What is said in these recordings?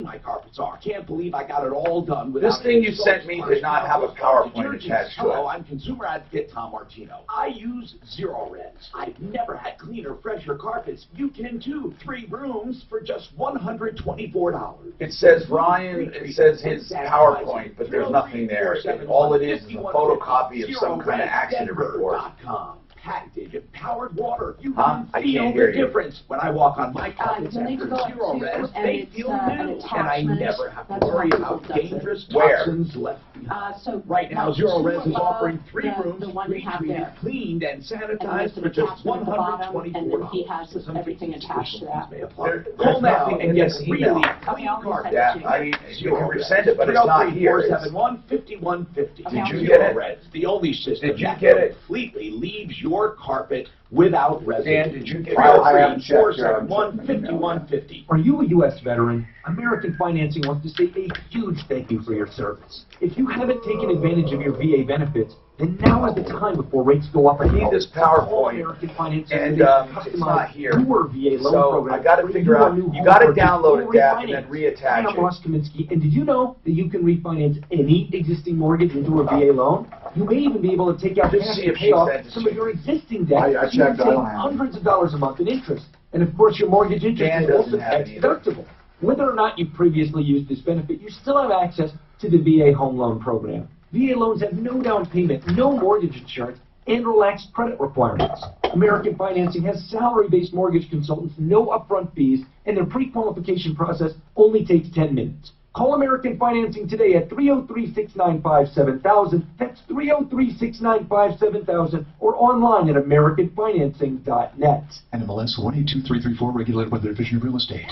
my carpets are. Can't believe I got it all done without... This thing you sent me did not have a PowerPoint attached to it. Hello, I'm consumer advocate Tom Martino. I use Zero Res. I've never had cleaner, fresher carpets. You can too. 3 rooms for just $124. It says Ryan, it says his PowerPoint, but there's nothing there. All it is a photocopy of some kind of accident report. Patented empowered water. You I can feel can't hear the you. difference when I walk on my carpets after Zero Res. They feel new, and I never have to worry about dangerous toxins left behind. Right now, Zero Res is offering 3 rooms, pre-treated, cleaned, and sanitized for just $124. And then he has everything attached to that. Call now and get really clean carpets. Yeah, I mean, you can resend it, but it's not here. 303-471-5150. Did you get it? Res, the only system Did you that get it? completely leaves your carpet without residue. Dan, did you get it? 303-471-5150. Are you a U.S. veteran? American Financing wants to say a huge thank you for your service. If you haven't taken advantage of your VA benefits, then now is the time before rates go up. I need this PowerPoint, American Financing and it's not here. Your VA loan So program I got to figure out. You got to download it, Dap, and then reattach I'm Ross it. Kaminsky, and did you know that you can refinance any existing mortgage into a VA loan? You may even be able to take out cash to pay off some of your existing debt. I checked. I don't have hundreds of dollars a month in interest, and of course your mortgage interest Dan is also doesn't have tax it either. deductible. Whether or not you've previously used this benefit, you still have access to the VA Home Loan Program. VA loans have no down payment, no mortgage insurance, and relaxed credit requirements. American Financing has salary-based mortgage consultants, no upfront fees, and their pre-qualification process only takes 10 minutes. Call American Financing today at 303-695-7000. That's 303-695-7000, or online at americanfinancing.net. NMLS 182334, regulated by the Division of Real Estate.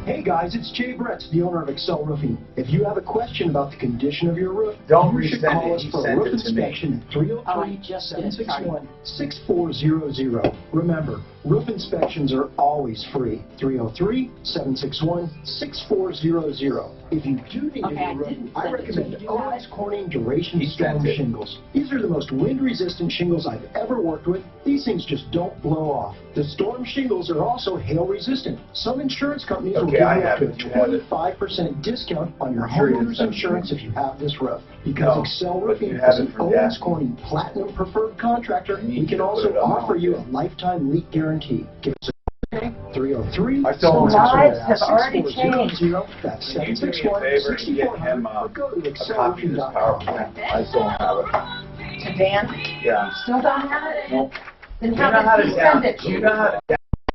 Hey guys, it's Jay Bretz, the owner of Excel Roofing. If you have a question about the condition of your roof, Don't you should resend call it. us He for a sent roof it to me. inspection at 303-761-6400. Remember, roof inspections are always free. 303-761-6400. If you do need a new roof, I recommend Owens Corning Duration He Storm sent it. shingles. These are the most wind-resistant shingles I've ever worked with. These things just don't blow off. The storm shingles are also hail-resistant. Some insurance companies will Okay, give I you up have to it. a You have it. 25% discount on your I'm sure you homeowner's sent it. insurance if you have this roof. Because No, Excel but Roofing you have is it an from Owens Daphne. Corning Platinum Preferred Contractor, need we you can to put also it on offer my you a bill. lifetime leak guarantee. Give us a 303 I still The lives have already changed. That's Can you do me a favor and get 761-6400 him or go to a copy of this PowerPoint? I still don't have it. To Dan? Yeah. Still don't have it? Nope. Then You know how how to did he send it? You know how to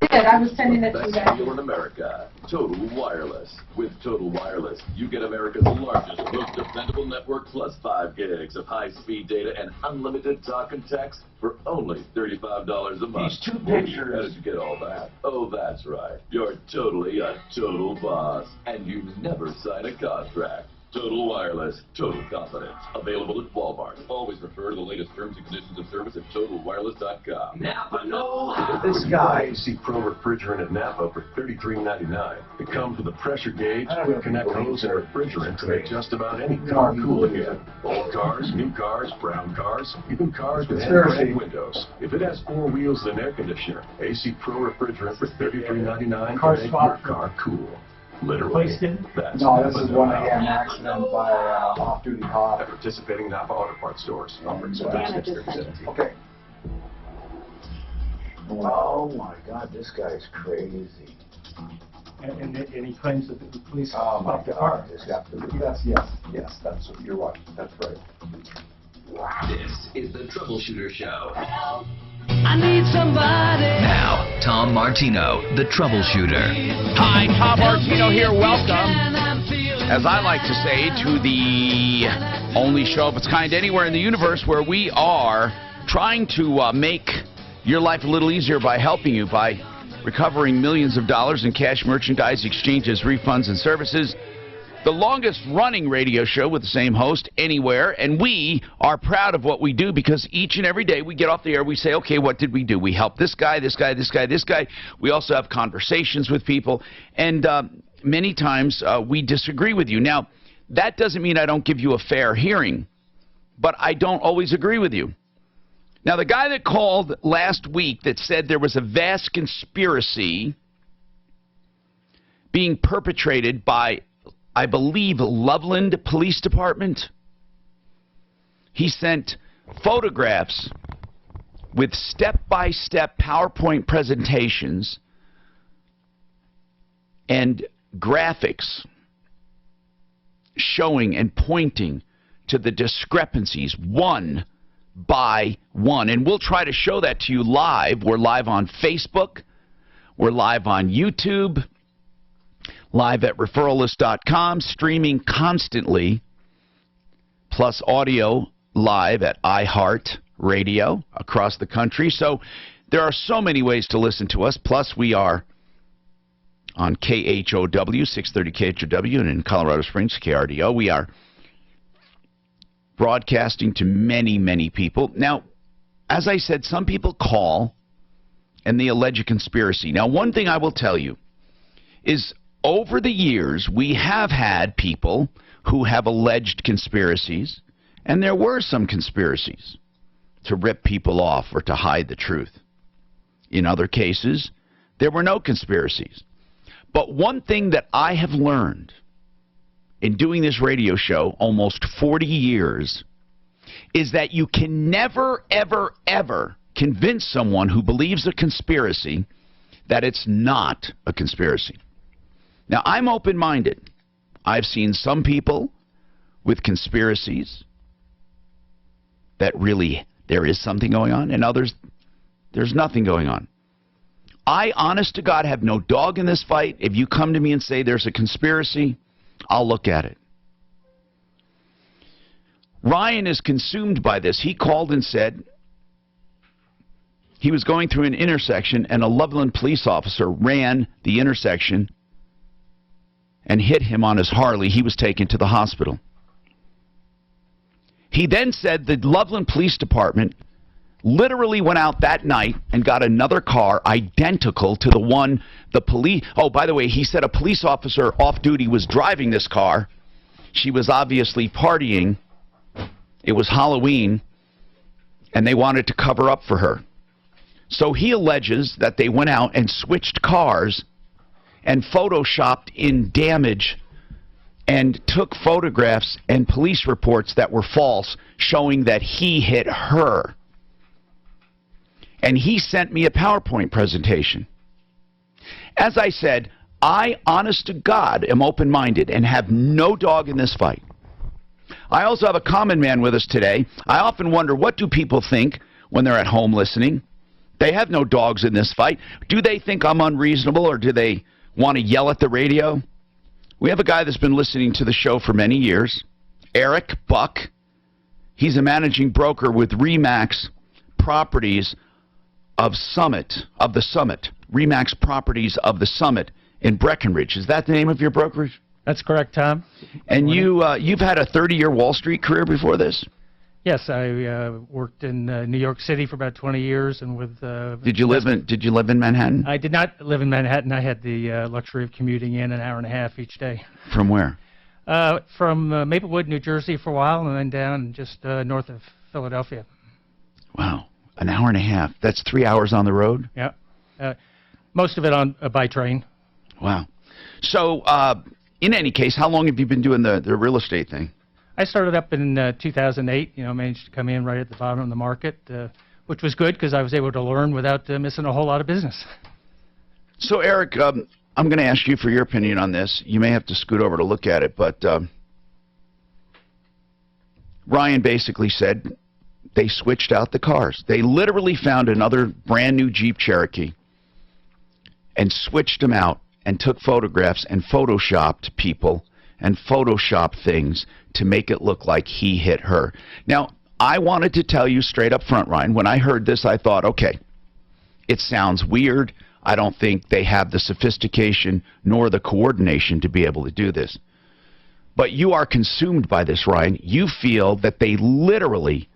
I did. I was sending it to you Best guys. deal in America, Total Wireless. With Total Wireless, you get America's largest, most dependable network plus 5 gigs of high-speed data and unlimited talk and text for only $35 a month. These 2 How pictures. did you get all that? Oh, that's right. You're totally a total boss, and you never sign a contract. Total Wireless, total confidence. Available at Walmart. Always refer to the latest terms and conditions of service at TotalWireless.com. Napa knows. This guy. AC Pro refrigerant at Napa for $33.99. It comes with a pressure gauge, I don't quick know connect if you hose, and believe refrigerant to make just about any No, car you cool believe again. Old cars, new cars, brown cars, even cars with Conspiracy. head windows. If it has 4 wheels and an air conditioner, AC Pro refrigerant for $33.99 Car can make swap. your car cool. Literally. That's No, this Napa is one know-how. AM accident by off-duty cop. At participating Napa Auto Parts stores. Offering Yeah. special Diana just sent it. 6/17. Okay. Oh my God, this guy's crazy. And he claims that the police Oh my stopped the car. God, this got to be. Yes, that's what you're right. That's right. This is the Troubleshooter Show. I need somebody. Now, Tom Martino, the Troubleshooter. Hi, Tom Martino here. Welcome, as I like to say, to the only show of its kind anywhere in the universe where we are trying to make your life a little easier by helping you by recovering millions of dollars in cash, merchandise, exchanges, refunds, and services. The longest running radio show with the same host anywhere, and we are proud of what we do because each and every day we get off the air, we say, okay, what did we do? We help this guy, this guy, this guy, this guy. We also have conversations with people, and many times we disagree with you. Now, that doesn't mean I don't give you a fair hearing, but I don't always agree with you. Now, the guy that called last week that said there was a vast conspiracy being perpetrated by, I believe, Loveland Police Department, he sent photographs with step-by-step PowerPoint presentations and graphics showing and pointing to the discrepancies one by one. And we'll try to show that to you live. We're live on Facebook. We're live on YouTube. Live at referralist.com. Streaming constantly. Plus audio live at iHeartRadio across the country. So there are so many ways to listen to us. Plus we are on KHOW, 630 KHOW, and in Colorado Springs, KRDO. We are broadcasting to many, many people. Now, as I said, some people call and they allege a conspiracy. Now, one thing I will tell you is over the years, we have had people who have alleged conspiracies, and there were some conspiracies to rip people off or to hide the truth. In other cases, there were no conspiracies. But one thing that I have learned in doing this radio show almost 40 years is that you can never, ever, ever convince someone who believes a conspiracy that it's not a conspiracy. Now, I'm open-minded. I've seen some people with conspiracies that really there is something going on, and others there's nothing going on. I, honest to God, have no dog in this fight. If you come to me and say there's a conspiracy, I'll look at it. Ryan is consumed by this. He called and said he was going through an intersection and a Loveland police officer ran the intersection and hit him on his Harley. He was taken to the hospital. He then said the Loveland Police Department literally went out that night and got another car identical to the one the police... Oh, by the way, he said a police officer off-duty was driving this car. She was obviously partying. It was Halloween, and they wanted to cover up for her. So he alleges that they went out and switched cars and photoshopped in damage and took photographs and police reports that were false, showing that he hit her. And he sent me a PowerPoint presentation. As I said, I, honest to God, am open-minded and have no dog in this fight. I also have a common man with us today. I often wonder, what do people think when they're at home listening? They have no dogs in this fight. Do they think I'm unreasonable, or do they want to yell at the radio? We have a guy that's been listening to the show for many years, Eric Buck. He's a managing broker with RE/MAX Properties of the Summit. RE/MAX Properties of the Summit in Breckenridge. Is that the name of your brokerage? That's correct, Tom. And you've had a 30-year Wall Street career before this? Yes, I worked in New York City for about 20 years, and with. Did you live in Manhattan? I did not live in Manhattan. I had the luxury of commuting in an hour and a half each day. From where? From Maplewood, New Jersey, for a while, and then down just north of Philadelphia. Wow, an hour and a half. That's 3 hours on the road. Yeah, most of it on by train. Wow. So, in any case, how long have you been doing the real estate thing? I started up in 2008, managed to come in right at the bottom of the market, which was good because I was able to learn without missing a whole lot of business. So, Eric, I'm going to ask you for your opinion on this. You may have to scoot over to look at it, but Ryan basically said they switched out the cars. They literally found another brand new Jeep Cherokee and switched them out and took photographs and photoshopped people and photoshopped things to make it look like he hit her. Now, I wanted to tell you straight up front, Ryan, when I heard this, I thought, okay, it sounds weird. I don't think they have the sophistication nor the coordination to be able to do this. But you are consumed by this, Ryan. You feel that they literally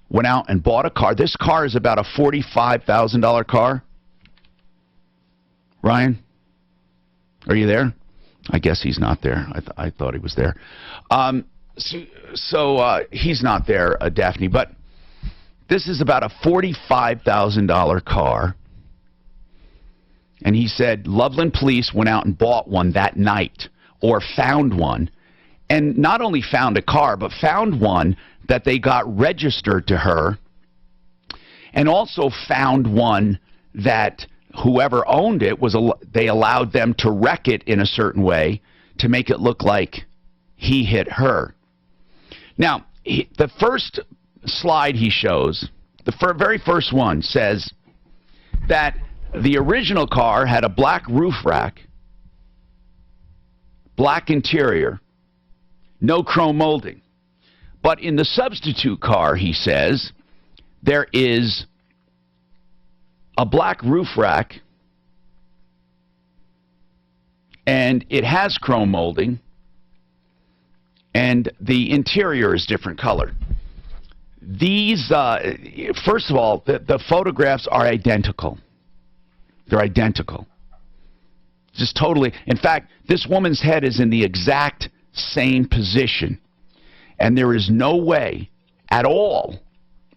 went out and bought a car. This car is about a $45,000 car. Ryan, are you there? I guess he's not there. I thought he was there. So he's not there, Daphne. But This is about a $45,000 car. And he said Loveland police went out and bought one that night, or found one. And not only found a car, but found one that they got registered to her, and also found one that whoever owned it they allowed them to wreck it in a certain way to make it look like he hit her. Now, the first slide he shows, the very first one, says that the original car had a black roof rack, black interior, no chrome molding. But in the substitute car, he says, there is a black roof rack, and it has chrome molding, and the interior is different color. These, first of all, the photographs are identical. They're identical. Just totally. In fact, this woman's head is in the exact same position. And there is no way at all,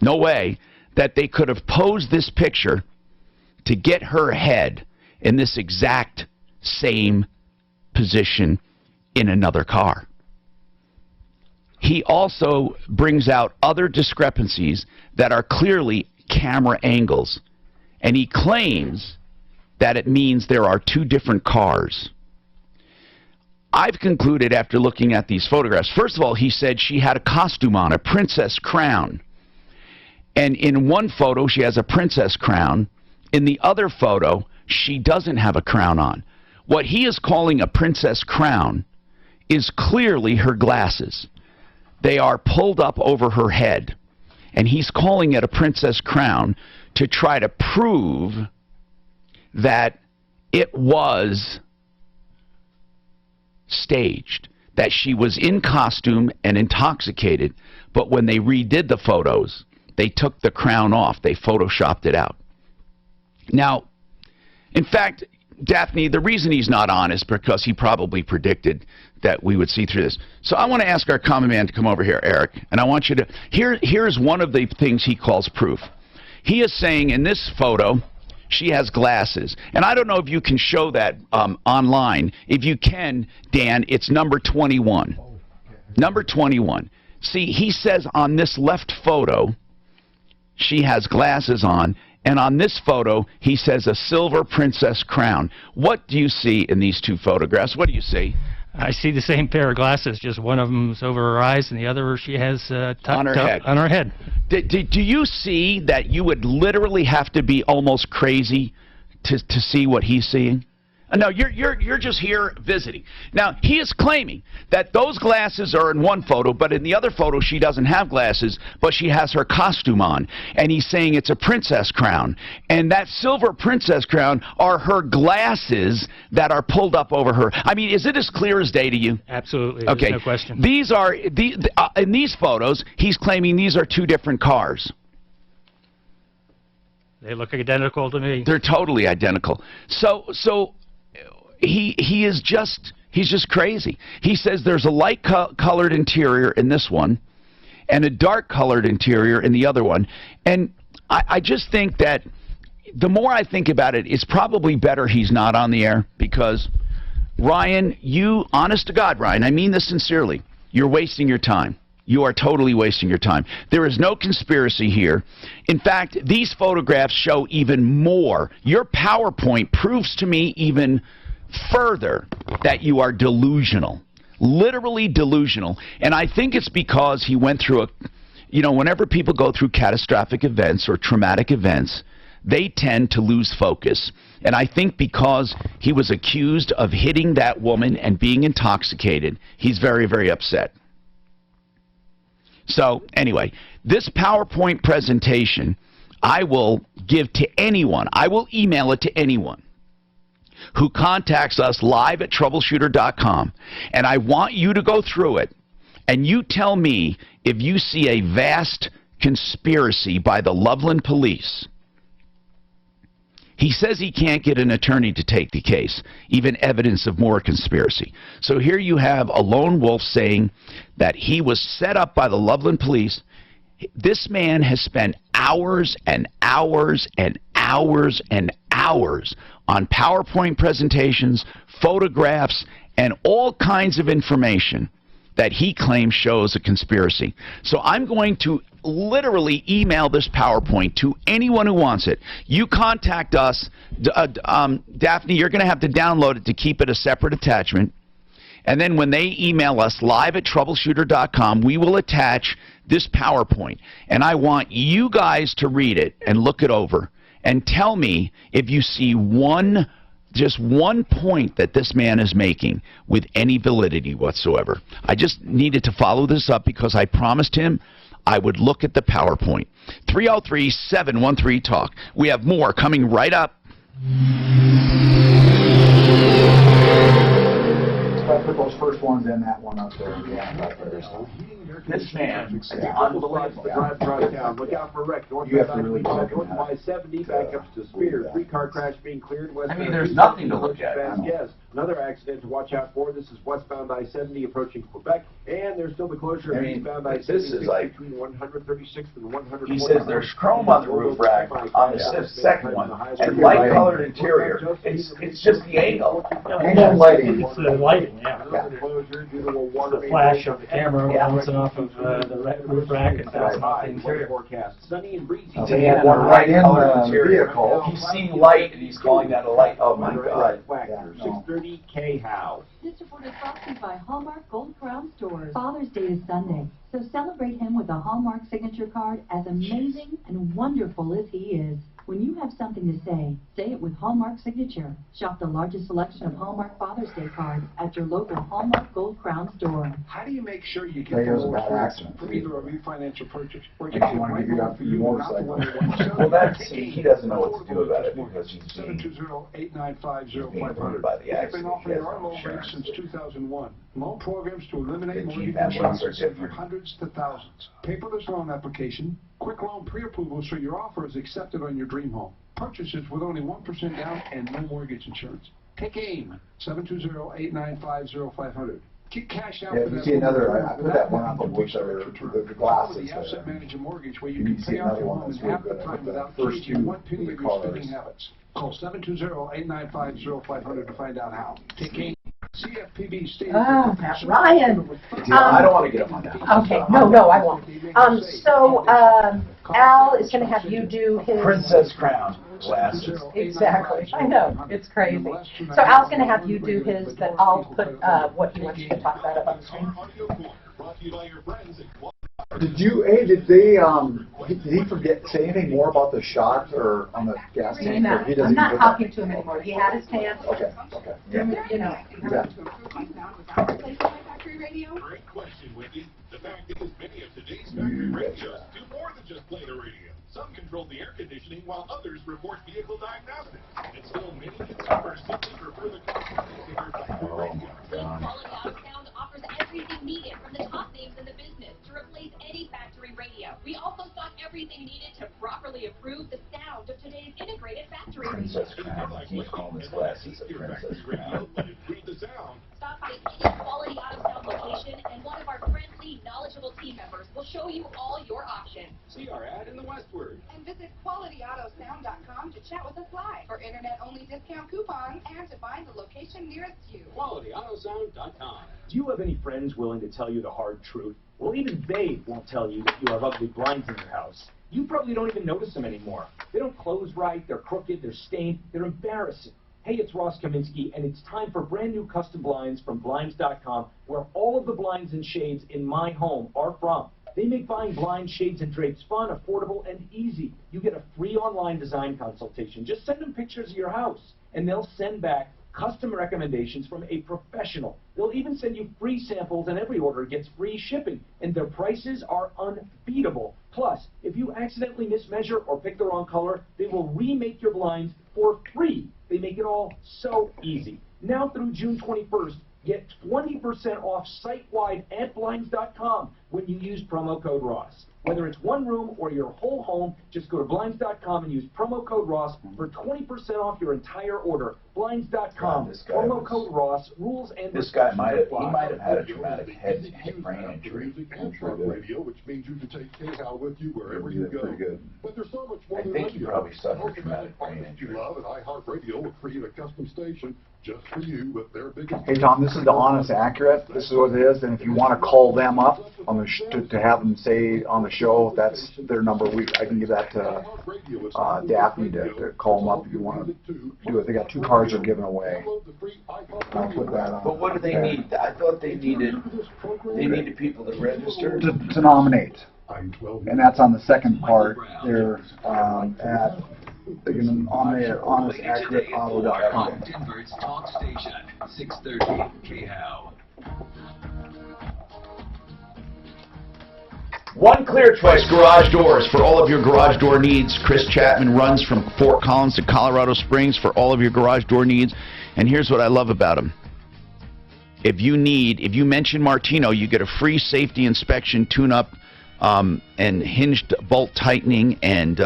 no way, that they could have posed this picture to get her head in this exact same position in another car. He also brings out other discrepancies that are clearly camera angles. And he claims that it means there are two different cars. I've concluded after looking at these photographs, first of all, he said she had a costume on, a princess crown. And in one photo, she has a princess crown. In the other photo, she doesn't have a crown on. What he is calling a princess crown is clearly her glasses. They are pulled up over her head. And he's calling it a princess crown to try to prove that it was staged, that she was in costume and intoxicated, but when they redid the photos, they took the crown off. They photoshopped it out. Now, in fact, Daphne, the reason he's not on is because he probably predicted that we would see through this. So I want to ask our common man to come over here, Eric, and I want you to... Here's one of the things he calls proof. He is saying in this photo, she has glasses. And I don't know if you can show that online. If you can, Dan, it's number 21. Number 21. See, he says on this left photo, she has glasses on. And on this photo, he says a silver princess crown. What do you see in these two photographs? What do you see? I see the same pair of glasses, just one of them's over her eyes and the other she has on her head. On her head. Do you see that you would literally have to be almost crazy to see what he's seeing? No, you're just here visiting. Now, he is claiming that those glasses are in one photo, but in the other photo she doesn't have glasses, but she has her costume on. And he's saying it's a princess crown. And that silver princess crown are her glasses that are pulled up over her. I mean, is it as clear as day to you? Absolutely. Okay. There's no question. These are, in these photos, he's claiming these are two different cars. They look identical to me. They're totally identical. So he's just crazy. He says there's a light colored interior in this one and a dark colored interior in the other one. And I just think that the more I think about it, it's probably better he's not on the air, because Ryan, honest to God, Ryan, I mean this sincerely, you're wasting your time. You are totally wasting your time. There is no conspiracy here. In fact, these photographs show even more. Your PowerPoint proves to me even further that you are delusional, literally delusional. And I think it's because he went through whenever people go through catastrophic events or traumatic events, they tend to lose focus. And I think because he was accused of hitting that woman and being intoxicated, he's very, very upset. So anyway, this PowerPoint presentation I will give to anyone. I will email it to anyone who contacts us live at troubleshooter.com, and I want you to go through it, and you tell me if you see a vast conspiracy by the Loveland police. He says he can't get an attorney to take the case, even evidence of more conspiracy. So here you have a lone wolf saying that he was set up by the Loveland police. This man has spent hours and hours and hours and hours on PowerPoint presentations, photographs, and all kinds of information that he claims shows a conspiracy. So I'm going to literally email this PowerPoint to anyone who wants it. You contact us. Daphne, you're going to have to download it to keep it a separate attachment. And then when they email us live@troubleshooter.com, we will attach this PowerPoint. And I want you guys to read it and look it over and tell me if you see just one point that this man is making with any validity whatsoever. I just needed to follow this up because I promised him I would look at the PowerPoint. 303-713-TALK. We have more coming right up. I put those first ones in, that one up there. This man, Look out for wreck. You have to really check north by 70, backups to Spear. 3-car crash being cleared. I mean, there's nothing to look at. Another accident to watch out for. This is westbound I-70 approaching Quebec, and there's still the closure of eastbound I-70 this is like between 136th and 140th. He says there's chrome on the roof rack on the second one, and light-colored interior. It's just the angle. Angle lighting. It's the lighting, yeah. The flash of the camera bouncing off of the roof rack and bouncing off the interior. Sunny and breezy. And one light-colored vehicle. He's seeing light, and he's calling that a light. Oh my God. 630K How. This report is brought to you by Hallmark Gold Crown Stores. Father's Day is Sunday, so celebrate him with a Hallmark signature card as amazing and wonderful as he is. When you have something to say it with Hallmark Signature. Shop the largest selection of Hallmark Father's Day cards at your local Hallmark Gold Crown store. How do you make sure you get the lowest rate for either a refinance or purchase? Or you If you want to give it up for your motorcycle. Well, that's, he doesn't know what to do about it because he's being ruined by the They've been accident. offering our loan rates since 2001. Loan programs to eliminate The mortgage GMAT ones are insurance save you different. hundreds to thousands. Paperless loan application, quick loan pre-approval so your offer is accepted on your dream home. Purchases with only 1% down and no mortgage insurance. Take AIM, 720-895-0500. Get cash out Yeah, for if you that see another, loan I put that one up on which with the glasses. the Asset Manager Mortgage, where you You can need to see pay off another your one loan in that's real half the good. I time put the without first changing two one penny with of the your colors. spending habits. Call 720-895-0500 to find out how. Take AIM. CFPB stated Oh, now, Ryan. I don't want to get him on that. Okay, no, I won't. So, Al is going to have you do his... Princess Crown glasses. Exactly. I know. It's crazy. So Al's going to have you do his, but I'll put what he wants you to talk about up on the screen. Did he forget say anything more about the shot or on the gas tank? No, Or he doesn't I'm not put talking to him anymore. He had his chance. Okay. Yeah. You know. Yeah. Great question, Wendy. The fact is, many of today's factory radios do more than just play the radio. Some control the air conditioning while others report vehicle diagnostics. And still many consumers simply prefer the convenience of their factory radio. Quality Auto Sound offers everything needed from the top names in the business to replace any factory radio. We also stock everything needed to properly approve the sound of today's integrated factory radio. Princess Crown. He's calling his glasses a Princess Crown. Stop by any Quality Auto Sound location, and one of our friendly, knowledgeable team members will show you all your options. See our ad in the Westward. And visit QualityAutoSound.com to chat with us live for internet-only discount coupons and to find the location nearest you. QualityAutoSound.com. Do you have any friends willing to tell you the hard truth? Well, even they won't tell you that you have ugly blinds in your house. You probably don't even notice them anymore. They don't close right, they're crooked, they're stained, they're embarrassing. Hey, it's Ross Kaminsky, and it's time for brand new custom blinds from Blinds.com, where all of the blinds and shades in my home are from. They make buying blinds, shades, and drapes fun, affordable, and easy. You get a free online design consultation. Just send them pictures of your house, and they'll send back custom recommendations from a professional. They'll even send you free samples, and every order gets free shipping, and their prices are unbeatable. Plus, if you accidentally mismeasure or pick the wrong color, they will remake your blinds for free. They make it all so easy. Now through June 21st, get 20% off site-wide at Blinds.com. when you use promo code Ross. Whether it's one room or your whole home, just go to Blinds.com and use promo code Ross for 20% off your entire order. Blinds.com, promo code Ross, rules and This guy might have, apply. he might have had a traumatic head brain injury. And talk radio, which means you can take KHOW with you wherever you go. Pretty good. But there's so much more I than think radio. he probably suffered Most of traumatic the brain artists injury. You love at iHeartRadio will create a custom station just for you with their biggest. Hey Tom, this is the Honest Accurate. This is what it is, and if you want to call them up on the to have them say on the show, that's their number. I can give that to Daphne to call them up if you want to do it. They got 2 cars they're giving away. I'll put that on. But what do they need? I thought they needed people to register. To nominate, and that's on the second part. They're on the honestaccurateauto.com. Denver's Talk Station, 630 KHOW. One Clear Choice Garage Doors for all of your garage door needs. Chris Chapman runs from Fort Collins to Colorado Springs for all of your garage door needs. And here's what I love about him. If you mention Martino, you get a free safety inspection, tune-up, and hinged bolt tightening, and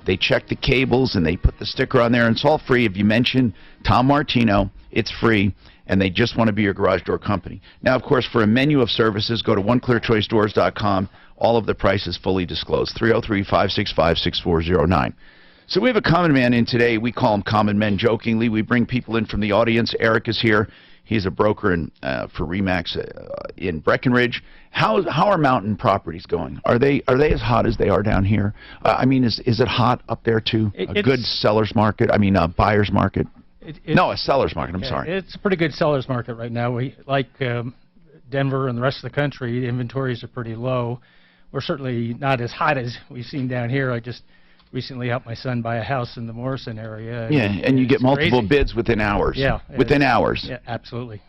they check the cables, and they put the sticker on there, and it's all free. If you mention Tom Martino, it's free, and they just want to be your garage door company. Now, of course, for a menu of services, go to oneclearchoicedoors.com. All of the prices fully disclosed, 303-565-6409. So we have a common man in today. We call him Common Men jokingly. We bring people in from the audience. Eric is here. He's a broker for RE/MAX in Breckenridge. How are mountain properties going? Are they as hot as they are down here? I mean, is it hot up there too? A good seller's market? I mean, a buyer's market? No, a seller's market. I'm sorry. It's a pretty good seller's market right now. We like Denver and the rest of the country. The inventories are pretty low. We're certainly not as hot as we've seen down here. I just recently helped my son buy a house in the Morrison area. Yeah, and you get multiple bids within hours. Yeah. Within hours. Yeah, absolutely.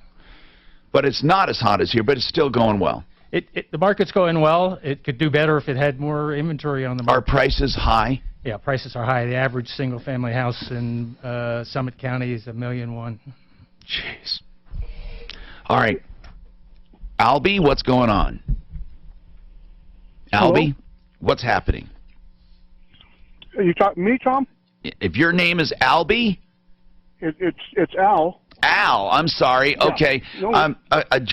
But it's not as hot as here, but it's still going well. The market's going well. It could do better if it had more inventory on the market. Are prices high? Yeah, prices are high. The average single-family house in Summit County is $1.1 million. Jeez. All right. Albie, what's going on? Albie, what's happening? You talk me, Tom? If your name is Albie? It's Al. Al, I'm sorry. Yeah. Okay. No.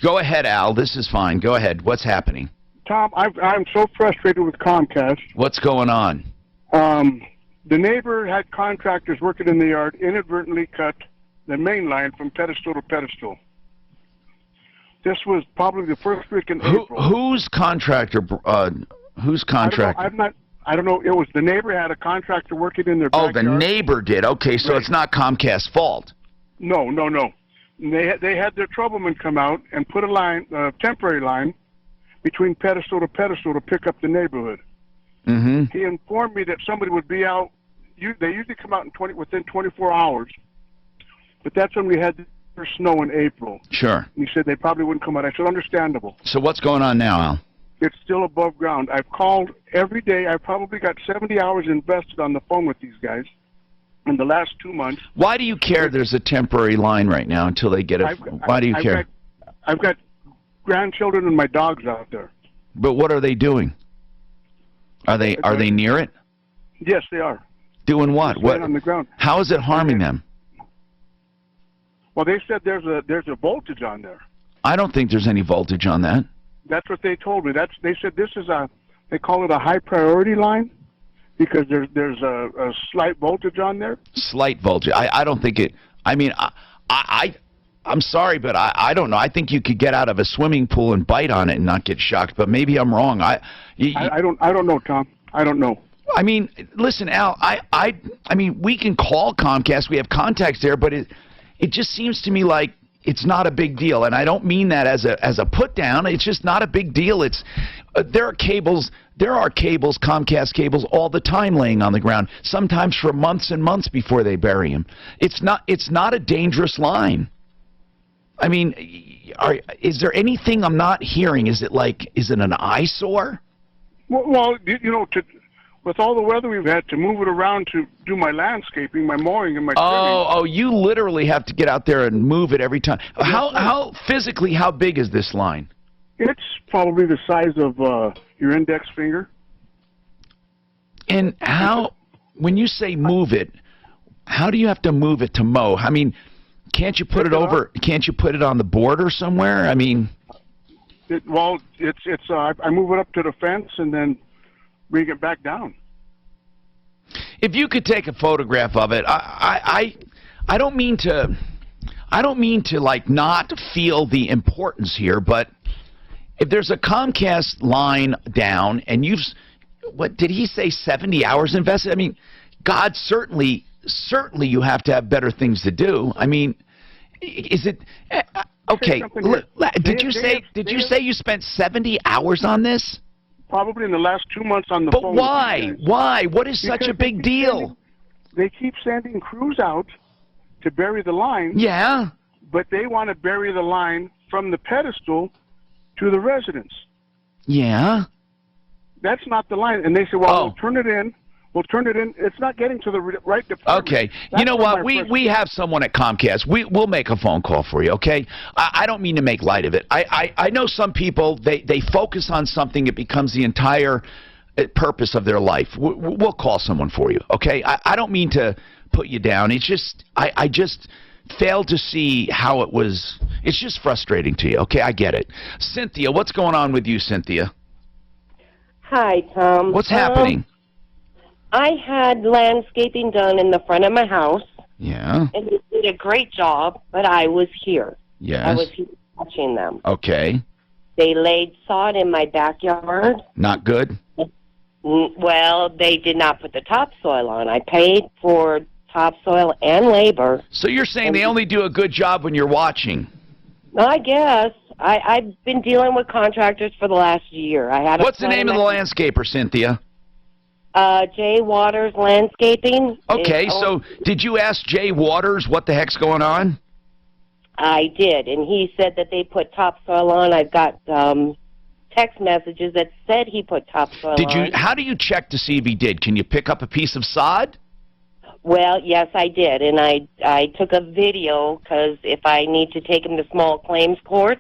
Go ahead, Al. This is fine. Go ahead. What's happening? Tom, I'm so frustrated with Comcast. What's going on? The neighbor had contractors working in the yard inadvertently cut the main line from pedestal to pedestal. This was probably the first week in April. Whose contractor? Whose contractor? I don't know. It was the neighbor had a contractor working in their backyard. Oh, the neighbor did. Okay, so it's not Comcast's fault. No. They had their troubleman come out and put a temporary line between pedestal to pedestal to pick up the neighborhood. Mm-hmm. He informed me that somebody would be out. They usually come out within 24 hours, but that's when we had the first snow in April. Sure. And he said they probably wouldn't come out. I said, understandable. So what's going on now, Al? It's still above ground. I've called every day. I've probably got 70 hours invested on the phone with these guys in the last 2 months. Why do you care there's a temporary line right now until they get it? Why do you care? I've got grandchildren and my dogs out there. But what are they doing? Are they near it? Yes, they are. Doing what? What? On the ground. How is it harming them? Well, they said there's a voltage on there. I don't think there's any voltage on that. That's what they told me. They said this is they call it a high priority line because there's a slight voltage on there. Slight voltage. I don't think it. I mean, I'm sorry, but I don't know. I think you could get out of a swimming pool and bite on it and not get shocked. But maybe I'm wrong. I don't know, Tom. I don't know. I mean, listen, Al. I mean, we can call Comcast. We have contacts there, but it just seems to me like it's not a big deal, and I don't mean that as a put down. It's just not a big deal. It's there are cables, Comcast cables, all the time laying on the ground, sometimes for months and months before they bury them. It's not a dangerous line. I mean, is there anything I'm not hearing? Is it an eyesore? Well, you know, with all the weather we've had, to move it around to do my landscaping, my mowing, and my trimming. Oh, you literally have to get out there and move it every time. How physically, how big is this line? It's probably the size of your index finger. And how, when you say move it, how do you have to move it to mow? I mean, can't you put it over? Can't you put it on the border somewhere? I mean, I move it up to the fence and then bring it back down. if you could take a photograph of it, I don't mean to like not feel the importance here, but if there's a Comcast line down and what did he say, 70 hours invested? I mean, God, certainly you have to have better things to do. I mean, is it okay? Did you say you spent 70 hours on this? Probably in the last 2 months on the phone. But why? Why? What is such a big deal? They keep sending crews out to bury the line. Yeah. But they want to bury the line from the pedestal to the residence. Yeah. That's not the line. And they say, well, we'll turn it in. We'll turn it in. It's not getting to the right department. Okay. You know what? We have someone at Comcast. We'll make a phone call for you, okay? I don't mean to make light of it. I know some people, they focus on something, it becomes the entire purpose of their life. We'll call someone for you, okay? I don't mean to put you down. It's just, I just failed to see how it was. It's just frustrating to you, okay? I get it. Cynthia, what's going on with you, Cynthia? Hi, Tom. What's happening? I had landscaping done in the front of my house. Yeah. And they did a great job, but I was here. Yes. I was here watching them. Okay. They laid sod in my backyard. Not good? Well, they did not put the topsoil on. I paid for topsoil and labor. So you're saying they only do a good job when you're watching? I guess. I've been dealing with contractors for the last year. What's the name of the landscaper, Cynthia? Jay Waters Landscaping. Okay, so did you ask Jay Waters what the heck's going on? I did, and he said that they put topsoil on. I've got text messages that said he put topsoil on. How do you check to see if he did? Can you pick up a piece of sod? Well, yes, I did, and I took a video because if I need to take him to small claims court,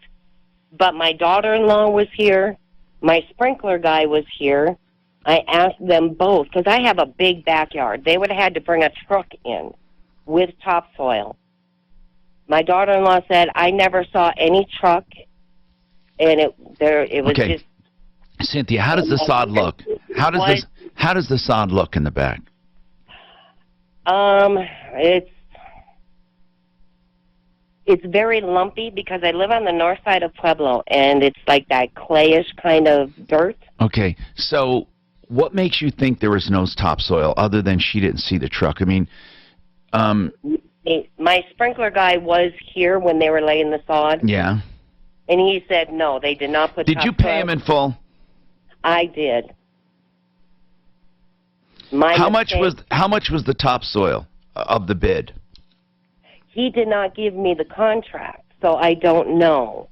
but my daughter-in-law was here, my sprinkler guy was here. I asked them both, because I have a big backyard. They would have had to bring a truck in with topsoil. My daughter-in-law said, I never saw any truck, and it was just... Cynthia, how does the sod look? How does the sod look in the back? It's very lumpy because I live on the north side of Pueblo, and it's like that clayish kind of dirt. Okay, so what makes you think there was no topsoil other than she didn't see the truck? I mean, my sprinkler guy was here when they were laying the sod. Yeah. And he said no, they did not put Did you pay him in full? I did. How much was the topsoil of the bid? He did not give me the contract, so I don't know.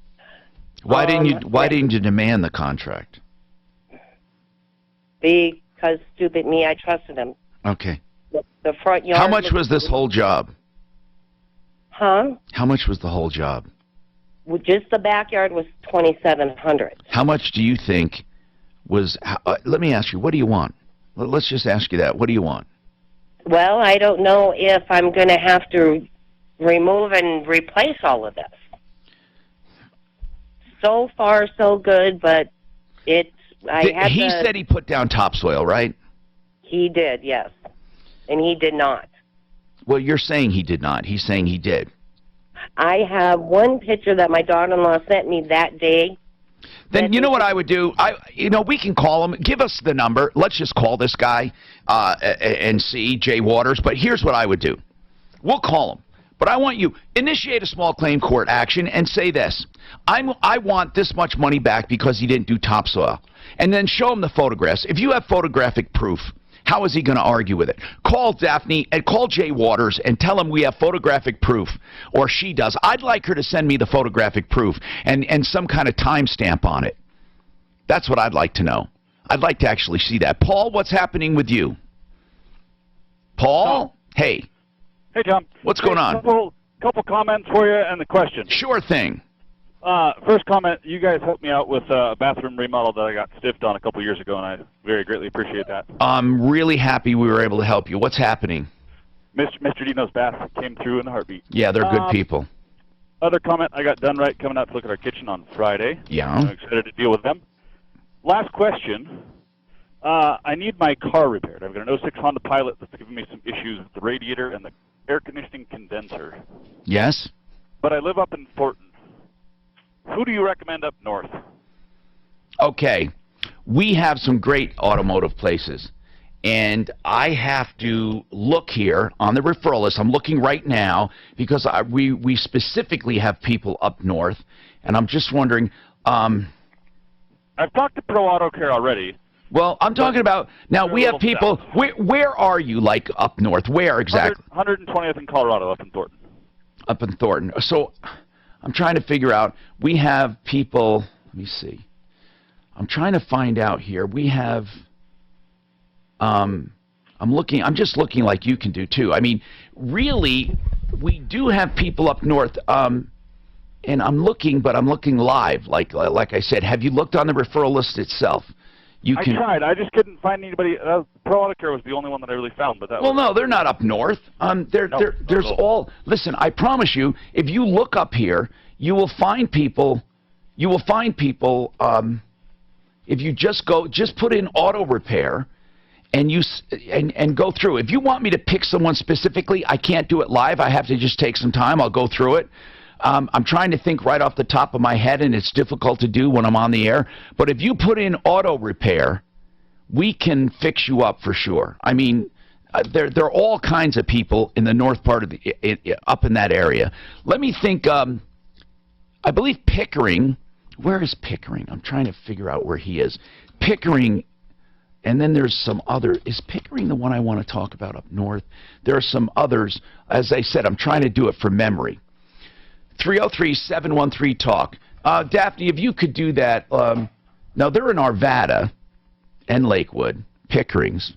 Why didn't you demand the contract? Because stupid me, I trusted him. Okay. The front yard. How much was this whole job? Huh? How much was the whole job? Well, just the backyard was $2,700. How much do you think was? Let me ask you. What do you want? Let's just ask you that. What do you want? Well, I don't know if I'm going to have to remove and replace all of this. So far, so good, but it's... He said he put down topsoil, right? He did, yes. And he did not. Well, you're saying he did not. He's saying he did. I have one picture that my daughter-in-law sent me that day. Then you know what I would do? We can call him. Give us the number. Let's just call this guy and see, Jay Waters. But here's what I would do. We'll call him. But I want you initiate a small claim court action and say this. I want this much money back because he didn't do topsoil. And then show him the photographs. If you have photographic proof, how is he going to argue with it? Call Daphne and call Jay Waters and tell him we have photographic proof, or she does. I'd like her to send me the photographic proof and some kind of timestamp on it. That's what I'd like to know. I'd like to actually see that. Paul, what's happening with you? Paul? Hey. Hey, Tom. What's going on? Couple comments for you and the question. Sure thing. First comment, you guys helped me out with a bathroom remodel that I got stiffed on a couple years ago, and I very greatly appreciate that. I'm really happy we were able to help you. What's happening? Mr. Dino's bath came through in a heartbeat. Yeah, they're good people. Other comment, I got Done Right coming out to look at our kitchen on Friday. Yeah. I'm excited to deal with them. Last question. I need my car repaired. I've got an 06 Honda Pilot that's giving me some issues with the radiator and the air conditioning condenser. Yes? But I live up in Thornton. Who do you recommend up north? Okay. We have some great automotive places. And I have to look here on the referral list. I'm looking right now because we specifically have people up north. And I'm just wondering... I've talked to Pro Auto Care already. Well, I'm talking about... Now, we have people... Where are you, like, up north? Where exactly? 120th in Colorado, up in Thornton. Up in Thornton. So, I'm trying to figure out... We have people... Let me see. I'm trying to find out here. We have... I'm just looking like you can do, too. I mean, really, we do have people up north... and I'm looking, but I'm looking live, like I said. Have you looked on the referral list itself? I tried. I just couldn't find anybody. Pro Auto Care was the only one that I really found. But that well, no, they're not up north. There's all. Listen, I promise you, if you look up here, you will find people. You will find people. If you just put in auto repair, and and go through. If you want me to pick someone specifically, I can't do it live. I have to just take some time. I'll go through it. I'm trying to think right off the top of my head, and it's difficult to do when I'm on the air. But if you put in auto repair, we can fix you up for sure. I mean, there are all kinds of people in the north part of up in that area. Let me think. I believe Pickering. Where is Pickering? I'm trying to figure out where he is. Pickering, and then there's some other. Is Pickering the one I want to talk about up north? There are some others. As I said, I'm trying to do it from memory. 303-713-TALK. Daphne, if you could do that. Now, they're in Arvada and Lakewood, Pickerings.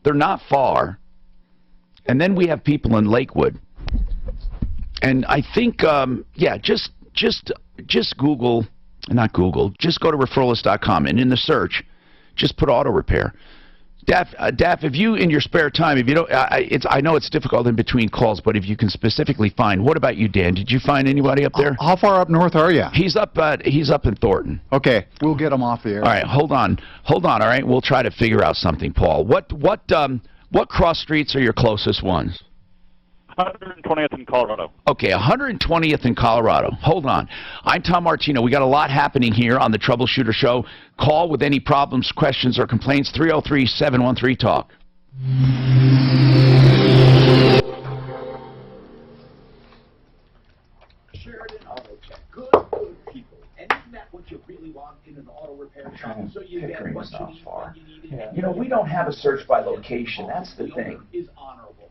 They're not far. And then we have people in Lakewood. And I think, yeah, just Google, not Google, just go to referralist.com, and in the search, just put auto repair. Daph, if you, in your spare time, if you don't, I know it's difficult in between calls, but if you can specifically find, what about you, Dan? Did you find anybody up there? How far up north are you? He's up in Thornton. Okay, we'll get him off the air. All right, hold on. All right, we'll try to figure out something, Paul. What cross streets are your closest ones? 120th in Colorado. Okay, 120th in Colorado. Hold on. I'm Tom Martino. We got a lot happening here on the Troubleshooter Show. Call with any problems, questions, or complaints. 303-713-TALK. Sheridan Auto Tech. Good people. And isn't that what you really want in an auto repair shop? So you get what you need when you need it. You know, we don't have a search by location. That's the thing.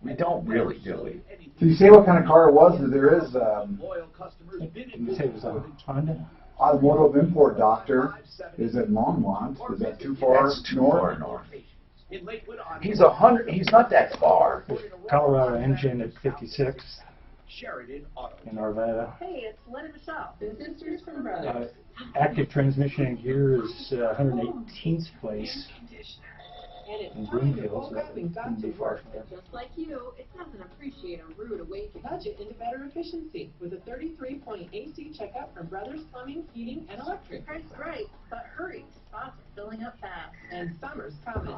We don't really do it. Can you say what kind of car it was? There is Can you say it was a Honda? Automotive Import Doctor is at Longmont. Is that too far? That's too far north. He's not that far. Colorado engine at 56 Sheridan Auto. in Arvada. Hey, it's Lynn and Michelle. Sisters from Brothers. Active transmission and gear is 118th place in Broomfield, so that wouldn't be far from there. Just like you, it doesn't appreciate a rude awakening. Budget into better efficiency with a 33-point AC checkup from Brothers Plumbing, Heating, and Electric. Price right, but hurry. Spots are filling up fast, and summer's coming.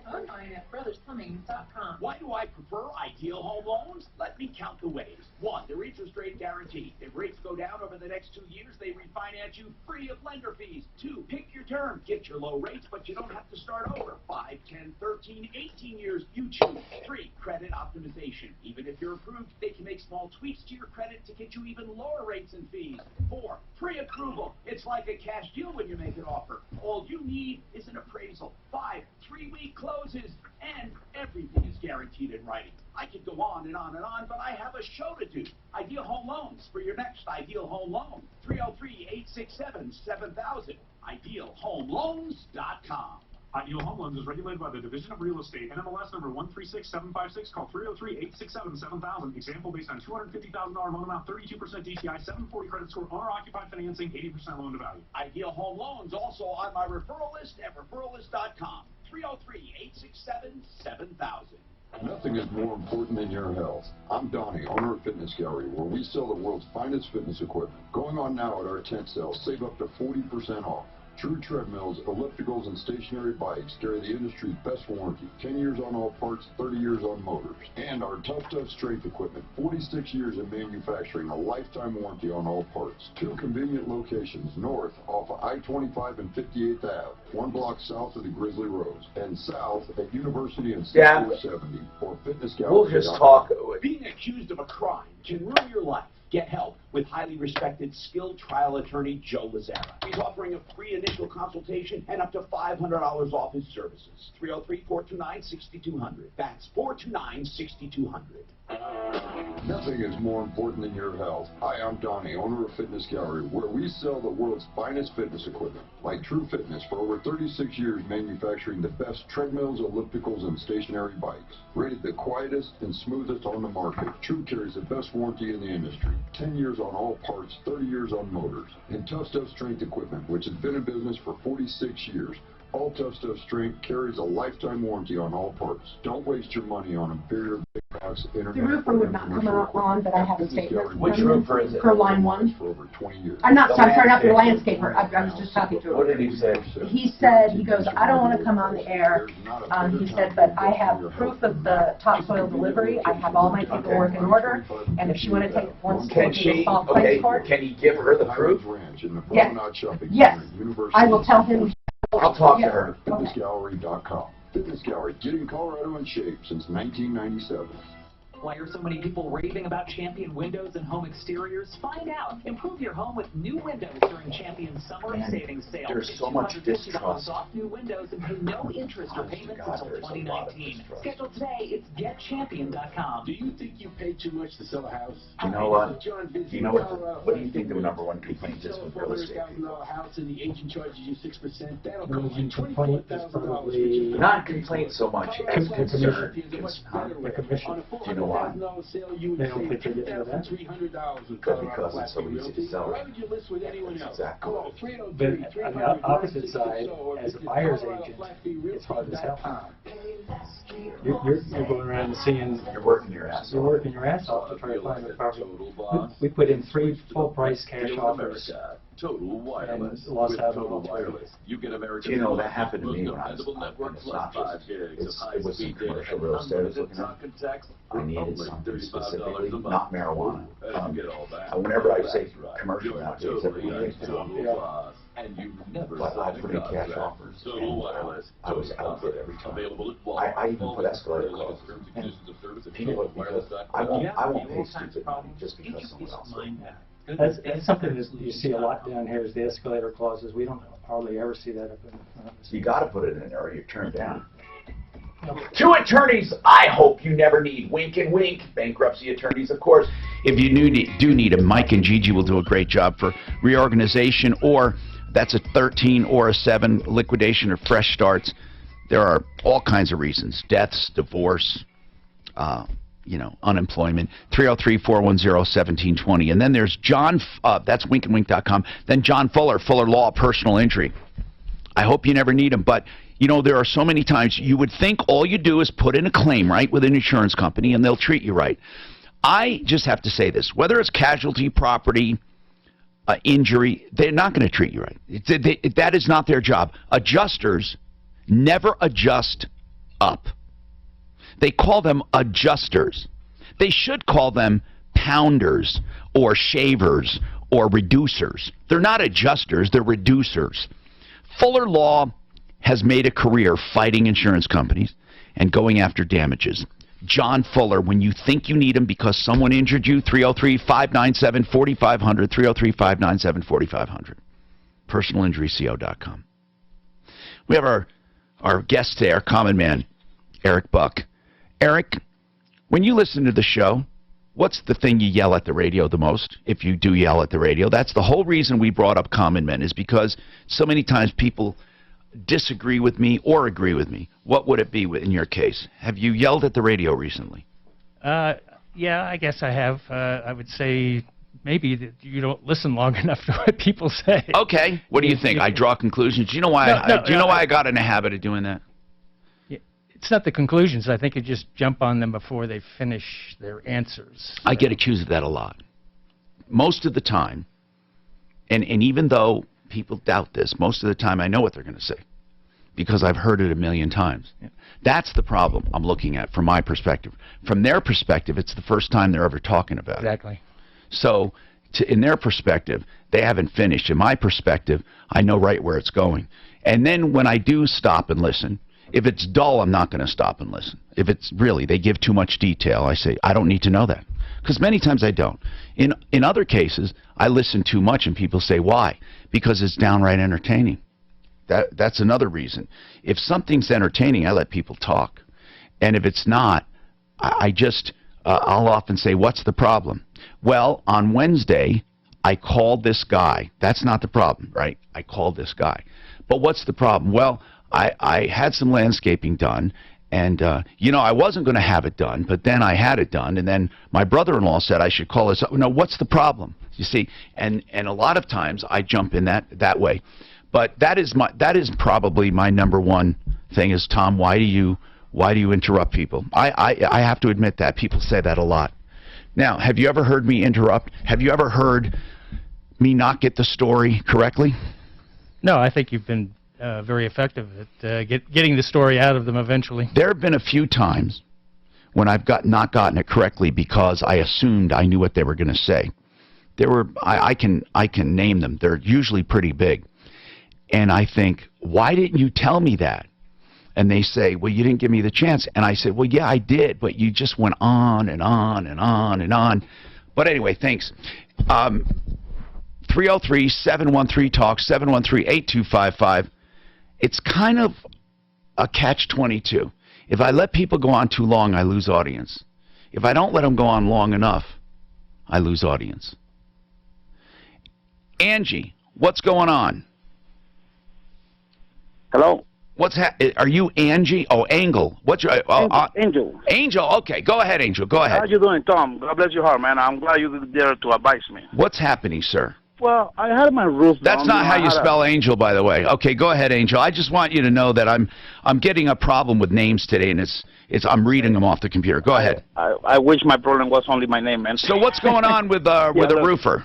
Online at brothersplumbing.com. Why do I prefer Ideal Home Loans? Let me count the ways. 1, their interest rate guarantee. If rates go down over the next 2 years, they refinance you free of lender fees. 2, pick your term. Get your low rates, but you don't have to start over. 5, 10, 13, 18 years, you choose. 3, credit optimization. Even if you're approved, they can make small tweaks to your credit to get you even lower rates and fees. 4, pre-approval. It's like a cash deal when you make an offer. All you need is an appraisal. 5, 3-week closes, and everything is guaranteed in writing. I could go on and on and on, but I have a show to do. Ideal Home Loans for your next Ideal Home Loan. 303-867-7000. IdealHomeLoans.com. Ideal Home Loans is regulated by the Division of Real Estate, NMLS number 136756. Call 303-867-7000. Example based on $250,000 loan amount, 32% DTI, 740 credit score, owner-occupied financing, 80% loan to value. Ideal Home Loans also on my referral list at referrallist.com. 303-867-7000. Nothing is more important than your health. I'm Donnie, owner of Fitness Gallery, where we sell the world's finest fitness equipment. Going on now at our tent sale, save up to 40% off. True treadmills, ellipticals, and stationary bikes carry the industry's best warranty. 10 years on all parts, 30 years on motors. And our Tough strength equipment, 46 years in manufacturing, a lifetime warranty on all parts. 2 convenient locations, north off of I-25 and 58th Ave, 1 block south of the Grizzly Rose, and south at University and 6470, or Fitness Gallery. We'll just talk. Being accused of a crime can ruin your life. Get help with highly respected, skilled trial attorney Joe Lazzara. He's offering a free initial consultation and up to $500 off his services. 303-429-6200. That's 429-6200. Nothing is more important than your health. Hi, I'm Donnie, owner of Fitness Gallery, where we sell the world's finest fitness equipment, like True Fitness, for over 36 years manufacturing the best treadmills, ellipticals, and stationary bikes. Rated the quietest and smoothest on the market, True carries the best warranty in the industry. 10 years on all parts, 30 years on motors. And Tough strength equipment, which has been in business for 46 years. All Tough strength carries a lifetime warranty on all parts. Don't waste your money on inferior big box internet. The roofer would not come out on, but I have a statement. Which roofer is it? For line 1. For over 20 years. I'm not the landscaper. I was just talking to him. What did he say? He said, he goes, I don't want to come on the air. He said, but I have proof of the topsoil delivery. I have all my paperwork in order. And if she want to take one step to the small claims court. Can he give her the proof? Yes. Yes. I will tell him. I'll talk to her. FitnessGallery.com. Fitness Gallery, getting Colorado in shape since 1997. Why are so many people raving about Champion windows and home exteriors? Find out. Improve your home with new windows during Champion's summer savings sale. There's so much distrust. Off new windows and pay no interest or payments until 2019. Schedule today. It's getchampion.com. Do you think you pay too much to sell a house? You know what? What do you think the -- complaint is with real estate? House and the agent charges you 6%. That'll cost you $24,000. Not complaint so much as concern. The commission. Do you know why? They don't think they get rid of that. Because it's so easy to sell. Exactly. But on the opposite side, as a buyer's agent, it's hard as hell. You're going around and seeing. You're working your ass off. You're working your ass off to try to find the property. We put in 3 full-price cash offers. Total Wireless. Lost With out Total on Wireless, you get America's that happened to me when I was network it's plus not 5 just, gigs of it was some high-speed data commercial and real estate I was unlimited looking talk and text. I needed something specifically, not marijuana. Get all that. Whenever I say That's right. commercial You're nowadays, totally everybody a total boss, and you never But I sign put a in cash contract. offers. Total and, Wireless. I was Total out there every time. Available at Walmart. I even put escalator clauses. Terms and And conditions of service at people, because I won't pay stupid money just because someone else will. That's something that you see a lot down here is the escalator clauses. We don't hardly ever see that up in You got to put it in there or you turn down. 2 attorneys I hope you never need. Wink and wink. Bankruptcy attorneys, of course. If you do need them, Mike and Gigi will do a great job for reorganization, or that's a 13 or a 7 liquidation or fresh starts. There are all kinds of reasons: deaths, divorce, unemployment. 303-410-1720. And then there's John. That's winkandwink.com. Then John Fuller, Fuller Law, personal injury. I hope you never need them, but there are so many times you would think all you do is put in a claim, right, with an insurance company, and they'll treat you right. I just have to say this: whether it's casualty, property, injury, they're not going to treat you right. That is not their job. Adjusters never adjust up. They call them adjusters. They should call them pounders or shavers or reducers. They're not adjusters, they're reducers. Fuller Law has made a career fighting insurance companies and going after damages. John Fuller, when you think you need him because someone injured you, 303-597-4500, 303-597-4500. PersonalInjuryCO.com. We have our guest there, common man, Eric Buck. Eric, when you listen to the show, what's the thing you yell at the radio the most, if you do yell at the radio? That's the whole reason we brought up common men, is because so many times people disagree with me or agree with me, what would it be in your case? Have you yelled at the radio recently? Yeah, I guess I have. I would say maybe that you don't listen long enough to what people say. Okay. What do you think? I draw conclusions. Do you know why? I got in a habit of doing that? It's not the conclusions. I think you just jump on them before they finish their answers. I get accused of that a lot. Most of the time, and even though people doubt this, most of the time I know what they're going to say because I've heard it a million times. Yeah. That's the problem I'm looking at from my perspective. From their perspective, it's the first time they're ever talking about it. Exactly. So in their perspective, they haven't finished. In my perspective, I know right where it's going. And then when I do stop and listen, if it's dull, I'm not going to stop and listen. If it's really, they give too much detail, I say, I don't need to know that. Because many times I don't. In other cases, I listen too much and people say, why? Because it's downright entertaining. That's another reason. If something's entertaining, I let people talk. And if it's not, I'll often say, what's the problem? Well, on Wednesday, I called this guy. That's not the problem, right? I called this guy. But what's the problem? Well, I had some landscaping done, and, I wasn't going to have it done, but then I had it done, and then my brother-in-law said I should call this up. No, what's the problem? You see, and a lot of times I jump in that way. But that is probably my number one thing is, Tom, why do you interrupt people? I have to admit that. People say that a lot. Now, have you ever heard me interrupt? Have you ever heard me not get the story correctly? No, I think you've been very effective at getting the story out of them eventually. There have been a few times when I've not gotten it correctly because I assumed I knew what they were going to say. I can name them. They're usually pretty big. And I think, why didn't you tell me that? And they say, well, you didn't give me the chance. And I said, well, yeah, I did, but you just went on and on and on and on. But anyway, thanks. 303-713-TALK, 713-8255. It's kind of a catch-22. If I let people go on too long, I lose audience. If I don't let them go on long enough, I lose audience. Angie, what's going on? Hello? Are you Angie? Oh, Angel. What's your... Angel. Angel, okay. Go ahead, Angel. Go ahead. How you doing, Tom? God bless your heart, man. I'm glad you're there to advise me. What's happening, sir? Well, I had my roof That's down. not how you spell Angel, by the way. Okay, go ahead, Angel. I just want you to know that I'm getting a problem with names today, and I'm reading them off the computer. Go ahead. I wish my problem was only my name, man. So what's going on with a roofer?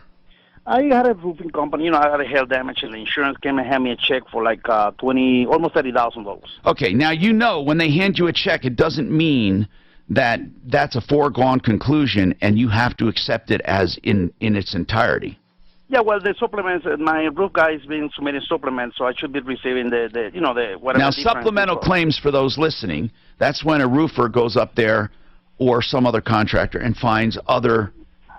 I had a roofing company. I had a hail damage, and the insurance came and handed me a check for like almost $30,000. Okay, now when they hand you a check, it doesn't mean that that's a foregone conclusion, and you have to accept it as in its entirety. Yeah, well, the supplements, my roof guy has been submitting supplements, so I should be receiving the whatever. Now, supplemental claims for those listening, that's when a roofer goes up there or some other contractor and finds other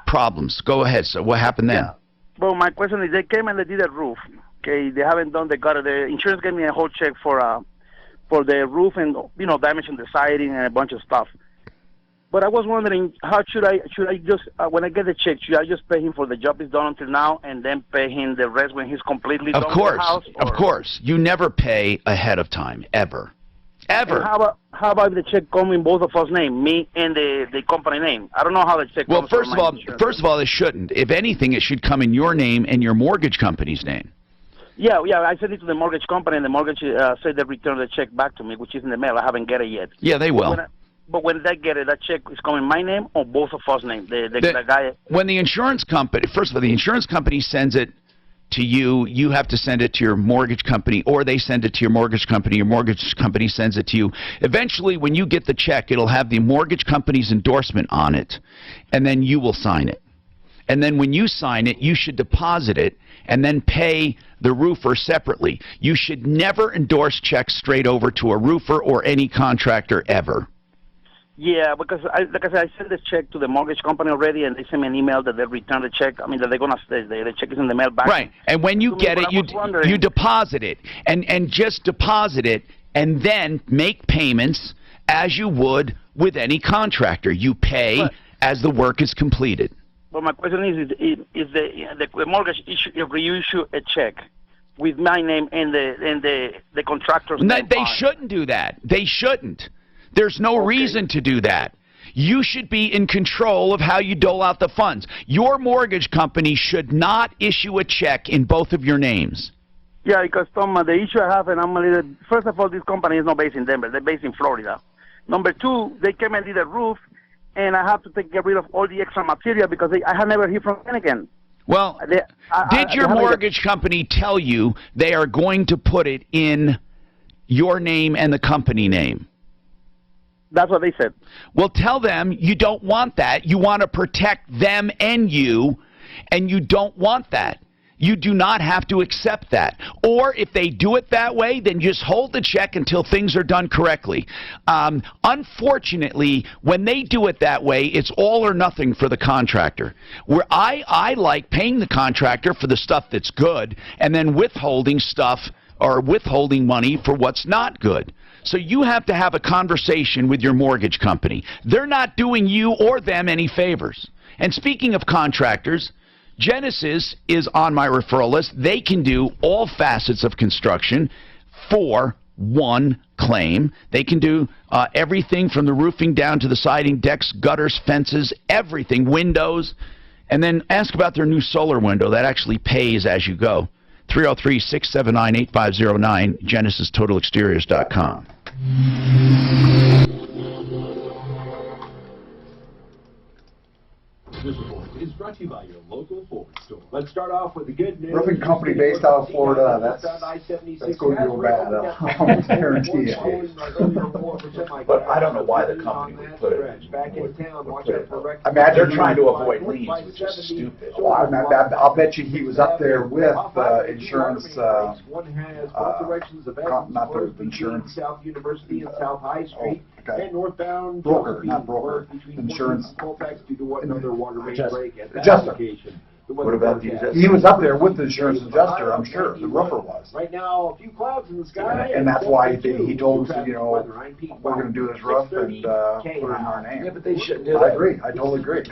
problems. Go ahead. So what happened then? Yeah. Well, my question is, they came and they did a roof. Okay, they haven't done. They got the insurance gave me a whole check for the roof and damaging the siding and a bunch of stuff. But I was wondering, how should I just when I get the check, should I just pay him for the job he's done until now and then pay him the rest when he's completely done with the house? Of course. You never pay ahead of time, ever. Ever. And how about if the check come in both of us' name, me and the company name? I don't know how the check comes. Well, first of all, it shouldn't. If anything, it should come in your name and your mortgage company's name. Yeah, I sent it to the mortgage company, and the mortgage said they returned the check back to me, which is in the mail. I haven't get it yet. Yeah, they will. But when they get it, that check is coming in my name or both of us' name? The guy. When the insurance company, first of all, the insurance company sends it to you, you have to send it to your mortgage company, or they send it to your mortgage company sends it to you. Eventually, when you get the check, it'll have the mortgage company's endorsement on it, and then you will sign it. And then when you sign it, you should deposit it and then pay the roofer separately. You should never endorse checks straight over to a roofer or any contractor ever. Yeah, because like I said, I sent the check to the mortgage company already, and they sent me an email that they return the check. I mean, that they're gonna the check is in the mail back. Right, and when you get it, you deposit it, and just deposit it, and then make payments as you would with any contractor. You pay as the work is completed. But my question is the mortgage issue, if you issue a check with my name and the contractor's No, name they on it. shouldn't do that. They shouldn't. There's no reason to do that. You should be in control of how you dole out the funds. Your mortgage company should not issue a check in both of your names. Yeah, because Tom, the issue I have, and I'm a little, first of all, this company is not based in Denver. They're based in Florida. Number two, they came and did a roof, and I have to get rid of all the extra material because I have never heard from them again. Well, did your mortgage company tell you they are going to put it in your name and the company name? That's what they said. Well, tell them you don't want that. You want to protect them and you don't want that. You do not have to accept that. Or if they do it that way, then just hold the check until things are done correctly. Unfortunately, when they do it that way, it's all or nothing for the contractor. Where I like paying the contractor for the stuff that's good and then withholding stuff or withholding money for what's not good. So you have to have a conversation with your mortgage company. They're not doing you or them any favors. And speaking of contractors, Genesis is on my referral list. They can do all facets of construction for one claim. They can do everything from the roofing down to the siding, decks, gutters, fences, everything, windows. And then ask about their new solar window. That actually pays as you go. 303-679-8509, GenesisTotalExteriors.com. This report is brought to you by your local Ford store. Let's start off with the good news. Roofing company based out of Florida. That's going real bad. I'll guarantee you. But I don't know why the company would put it. I imagine They're trying to avoid liens, which is stupid. Well, I'll bet you he was up there with insurance. Not the insurance. South University and South High Street. Okay. And northbound Broker, not broker. Insurance. Colfax due to what another water main break at that Adjuster. location. What about the adjuster? He was up there with the insurance adjuster, I'm sure. The roofer was. Right now, a few clouds in the sky. And that's why he told us, you know, we're going to do this roof and put it in our name. Yeah, but they shouldn't do I that. agree. I totally agree.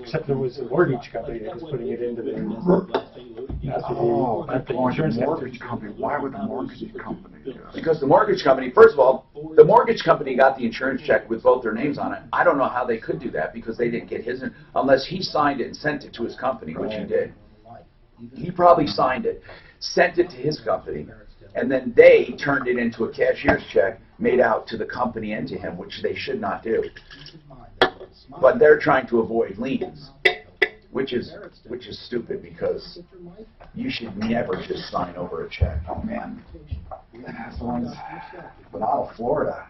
Except there was a mortgage company that was putting it into the... Oh, that's the mortgage company. Why would the mortgage company do it? Because the mortgage company, first of all, the mortgage company got the insurance check with both their names on it. I don't know how they could do that because they didn't get his, unless he signed it and sent it to his company, which he did. He probably signed it, sent it to his company, and then they turned it into a cashier's check made out to the company and to him, which they should not do. But they're trying to avoid liens, which is stupid because you should never just sign over a check. Oh, man. That's the ones, but out of Florida.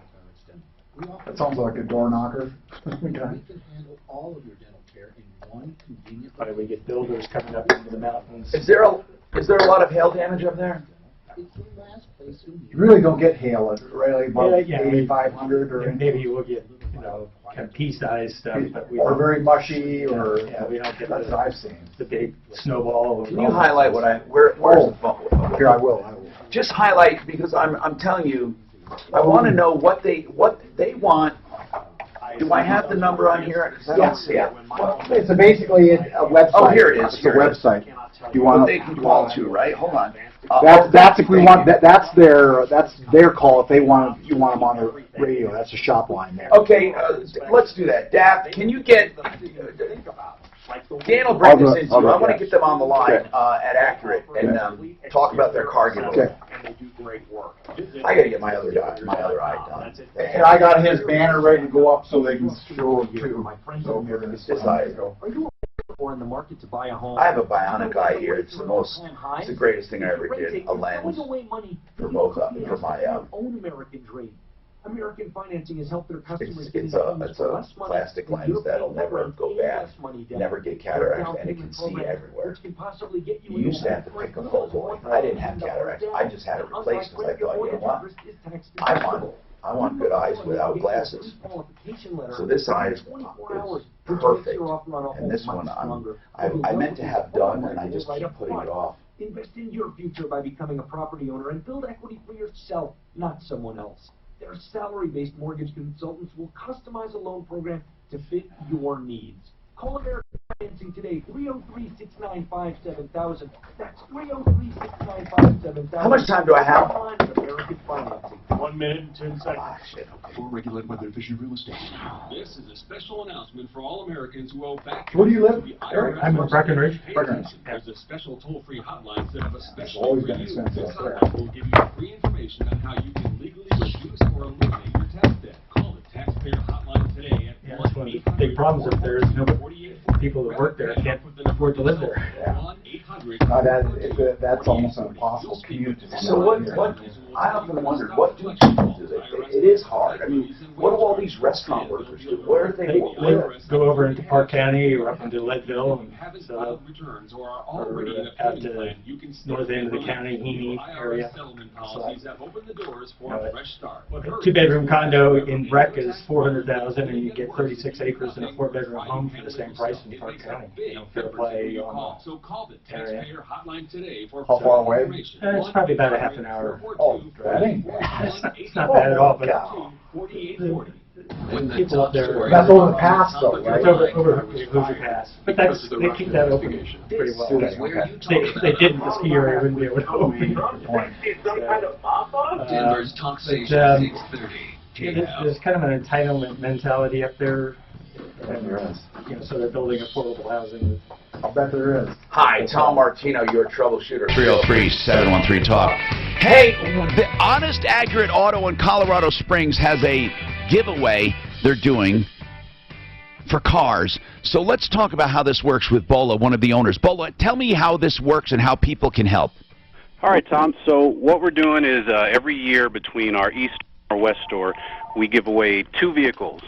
That sounds like a door knocker. Why do we get builders coming up into the mountains? Is there a lot of hail damage up there? You really don't get hail, really, above Yeah, 8,500 or maybe we'll get, you know, kind of pea-sized stuff, but we or very mushy, or yeah, we don't get that's what I've seen. the big snowball. Can you highlight where's the phone? Here, I will. Just highlight, because I'm telling you, I want to know what they want. Do I have the number on here? Because I don't see it. Well, it's basically a website. Oh, here it is. It's a website. You want What they can call to, right? Hold on. That's if we want that's their call if they want you want them on the radio. That's a shop line there. Okay, let's do that. Daft, can you get Dan will bring this into you. I want to get them on the line at Accurate and talk about their car giveaway. Okay. I got to get my other eye done. And I got his banner ready to go up so they can show it too. So This eye. Or in the market to buy a home. I have a bionic eye here. It's the greatest thing I ever did. A lens for both of them, for my own American dream. American Financing has helped their customers. It's a plastic lens that'll never go bad, never get cataract, and it can see everywhere. You used to have to pick a focal. I didn't have cataract. I just had it replaced because I thought, you know what? I want good eyes without glasses. So this eye is perfect, and this one I meant to have done, and I just keep putting it off. Invest in your future by becoming a property owner and build equity for yourself, not someone else. Their salary-based mortgage consultants will customize a loan program to fit your needs. Call American Financing today, 303-695-7000. That's 303-695-7000. How much time do I have? American Financing. 1 minute and 10 seconds. Ah, shit. We're regulated by the Division of Real Estate. This is a special announcement for all Americans who owe back. Where do you live, to the Eric? IRS. I'm in Breckenridge. There's a special toll-free hotline set up especially always for been you. expensive This up there. hotline will give you free information on how you can legally reduce or eliminate your tax debt. Call the taxpayer hotline today at Yeah, that's one of the big problems up there is people that work there can't afford to live there. That's almost an impossible commute. So what I often wondered, what do people do? It is hard. I mean, what do all these restaurant workers do? Where are They go over into Park County or up into Leadville and out to north end of the county, Heaney area. So, a 2-bedroom condo in Breck is $400,000, and you get 36 acres in a 4-bedroom home for the same price in Park County. Fair play on the area. How far away? It's probably about a half an hour. Oh, that ain't bad. It's not bad at all, but people up there. That's over the pass, though, right? It's over Hoosier Pass. But they keep that open pretty well. They didn't, the ski area wouldn't be able to open. Denver's Talk Station 630. There's kind of an entitlement mentality up there. And there is. So they're building affordable housing. I'll bet there is. Hi, Tom Martino, your troubleshooter. 303-713-TALK. Hey, the Honest Accurate Auto in Colorado Springs has a giveaway they're doing for cars. So let's talk about how this works with Bola, one of the owners. Bola, tell me how this works and how people can help. All right, Tom. So what we're doing is every year between our East and our West store, we give away 2 vehicles.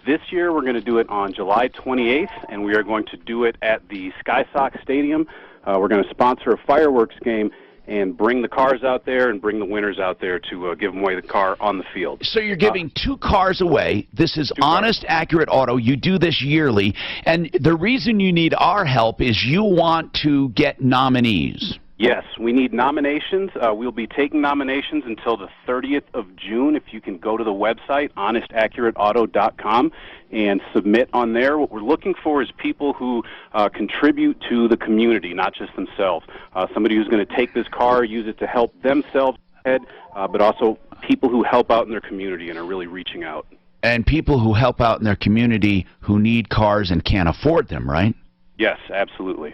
This year we're going to do it on July 28th, and we are going to do it at the SkySox Stadium. We're going to sponsor a fireworks game and bring the cars out there and bring the winners out there to give them away the car on the field. So you're giving 2 cars away. This is Honest Accurate Auto. You do this yearly. And the reason you need our help is you want to get nominees. Yes, we need nominations. We'll be taking nominations until the 30th of June. If you can go to the website, honestaccurateauto.com, and submit on there. What we're looking for is people who contribute to the community, not just themselves. Somebody who's going to take this car, use it to help themselves ahead, but also people who help out in their community and are really reaching out. And people who help out in their community who need cars and can't afford them, right? Yes, absolutely.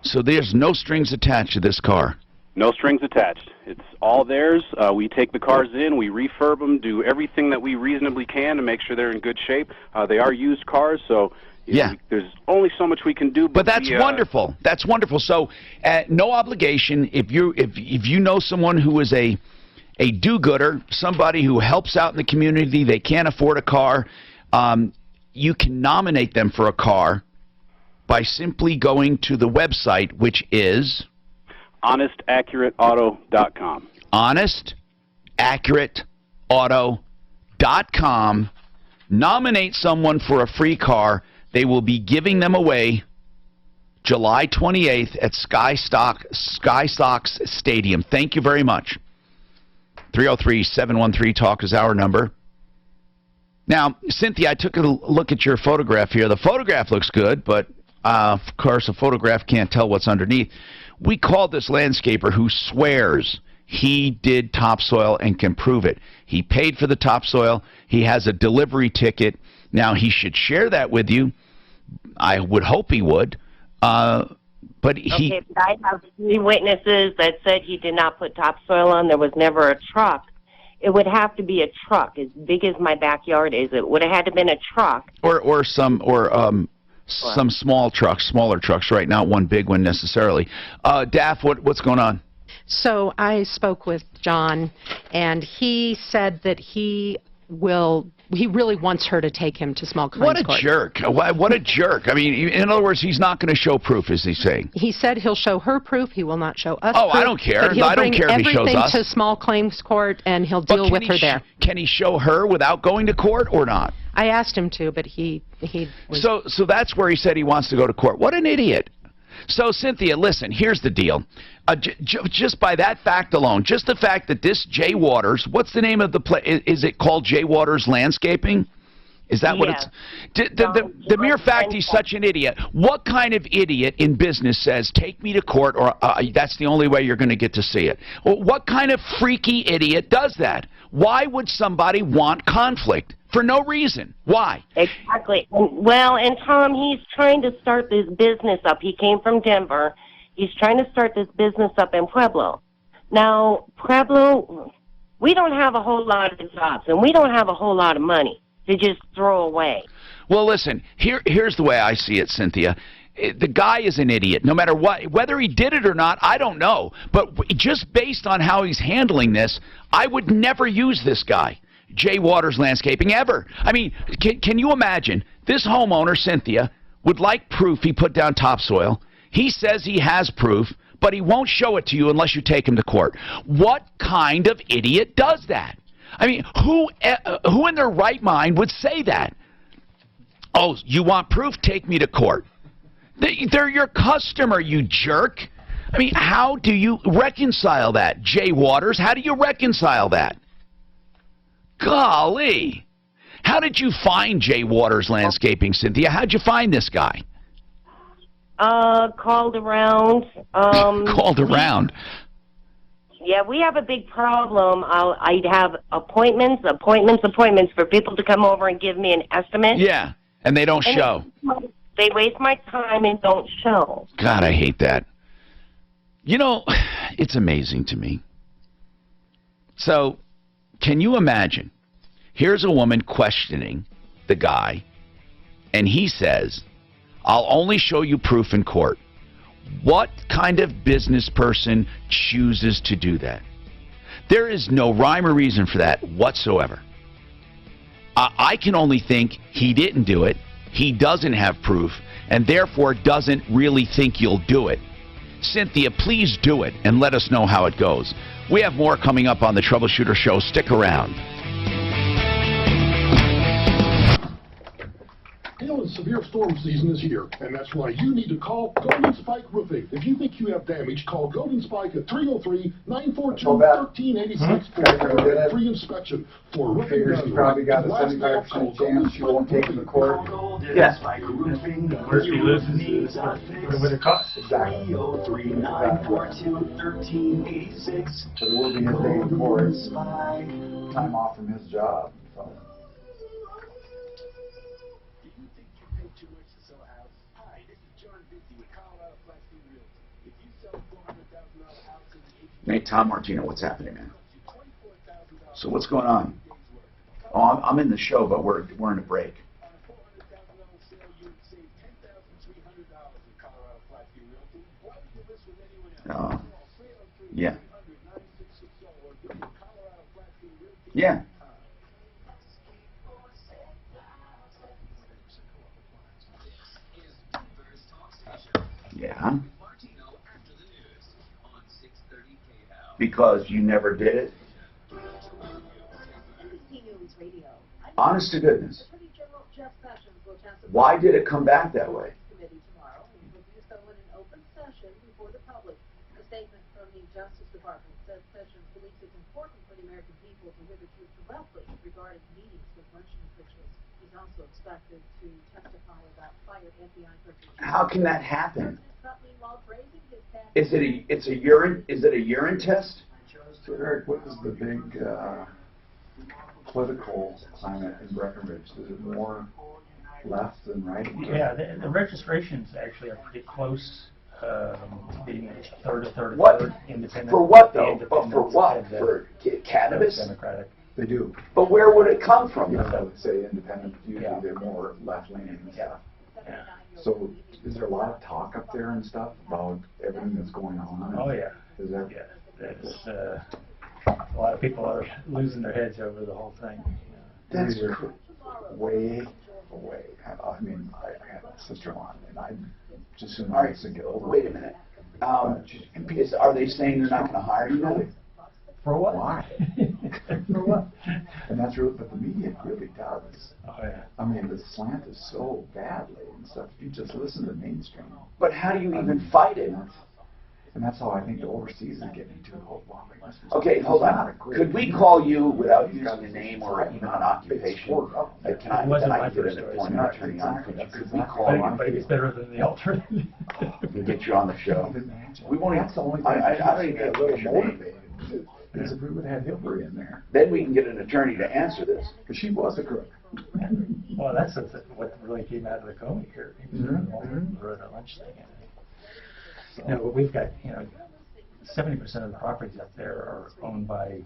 So there's no strings attached to this car? No strings attached. It's all theirs. We take the cars in, we refurb them, do everything that we reasonably can to make sure they're in good shape. They are used cars, so there's only so much we can do. But that's wonderful. That's wonderful. So no obligation. If you know someone who is a do-gooder, somebody who helps out in the community, they can't afford a car, you can nominate them for a car by simply going to the website, which is honestaccurateauto.com. honestaccurateauto.com. Nominate someone for a free car. They will be giving them away July 28th at SkySox Stadium. Thank you very much. 303-713-TALK is our number. Now, Cynthia, I took a look at your photograph here. The photograph looks good, but of course, a photograph can't tell what's underneath. We called this landscaper who swears he did topsoil and can prove it. He paid for the topsoil. He has a delivery ticket. Now, he should share that with you. I would hope he would. But he... Okay, but I have 3 witnesses that said he did not put topsoil on. There was never a truck. It would have to be a truck as big as my backyard is. It would have had to have been a truck. Or some small trucks, smaller trucks, right? Not one big one necessarily. Daff, what's going on? So I spoke with John, and he said that he really wants her to take him to small claims court. What a jerk. What a jerk. I mean, in other words, he's not going to show proof, is he saying? He said he'll show her proof. He will not show us proof. I don't care. But he'll I don't care if he shows us. bring everything to small claims court, and he'll deal with her there. Can he show her without going to court or not? I asked him to, but he was... So that's where he said he wants to go to court. What an idiot. So, Cynthia, listen, here's the deal. Just by that fact alone, just the fact that this Jay Waters, what's the name of the place? Is it called Jay Waters Landscaping? Is that what it's? The mere fact he's such an idiot. What kind of idiot in business says, take me to court, or that's the only way you're going to get to see it? Well, what kind of freaky idiot does that? Why would somebody want conflict? For no reason. Why? Exactly. Well, and Tom, he's trying to start this business up. He came from Denver. He's trying to start this business up in Pueblo. Now, Pueblo, we don't have a whole lot of jobs, and we don't have a whole lot of money to just throw away. Well, listen, here's the way I see it, Cynthia. The guy is an idiot, no matter what. Whether he did it or not, I don't know. But just based on how he's handling this, I would never use this guy, Jay Waters Landscaping, ever. I mean, can you imagine? This homeowner, Cynthia, would like proof he put down topsoil. He says he has proof, but he won't show it to you unless you take him to court. What kind of idiot does that? I mean, who in their right mind would say that? Oh, you want proof? Take me to court. They're your customer, you jerk. I mean, how do you reconcile that? Jay Waters, how do you reconcile that? Golly. How did you find Jay Waters Landscaping, Cynthia? How'd you find this guy? Called around. Called around. Yeah, we have a big problem. I'd have appointments for people to come over and give me an estimate. Yeah, and they don't show. They waste my time and don't show. God, I hate that. You know, it's amazing to me. So, can you imagine? Here's a woman questioning the guy, and he says, I'll only show you proof in court. What kind of business person chooses to do that? There is no rhyme or reason for that whatsoever. I can only think he didn't do it, he doesn't have proof, and therefore doesn't really think you'll do it. Cynthia, please do it and let us know how it goes. We have more coming up on the Troubleshooter Show. Stick around. Hail and severe storm season is here, and that's why you need to call Golden Spike Roofing. If you think you have damage, call Golden Spike at 303-942-1386 for a free inspection. For roofing done You probably got a right, 75% chance you won't take him to court. Yes. First he loses, with a cost. Exactly. 303-942-1386. So there will be his day in court. Time off from his job. So. Hey, Tom Martino, what's happening, man? So what's going on? Oh, I'm in the show, but we're in a break. Yeah. Yeah. Yeah. Because you never did it? Honest to goodness. Why did it come back that way? How can that happen? Is it a urine test? So Eric, what is the big political climate in Breckenridge? Is it more left than right? Yeah, the registrations actually are pretty close, being a third independent. For what though? But for what? For cannabis? Democratic. They do. But where would it come from? I would say independent. Usually they're more left-leaning and stuff. Yeah. So is there a lot of talk up there and stuff about everything that's going on? Oh yeah. Is that? Yeah. There's a lot of people are losing their heads over the whole thing. That's way away. I mean, I have a sister-in-law, and I just assume I to get over. Wait a minute. Are they saying they're not going to hire you now? For what? Why? For what? And that's really, but the media really does. Oh yeah. I mean, the slant is so badly and stuff. If you just listen to mainstream. But how do you even fight it? And that's how I think the overseas is getting to. Okay, hold on. Could we call you without using a name or even an occupation? Can I get an employment attorney on? Could we call I think it's better than the alternative. and get you on the show? We won't even, I don't even have to get your name. Because if we would have Hillary in there. Then we can get an attorney to answer this. Because she was a crook. Well, that's what really came out of the Comey here. Or the lunch thing. You know, we've got, 70% of the properties up there are owned by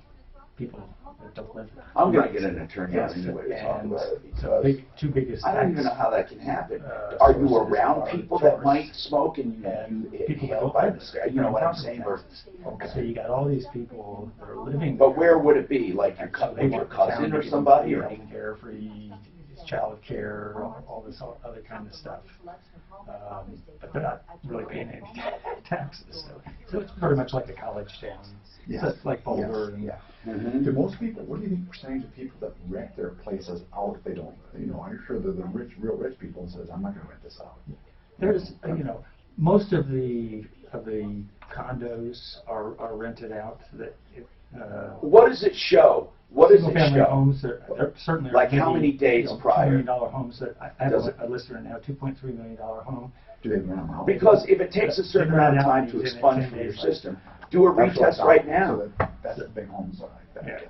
people that don't live there. I'm going to get an attorney on anyway to talk about it. So two biggest I don't even know how that can happen. Are you around people that might smoke and you inhale by the sky? You know what I'm saying? So you got all these people that are living But where would it be? Like your cousin or somebody? Or carefree, child care, all this other kind of stuff. But they're not really paying any taxes. So it's pretty much like a college town. Yes. So it's like Boulder. Do most people, what do you think percentage of people that rent their places out if they don't, I'm sure they're the real rich people and says, I'm not going to rent this out. There's, most of the condos are rented out. What does it show? What does it Single-family show? homes, they're certainly like how many days prior? $2 million homes that I have a list right now, $2.3 million home. Do they rent them out? Because if it takes a certain amount of time to expunge from your system, do a retest right now. So that's the big homes like that.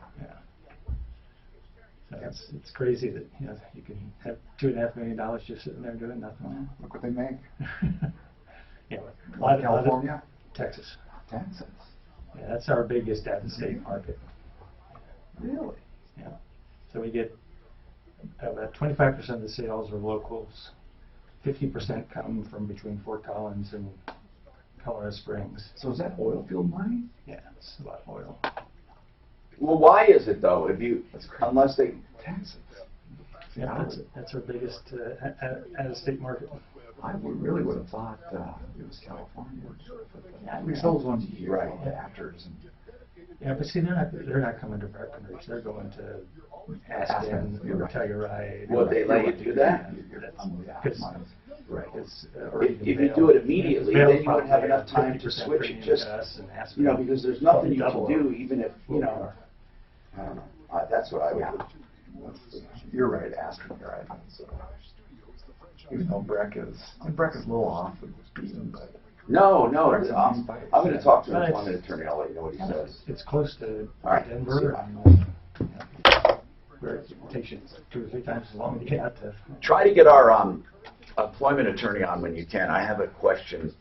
So it's crazy that you can have $2.5 million just sitting there doing nothing. Look what they make. A lot of California, Texas. Texas. Yeah, that's our biggest out-of-state market. Really? Yeah. So we get about 25% of the sales are locals. 50% come from between Fort Collins and Colorado Springs. So is that oil field money? Yeah, it's a lot of oil. Well, why is it though? Unless they Texas. Yeah, that's our biggest out-of-state market. I really would have thought it was California. We sold ones a year, right? The actors. Yeah, but see, they're not coming to Breckenridge. They're going to Aspen, Telluride. Would they let you do that? Right. If you do it immediately, then you wouldn't have enough time to switch it. Just because there's nothing you can do, even if I don't know. That's what I would do. You're right, Aspen. You're right. Even though Breck is a little off with beaten, but. No, I'm going to talk to an employment attorney. I'll let you know what he says. It's close to Denver. Where it takes you 2 or 3 times as long to get out to. Try to get our employment attorney on when you can. I have a question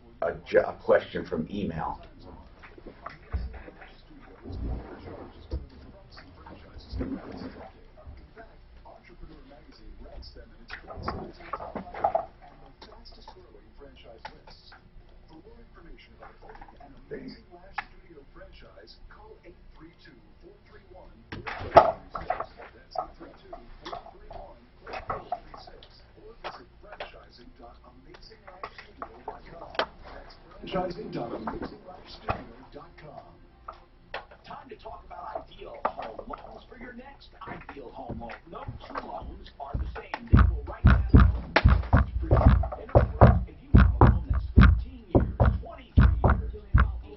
from email. Time to talk about ideal home loans for your next ideal home loan. No two loans are the same. They will write that loan for you. In other words, if you have a loan that's 15 years, 23 years, 18 years,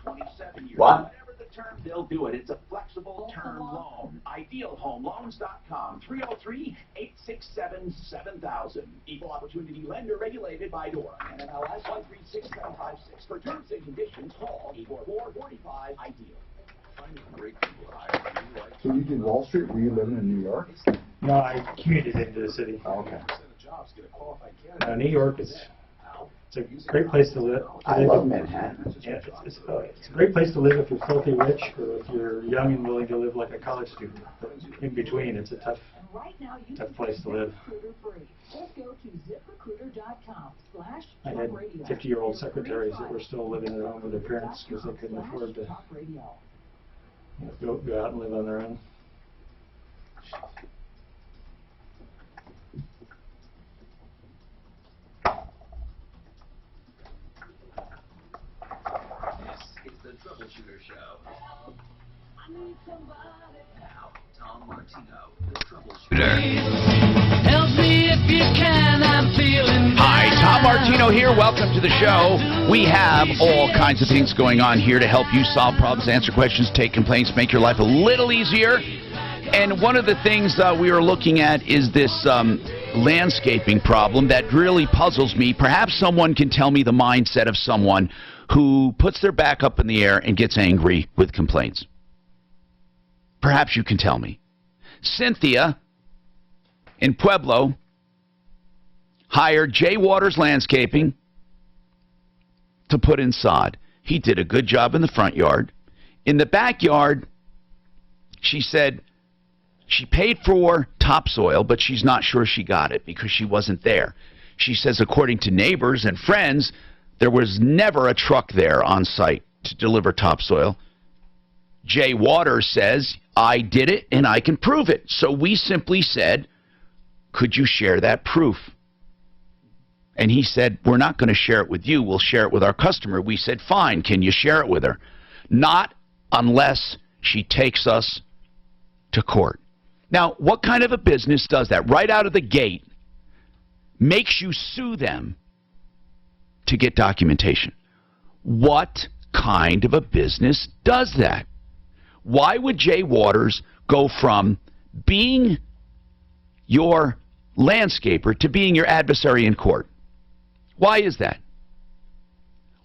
27 years, whatever the term, they'll do it. It's a flexible term loan. IdealHomeLoans.com, 303-867-7000. Equal opportunity lender regulated by DORA. NMLS 136756. For terms and conditions, call 844-45-IDEAL. So you did Wall Street? Were you living in New York? No, I commuted into the city. Oh, okay. New York is it's a great place to live. I love Manhattan. Yeah, it's a great place to live if you're filthy rich or if you're young and willing to live like a college student. But in between, it's a tough place to live. I had 50-year-old secretaries that were still living at home with their parents because they couldn't afford to go out and live on their own. This is the Troubleshooter Show. Now, Tom Martino, the Troubleshooter. Hi, Tom Martino Martino here. Welcome to the show. We have all kinds of things going on here to help you solve problems, answer questions, take complaints, make your life a little easier. And one of the things we are looking at is this landscaping problem that really puzzles me. Perhaps someone can tell me the mindset of someone who puts their back up in the air and gets angry with complaints. Perhaps you can tell me. Cynthia in Pueblo hired Jay Waters Landscaping to put in sod. He did a good job in the front yard. In the backyard, she said she paid for topsoil, but she's not sure she got it because she wasn't there. She says, according to neighbors and friends, there was never a truck there on site to deliver topsoil. Jay Waters says, I did it and I can prove it. So we simply said, could you share that proof? And he said, we're not going to share it with you. We'll share it with our customer. We said, fine, can you share it with her? Not unless she takes us to court. Now, what kind of a business does that? Right out of the gate, makes you sue them to get documentation. What kind of a business does that? Why would Jay Waters go from being your landscaper to being your adversary in court? Why is that?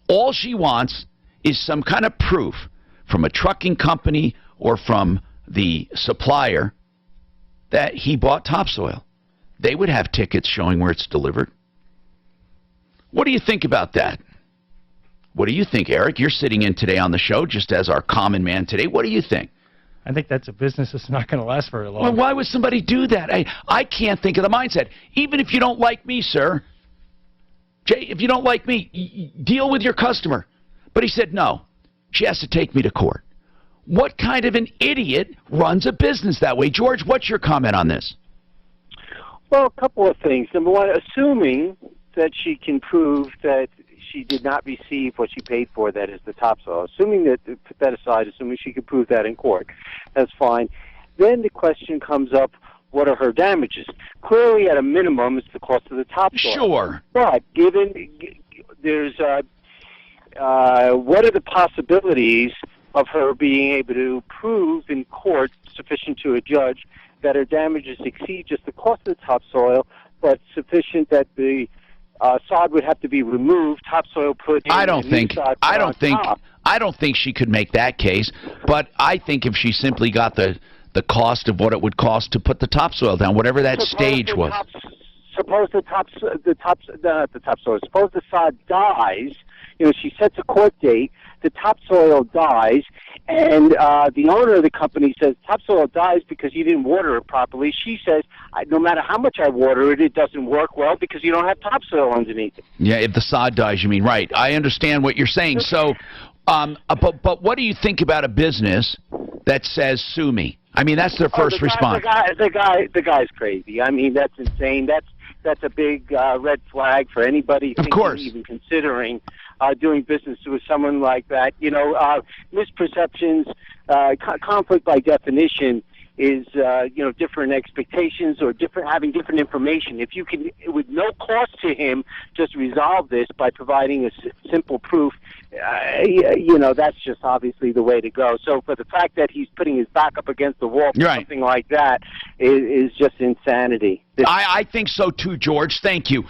All she wants is some kind of proof from a trucking company or from the supplier that he bought topsoil. They would have tickets showing where it's delivered. What do you think about that? What do you think, Eric? You're sitting in today on the show just as our common man today. What do you think? I think that's a business that's not going to last very long. Well, why would somebody do that? I can't think of the mindset. Even if you don't like me, sir, Jay, if you don't like me, deal with your customer. But he said, no, she has to take me to court. What kind of an idiot runs a business that way? George, what's your comment on this? Well, a couple of things. Number one, assuming that she can prove that she did not receive what she paid for, that is the topsoil. Assuming that, put that aside, assuming she could prove that in court, that's fine. Then the question comes up, what are her damages? Clearly, at a minimum, it's the cost of the topsoil. Sure. But given there's, what are the possibilities of her being able to prove in court, sufficient to a judge, that her damages exceed just the cost of the topsoil, but sufficient that the sod would have to be removed, topsoil put in. I don't think she could make that case. But I think if she simply got the cost of what it would cost to put the topsoil down, whatever that stage was. Suppose suppose the sod dies. You know, she sets a court date. The topsoil dies, and the owner of the company says topsoil dies because you didn't water it properly. She says, no matter how much I water it, it doesn't work well because you don't have topsoil underneath it. Yeah, if the sod dies, you mean, right. I understand what you're saying. So, but what do you think about a business that says, sue me? I mean, that's their first response. The guy's crazy. I mean, that's insane. That's a big red flag for anybody even considering doing business with someone like that. You know, misperceptions, conflict by definition is, different expectations or having different information. If you can, with no cost to him, just resolve this by providing a simple proof, that's just obviously the way to go. So for the fact that he's putting his back up against the wall for something like that is just insanity. I think so too, George. Thank you.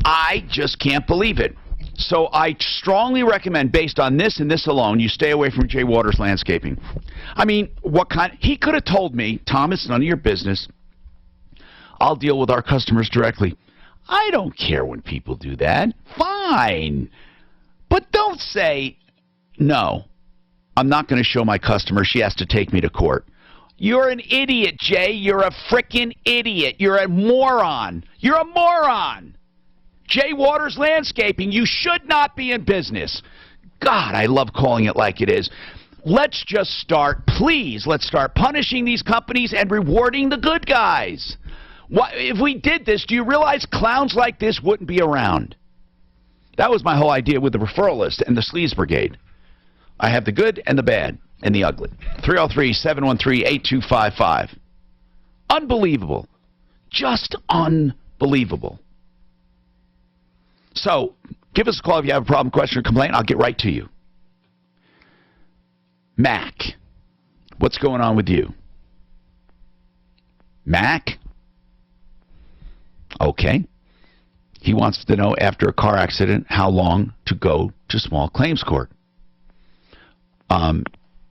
I just can't believe it. So I strongly recommend, based on this and this alone, you stay away from Jay Waters Landscaping. I mean, he could have told me, Tom, it's none of your business. I'll deal with our customers directly. I don't care when people do that. Fine. But don't say, no, I'm not going to show my customer. She has to take me to court. You're an idiot, Jay. You're a frickin' idiot. You're a moron. You're a moron. Jay Waters Landscaping, you should not be in business. God, I love calling it like it is. Let's just start, please, let's start punishing these companies and rewarding the good guys. If we did this, do you realize clowns like this wouldn't be around? That was my whole idea with the referral list and the sleaze brigade. I have the good and the bad and the ugly. 303-713-8255. Unbelievable. Just unbelievable. So, give us a call if you have a problem, question, or complaint. I'll get right to you. Mac, what's going on with you? Mac? Okay. He wants to know, after a car accident, how long to go to small claims court.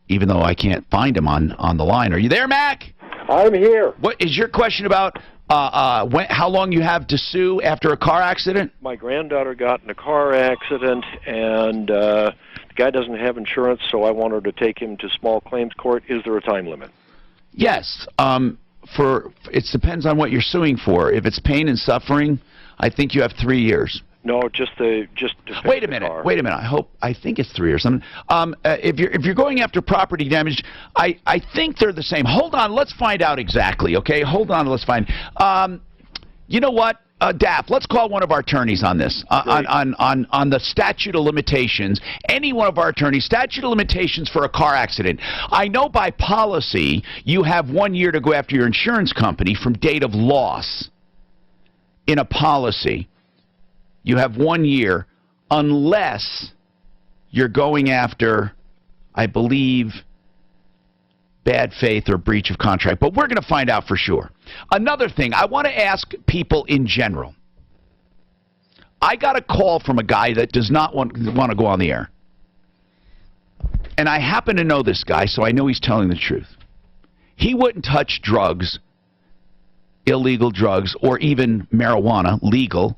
Even though I can't find him on the line. Are you there, Mac? I'm here. What is your question about how long you have to sue after a car accident? My granddaughter got in a car accident, and the guy doesn't have insurance, so I want her to take him to small claims court. Is there a time limit? Yes. It depends on what you're suing for. If it's pain and suffering, I think you have 3 years. No, just to Wait a minute. Wait a minute. I think it's 3 or something. If you're going after property damage, I think they're the same. Hold on. Let's find out exactly. Okay. Hold on. Let's find. You know what? Daff, let's call one of our attorneys on this, on the statute of limitations. Any one of our attorneys, statute of limitations for a car accident. I know by policy you have 1 year to go after your insurance company from date of loss. In a policy, you have 1 year unless you're going after, I believe, bad faith or breach of contract. But we're going to find out for sure. Another thing, I want to ask people in general. I got a call from a guy that does not want to go on the air. And I happen to know this guy, so I know he's telling the truth. He wouldn't touch drugs, illegal drugs, or even marijuana, legal,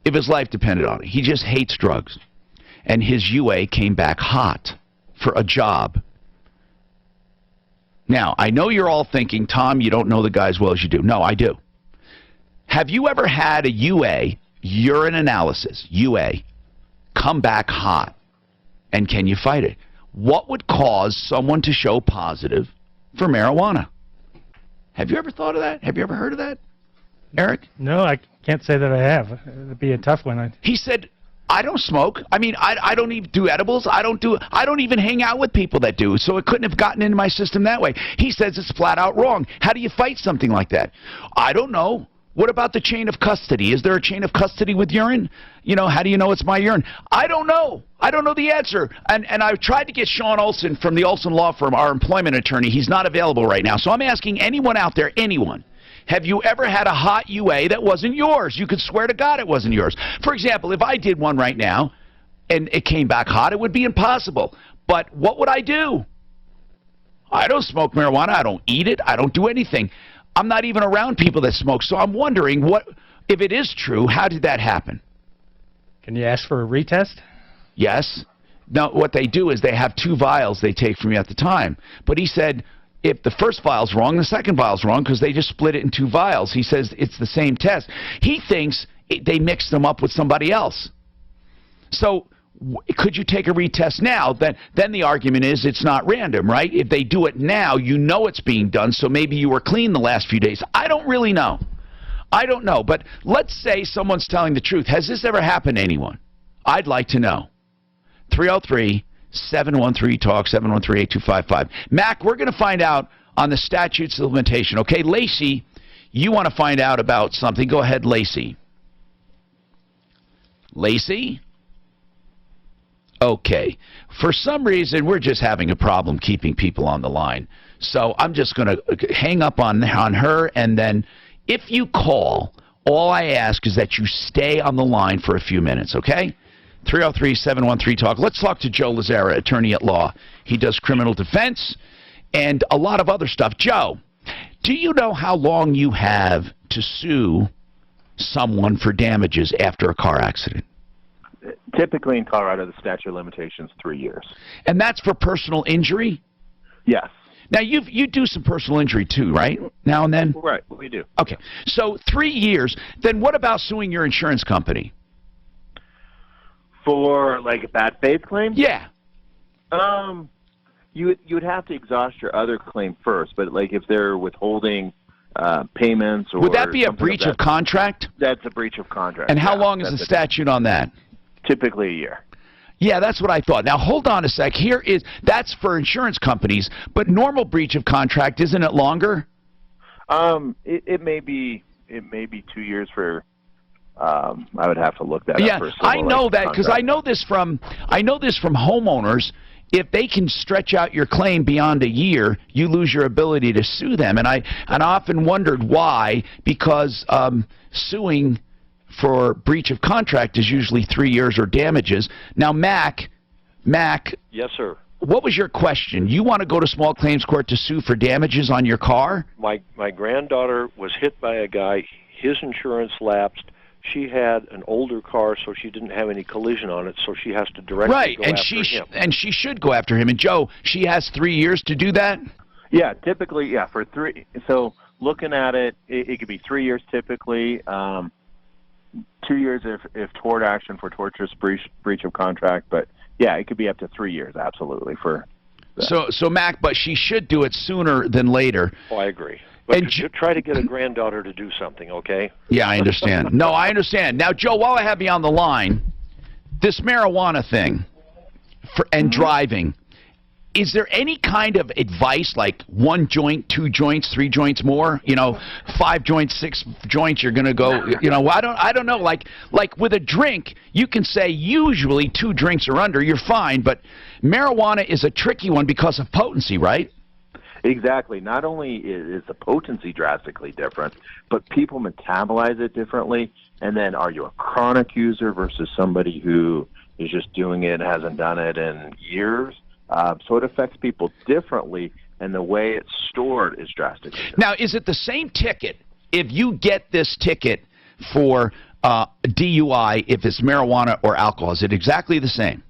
if his life depended on it. He just hates drugs. And his UA came back hot for a job. Now, I know you're all thinking, Tom, you don't know the guy as well as you do. No, I do. Have you ever had a UA, urine analysis, UA, come back hot? And can you fight it? What would cause someone to show positive for marijuana? Have you ever thought of that? Have you ever heard of that, Eric? No, I can't say that I have. It'd be a tough one. He said, I don't smoke. I mean, I don't even do edibles. I don't even hang out with people that do. So it couldn't have gotten into my system that way. He says it's flat out wrong. How do you fight something like that? I don't know. What about the chain of custody? Is there a chain of custody with urine? You know, how do you know it's my urine? I don't know. I don't know the answer. And I've tried to get Sean Olson from the Olson Law Firm, our employment attorney. He's not available right now. So I'm asking anyone out there, anyone. Have you ever had a hot UA that wasn't yours? You could swear to God it wasn't yours. For example, if I did one right now and it came back hot, it would be impossible. But what would I do? I don't smoke marijuana. I don't eat it. I don't do anything. I'm not even around people that smoke. So I'm wondering, if it is true, how did that happen? Can you ask for a retest? Yes. Now, what they do is they have 2 vials they take from you at the time. But he said, if the first vial's wrong, the second vial's wrong because they just split it in 2 vials. He says it's the same test. He thinks they mixed them up with somebody else. So could you take a retest now? Then the argument is it's not random, right? If they do it now, you know it's being done, so maybe you were clean the last few days. I don't really know. I don't know. But let's say someone's telling the truth. Has this ever happened to anyone? I'd like to know. 303-713-TALK, 713-8255. Mac, we're going to find out on the statutes of limitation. Okay, Lacey, you want to find out about something. Go ahead, Lacey. Lacey? Okay. For some reason, we're just having a problem keeping people on the line. So I'm just going to hang up on her, and then if you call, all I ask is that you stay on the line for a few minutes, okay? 303-713-TALK. Let's talk to Joe Lazzara, attorney at law. He does criminal defense and a lot of other stuff. Joe, do you know how long you have to sue someone for damages after a car accident? Typically in Colorado, the statute of limitations is 3 years. And that's for personal injury? Yes. Now, you do some personal injury too, right? Now and then? Right, we do. Okay. So 3 years. Then what about suing your insurance company? For, like, a bad faith claim? Yeah. You would have to exhaust your other claim first, but, like, if they're withholding payments or... Would that be a breach of contract? That's a breach of contract. And how long is the statute on that? Typically a year. Yeah, that's what I thought. Now, hold on a sec. That's for insurance companies, but normal breach of contract, isn't it longer? It may be 2 years for I would have to look that Yeah, up for a I know that because I contract. know this from homeowners. If they can stretch out your claim beyond a year, you lose your ability to sue them. And I often wondered why, because suing for breach of contract is usually 3 years or damages. Now, Mac. Yes, sir. What was your question? You want to go to small claims court to sue for damages on your car? My granddaughter was hit by a guy. His insurance lapsed. She had an older car, so she didn't have any collision on it, so she has to directly go after him. And she should go after him. And Joe, she has 3 years to do that? Yeah, typically, yeah, for 3. So looking at it, it could be 3 years typically. 2 years if tort action for tortious breach of contract, but yeah, it could be up to 3 years, absolutely. For that. So Mac, but she should do it sooner than later. Oh, I agree. But try to get a granddaughter to do something, okay? Yeah, I understand. No, I understand. Now, Joe, while I have you on the line, this marijuana thing and driving, is there any kind of advice, like 1 joint, 2 joints, 3 joints more? 5 joints, 6 joints, you're going to go, I don't know. Like with a drink, you can say usually 2 drinks or under, you're fine. But marijuana is a tricky one because of potency, right? Exactly. Not only is the potency drastically different, but people metabolize it differently. And then are you a chronic user versus somebody who is just doing it, hasn't done it in years? So it affects people differently, and the way it's stored is drastically different. Now, is it the same ticket if you get this ticket for DUI, if it's marijuana or alcohol? Is it exactly the same?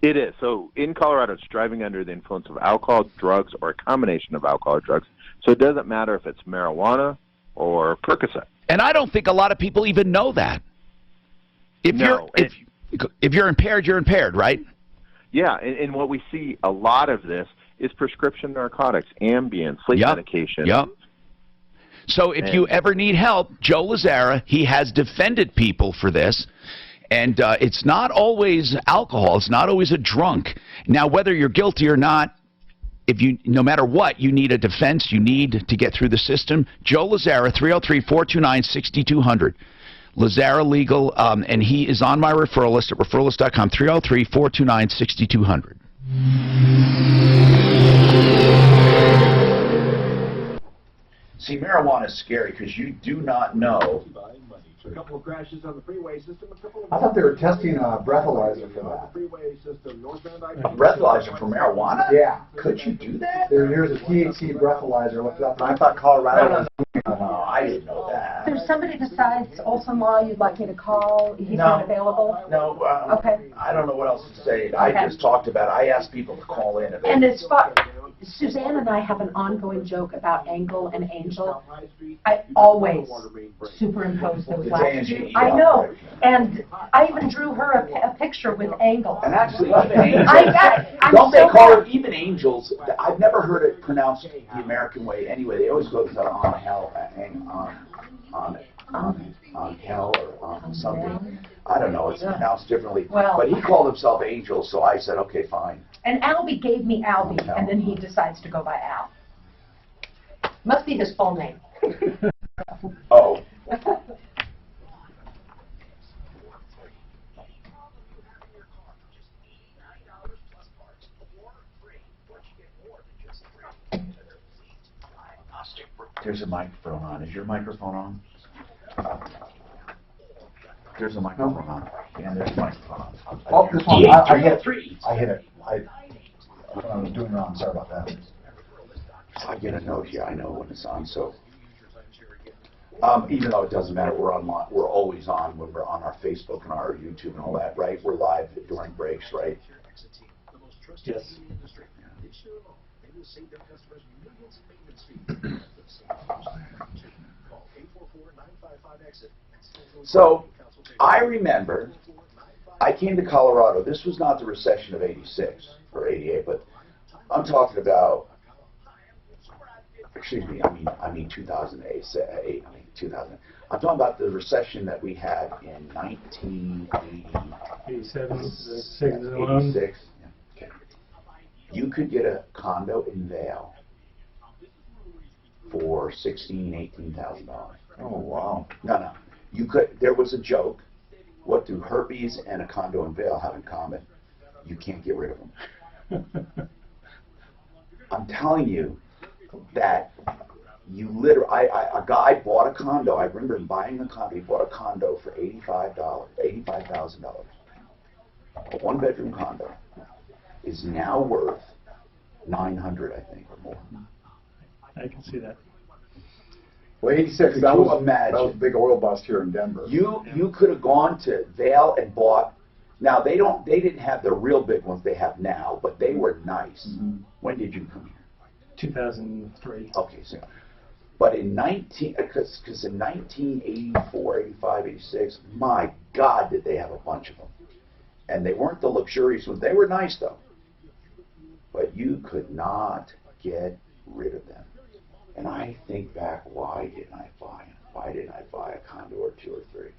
It is. So in Colorado, it's driving under the influence of alcohol, drugs, or a combination of alcohol or drugs. So it doesn't matter if it's marijuana or Percocet. And I don't think a lot of people even know that. If you're impaired, you're impaired, right? Yeah, and what we see a lot of this is prescription narcotics, Ambien, sleep medication. Yep. So if you ever need help, Joe Lazzara, he has defended people for this. And it's not always alcohol. It's not always a drunk. Now, whether you're guilty or not, no matter what, you need a defense. You need to get through the system. Joe Lazzara, 303-429-6200. Lazzara Legal, and he is on my referral list at referralist.com, 303-429-6200. See, marijuana is scary because you do not know. A couple of crashes on the freeway system. I thought they were testing a breathalyzer for that. A breathalyzer for marijuana? Yeah. Could you do that? Here's a THC breathalyzer. Looked it up, and I thought Colorado was. No, I didn't know that. There's somebody besides Olson Law you'd like me to call? He's not available? No. Okay. I don't know what else to say. I just talked about it. I asked people to call in. And as far... Suzanne and I have an ongoing joke about Angle and Angel. I always superimpose those last two. I know. And I even drew her a picture with Angle. And actually, even angels, don't they call it even angels? I've never heard it pronounced the American way anyway. They always go to on hell, on hell or on something. I don't know. It's pronounced differently. Well, but he called himself Angel, so I said, okay, fine. And Albie gave me Albie, and then he decides to go by Al. Must be his full name. Oh. There's a microphone on. Is your microphone on? There's a microphone on. Yeah, there's a microphone on. Oh, this one. I hit it. I hit it. I was doing wrong. Sorry about that. I get a note here. I know when it's on. So, even though it doesn't matter, we're always on when we're on our Facebook and our YouTube and all that, right? We're live during breaks, right? Yes. So, I remember I came to Colorado. This was not the recession of '86 or '88, but I'm talking about. Excuse me. I mean 2008. I'm talking about the recession that we had in 1987, 86. Okay. You could get a condo in Vail for $16,000, $18,000. Oh wow. No. There was a joke. What do herpes and a condo in Vail have in common? You can't get rid of them. I'm telling you that you literally, a guy bought a condo. I remember him buying a condo. He bought a condo for $85,000. A one-bedroom condo is now worth $900, I think, or more. I can see that. Well, 86, that was a big oil bust here in Denver. You could have gone to Vail and bought. Now they didn't have the real big ones they have now, but they were nice. Mm-hmm. When did you come here? 2003. Okay, so but in 1984, 85, 86, my God, did they have a bunch of them. And they weren't the luxurious ones. They were nice though. But you could not get rid of them. And I think back, why didn't I buy them? Why didn't I buy a condo or two or three?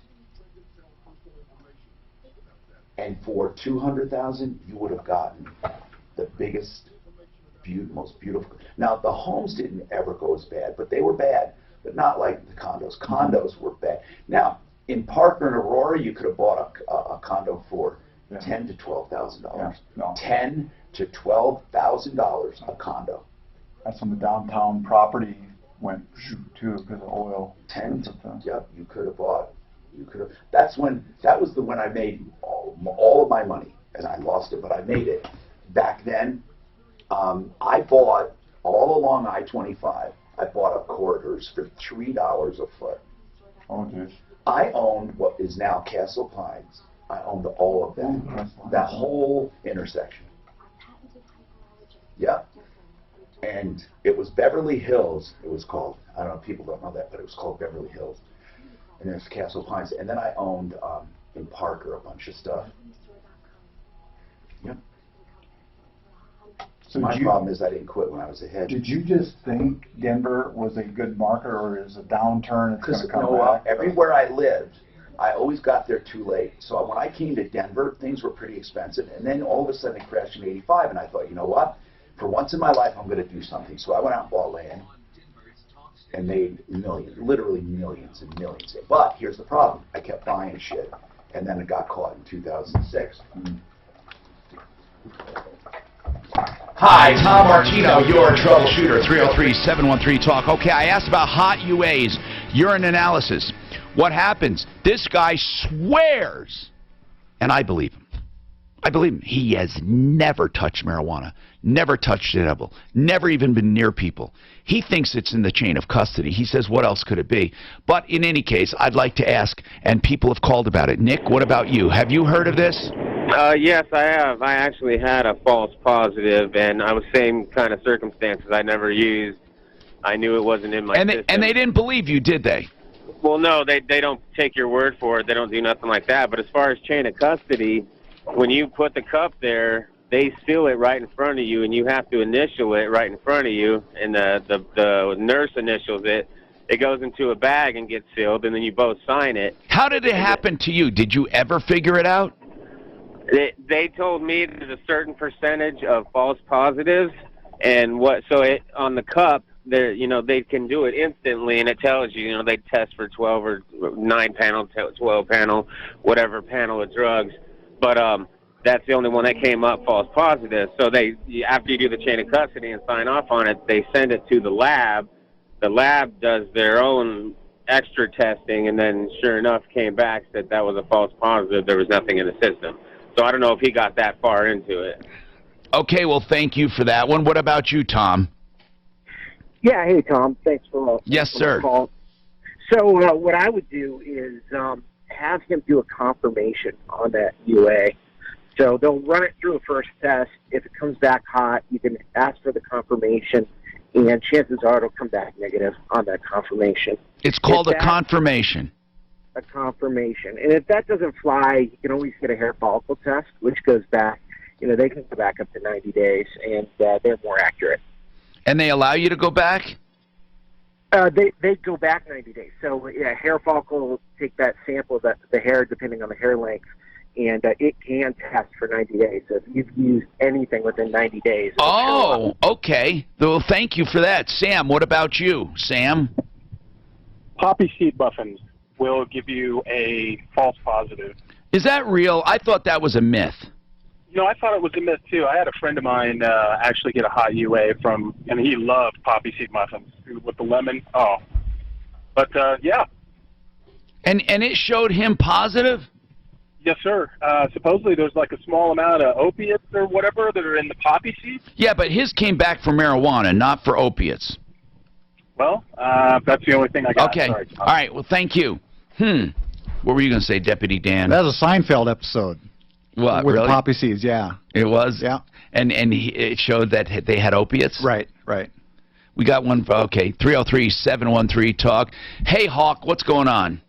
And for $200,000, you would have gotten the biggest, most beautiful. Now the homes didn't ever go as bad, but they were bad, but not like the condos. Condos were bad. Now in Parker and Aurora, you could have bought a condo for $10,000 to $12,000. Yeah, no. $10,000 to $12,000 a condo. That's when the downtown property went too because of oil. Yep, you could have bought. That was when I made all of my money, and I lost it, but I made it. Back then, I bought all along I-25. I bought up corridors for $3 a foot. Oh, dude. I owned what is now Castle Pines. I owned all of that, that whole intersection. Yep. And it was Beverly Hills, it was called. I don't know if people don't know that, but it was called Beverly Hills. And there's Castle Pines. And then I owned, in Parker, a bunch of stuff. Yep. So my problem is I didn't quit when I was ahead. Did you just think Denver was a good market, or is a downturn it's going to come back? Everywhere I lived, I always got there too late. So when I came to Denver, things were pretty expensive. And then all of a sudden it crashed in '85, and I thought, you know what? For once in my life, I'm going to do something. So I went out and bought land and made millions, literally millions and millions. But here's the problem. I kept buying shit, and then it got caught in 2006. Hi, Tom Martino, your troubleshooter, 303-713-TALK. Okay, I asked about hot UAs, urine analysis. What happens? This guy swears, and I believe him. I believe him. He has never touched marijuana, never touched an edible, never even been near people. He thinks it's in the chain of custody. He says, what else could it be? But in any case, I'd like to ask, and people have called about it. Nick, what about you? Have you heard of this? Yes, I have. I actually had a false positive, and I was same kind of circumstances. I never used. I knew it wasn't in my system. And they didn't believe you, did they? Well, no, they don't take your word for it. They don't do nothing like that. But as far as chain of custody, when you put the cup there, they seal it right in front of you, and you have to initial it right in front of you, and the nurse initials it. It goes into a bag and gets sealed, and then you both sign it. How did it happen to you? Did you ever figure it out? They told me there's a certain percentage of false positives, and on the cup, they can do it instantly, and it tells you, they test for 12 or 9 panel, 12 panel, whatever panel of drugs, but that's the only one that came up false positive. So after you do the chain of custody and sign off on it, they send it to the lab. The lab does their own extra testing, and then sure enough came back, said that was a false positive. There was nothing in the system. So I don't know if he got that far into it. Okay, well, thank you for that one. What about you, Tom? Yeah, hey, Tom. Thanks for yes, sir. The call. So what I would do is have him do a confirmation on that UA. So they'll run it through a first test. If it comes back hot, you can ask for the confirmation, and chances are it'll come back negative on that confirmation. It's called a confirmation. A confirmation. And if that doesn't fly, you can always get a hair follicle test, which goes back, they can go back up to 90 days, and they're more accurate. And they allow you to go back? They go back 90 days. So, yeah, hair follicle will take that sample of the hair, depending on the hair length, and it can test for 90 days. So if you've used anything within 90 days. Oh, okay. Well, thank you for that. Sam, what about you? Sam? Poppy seed muffins. will give you a false positive. Is that real? I thought that was a myth. You know, I thought it was a myth too. I had a friend of mine actually get a hot UA from, and he loved poppy seed muffins with the lemon. Oh, but yeah. And it showed him positive? Yes, sir. Supposedly there's like a small amount of opiates or whatever that are in the poppy seeds. Yeah, but his came back for marijuana, not for opiates. Well, that's the only thing I got. Okay. Sorry. All right. Well, thank you. What were you going to say, Deputy Dan? That was a Seinfeld episode. What, with really? the poppy seeds, yeah. It was? Yeah. And it showed that they had opiates? Right, right. We got one, okay, 303-713-TALK. Hey, Hawk, what's going on?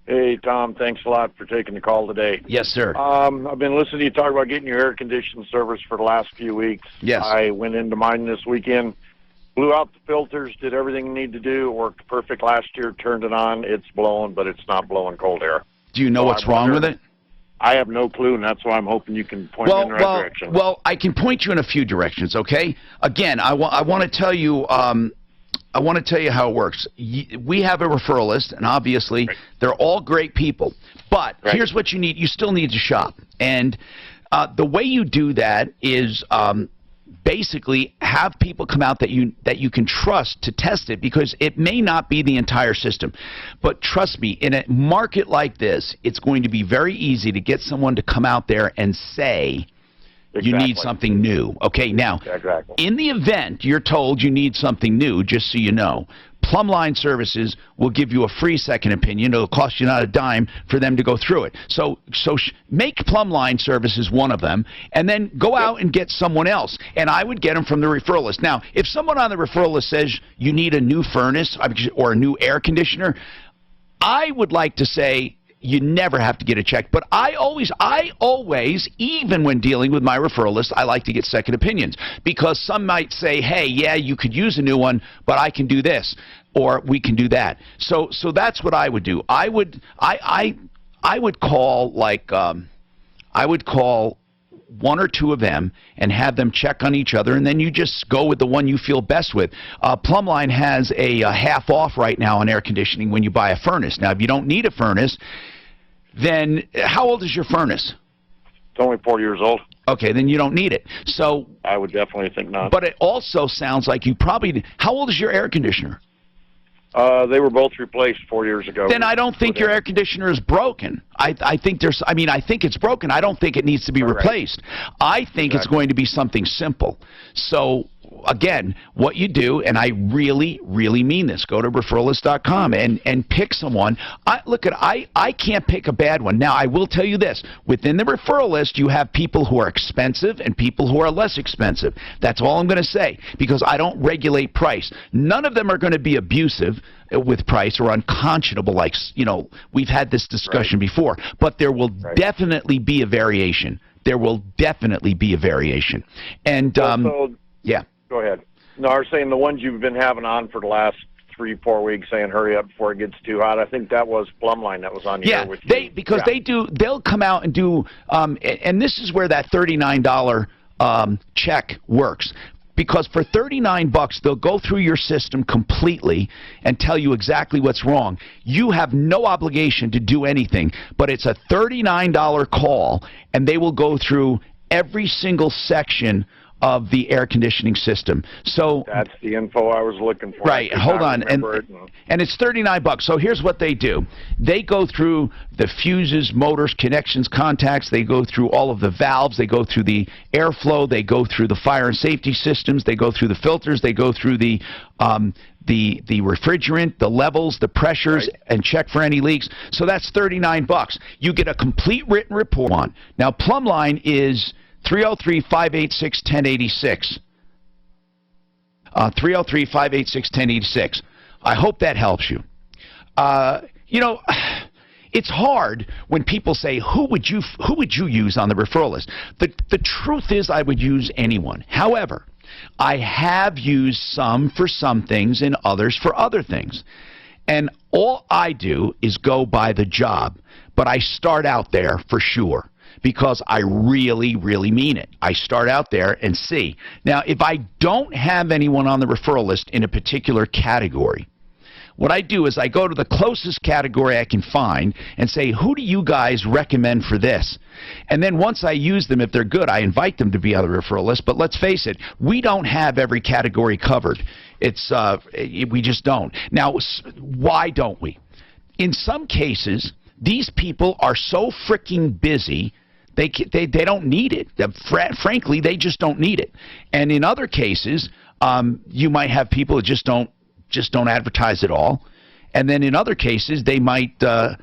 Hey, Tom, thanks a lot for taking the call today. Yes, sir. I've been listening to you talk about getting your air conditioning service for the last few weeks. Yes. I went into mine this weekend, blew out the filters, did everything you need to do, worked perfect last year, turned it on. It's blowing, but it's not blowing cold air. Do you know what's wrong with it? I have no clue, and that's why I'm hoping you can point me in the right direction. Well, I can point you in a few directions, okay? Again, I want to tell you how it works. We have a referral list, and obviously they're all great people. But here's what you need. You still need to shop. And the way you do that is basically have people come out that you can trust to test it, because it may not be the entire system. But trust me, in a market like this, it's going to be very easy to get someone to come out there and say, you need something new. Okay, now, in the event you're told you need something new, just so you know, Plumline Services will give you a free second opinion. It'll cost you not a dime for them to go through it. So make Plumline Services one of them, and then go out and get someone else. And I would get them from the referral list. Now, if someone on the referral list says you need a new furnace or a new air conditioner, I would like to say, you never have to get a check. But I always, even when dealing with my referral list, I like to get second opinions, because some might say, hey, yeah, you could use a new one, but I can do this, or we can do that. So that's what I would do. I would call one or two of them and have them check on each other, and then you just go with the one you feel best with. Plumline has a half off right now on air conditioning when you buy a furnace. Now, if you don't need a furnace, then how old is your furnace? It's only 4 years old. Okay, then you don't need it. So I would definitely think not. But it also sounds like you probably... How old is your air conditioner? They were both replaced 4 years ago. Then I don't think your air conditioner is broken. I think it's broken. I don't think it needs to be replaced. I think it's going to be something simple. So, again, what you do, and I really, really mean this, go to referralist.com and pick someone. I can't pick a bad one. Now, I will tell you this. Within the referral list, you have people who are expensive and people who are less expensive. That's all I'm going to say, because I don't regulate price. None of them are going to be abusive with price or unconscionable, like, we've had this discussion before. But there will definitely be a variation. There will definitely be a variation. And, yeah. Go ahead. No, I was saying the ones you've been having on for the last 3-4 weeks, saying hurry up before it gets too hot. I think that was Plumline that was on the air with you. Because they'll come out and do, and this is where that $39 check works. Because for $39, they'll go through your system completely and tell you exactly what's wrong. You have no obligation to do anything, but it's a $39 call, and they will go through every single section of the air conditioning system. So that's the info I was looking for. Right. Hold on. And it's $39. So here's what they do. They go through the fuses, motors, connections, contacts. They go through all of the valves. They go through the airflow. They go through the fire and safety systems. They go through the filters. They go through the refrigerant, the levels, the pressures, and check for any leaks. So that's $39. You get a complete written report on. Now, Plumline is 303-586-1086. 303-586-1086. I hope that helps you. It's hard when people say, who would you use on the referral list? The truth is, I would use anyone. However, I have used some for some things and others for other things. And all I do is go by the job. But I start out there for sure, because I really, really mean it. I start out there and see. Now, if I don't have anyone on the referral list in a particular category, what I do is I go to the closest category I can find and say, who do you guys recommend for this? And then once I use them, if they're good, I invite them to be on the referral list. But let's face it, we don't have every category covered. We just don't. Now, why don't we? In some cases, these people are so freaking busy, they don't need it. Frankly, they just don't need it. And in other cases, you might have people that just don't advertise at all. And then in other cases, they might not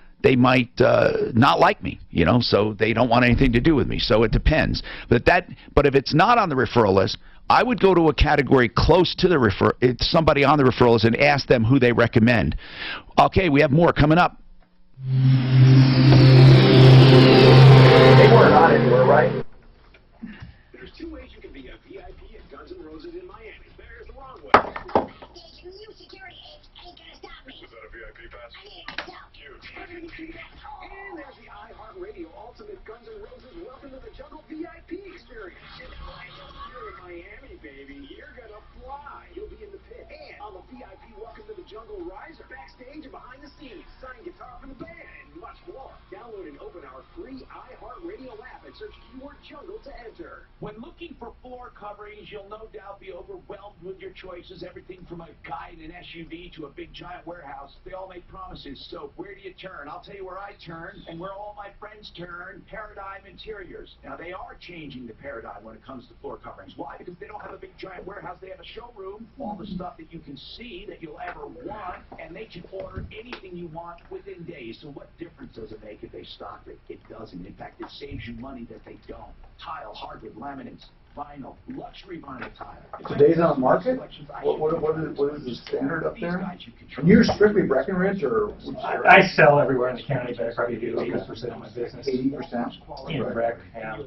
like me, so they don't want anything to do with me. So it depends. But if it's not on the referral list, I would go to a category close to the somebody on the referral list and ask them who they recommend. Okay, we have more coming up. They weren't on anywhere, right? There's two ways you can be a VIP at Guns N' Roses in Miami. There's the wrong way. New security ain't gonna stop me. Is that a VIP pass? I mean, it's so cute. And there's the iHeartRadio Ultimate Guns N' Roses Welcome to the Jungle VIP experience. You're in Miami, baby. You're gonna fly. You'll be in the pit and on the VIP Welcome to the Jungle riser, backstage and behind the scenes, signed guitar from the band, and much more. Download and open our free iHeartRadio app and search keyword jungle to enter. When looking for floor coverings, you'll no doubt be overwhelmed with your choices. Everything from a guy in an SUV to a big giant warehouse. They all make promises. So where do you turn? I'll tell you where I turn and where all my friends turn. Paradigm Interiors. Now, they are changing the paradigm when it comes to floor coverings. Why? Because they don't have a big giant warehouse. They have a showroom, all the stuff that you can see that you'll ever want, and they can order anything you want within days. So what difference does it make if they stock it? It doesn't. In fact, it saves you money that they don't. Tile, hardwood, laminates, vinyl, luxury vinyl tile. Today's on the market? What is the standard up there? You're strictly Breckenridge, or? I sell everywhere in the county, but I probably do 80% of my business. 80%? In Breck, yeah.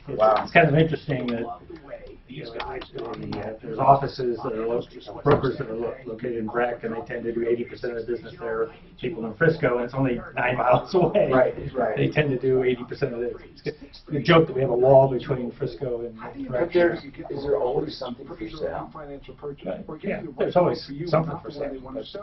Wow. It's kind of interesting that there's offices that are brokers that are located in Breck, and they tend to do 80% of the business there. People in Frisco, and it's only 9 miles away. Right. They tend to do 80% of it. The joke that we have a wall between Frisco and Breck. But is there always something for sale? Yeah, there's always something for sale.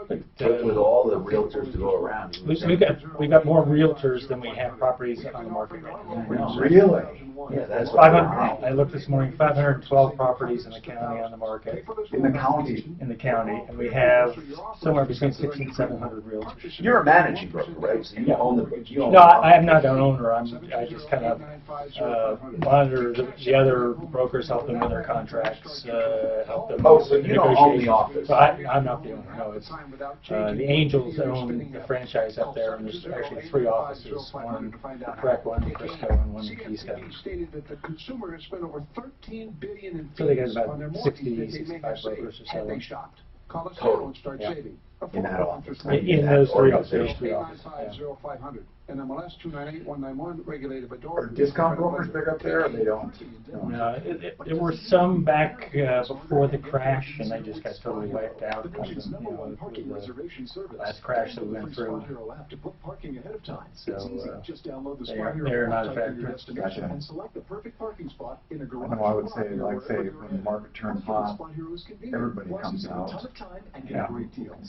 But with all the realtors to go around. We've got more realtors than we have properties on the market right now. Really? Yeah, that's 500. I looked this morning. 512 properties in the county on the market. In the county? In the county, and we have somewhere between 600 and 700 realtors. You're a managing broker, right? So you own the. No, I am not an owner. I just kind of monitor the other brokers, help them with their contracts, help them. Oh, so you don't own the office? So I'm not the owner. No, it's the Angels own the franchise up there, and there's actually 3 offices: one in Breck, one in Frisco, and one in Keys County. That the consumer has spent over $13 billion in So they got fees about on their 60, mortgage. 65 brokers or so. And they shopped. Call us Total. now and start Yeah. saving. In that office. In those 3 offices. 895-0500 and MLS 298-191 regulated by door. Are discount brokers big up there, or they don't? No, there were some back before the crash, and they just got totally wiped out. The last crash that we went through. So they're not affected. Gotcha. And select the perfect parking spot in a garage. No, I would say, like, say, when the market turns hot, everybody comes out. Yeah.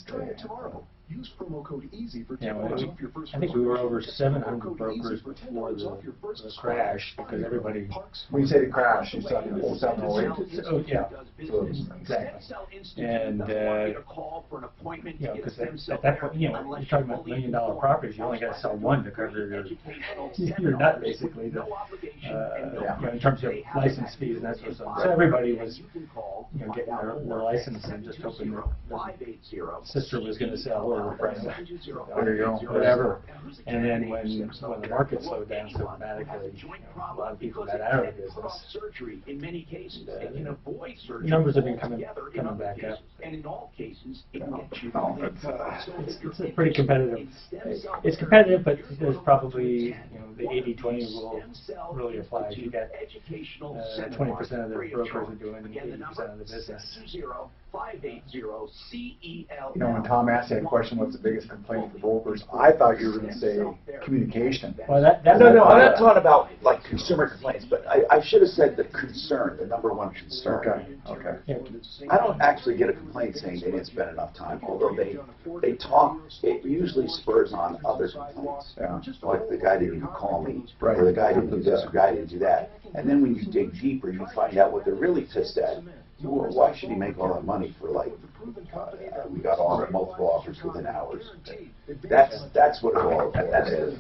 Try it tomorrow. Use promo code EASY for Yeah, $10 off your first. I think we were over 700 brokers before the crash, because everybody. When you say the crash, you're talking 07, 08? Oh, yeah. So, Exactly. And, because at that point, you're talking about $1 million properties, you only got to sell one to cover your nut, basically, in terms of license fees and that sort of stuff. So everybody was, getting their license and just hoping that their sister was going to sell or her friend, there you go. whatever. And then when the market slowed down so dramatically, a lot of people got out of the business. Numbers have been coming back up. It's a pretty competitive. It's competitive, but there's probably the 80-20 rule really applies. You got 20% of the brokers are doing 80% of the business. 580-CEL. You know, when Tom asked that question, what's the biggest complaint for brokers, I thought you were going to say communication. Well, No, I'm not talking about like consumer complaints, but I should have said the concern, the number one concern. Okay. I don't actually get a complaint saying they didn't spend enough time, although they talk, it usually spurs on other complaints. Yeah. Like the guy didn't even call me, or the guy didn't do this, or the guy didn't do that. And then when you dig deeper, you find out what they're really pissed at. Well, why should he make all that money for like, we got all multiple offers within hours. That's what it all that is.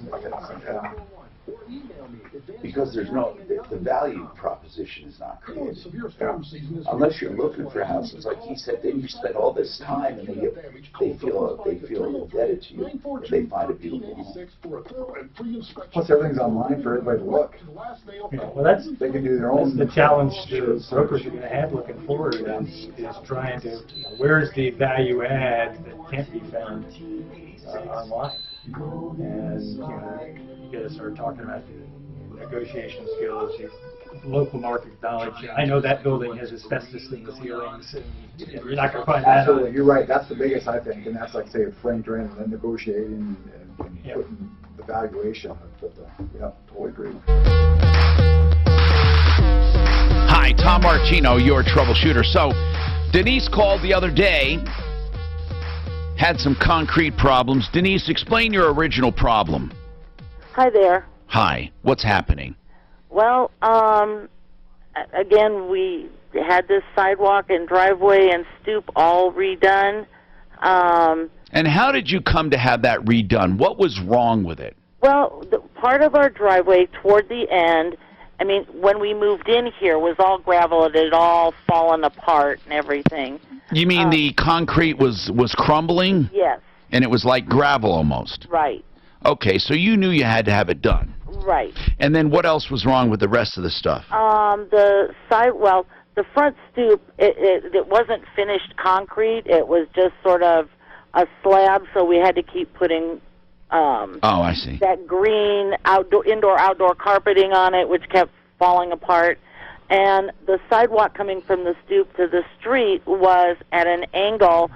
Because there's no, the value proposition is not created. Unless you're looking for houses, like he said, then you spend all this time and they feel indebted to you. If they find a beautiful home. Plus, everything's online for everybody to look. Yeah, well, they can do their own. That's the challenge the brokers are going to have looking forward is trying to, where's the value add that can't be found online? And you got to start talking about negotiation skills, your local market knowledge. I know that building has asbestos in the ceilings, and you're not going to find that. Absolutely, you're right. That's the biggest, I think, and that's like say Frank Dren and then negotiating and putting the valuation. Yeah, totally agree. Hi, Tom Martino, your troubleshooter. So, Denise called the other day, had some concrete problems. Denise, explain your original problem. Hi there. Hi, what's happening? Well, again, we had this sidewalk and driveway and stoop all redone. And how did you come to have that redone? What was wrong with it? Well, part of our driveway toward the end, I mean, when we moved in here, was all gravel. It had all fallen apart and everything. You mean the concrete was crumbling? Yes. And it was like gravel almost? Right. Okay, so you knew you had to have it done. Right. And then what else was wrong with the rest of the stuff? The front stoop, it wasn't finished concrete. It was just sort of a slab, so we had to keep putting I see. that green indoor-outdoor carpeting on it, which kept falling apart. And the sidewalk coming from the stoop to the street was at an angle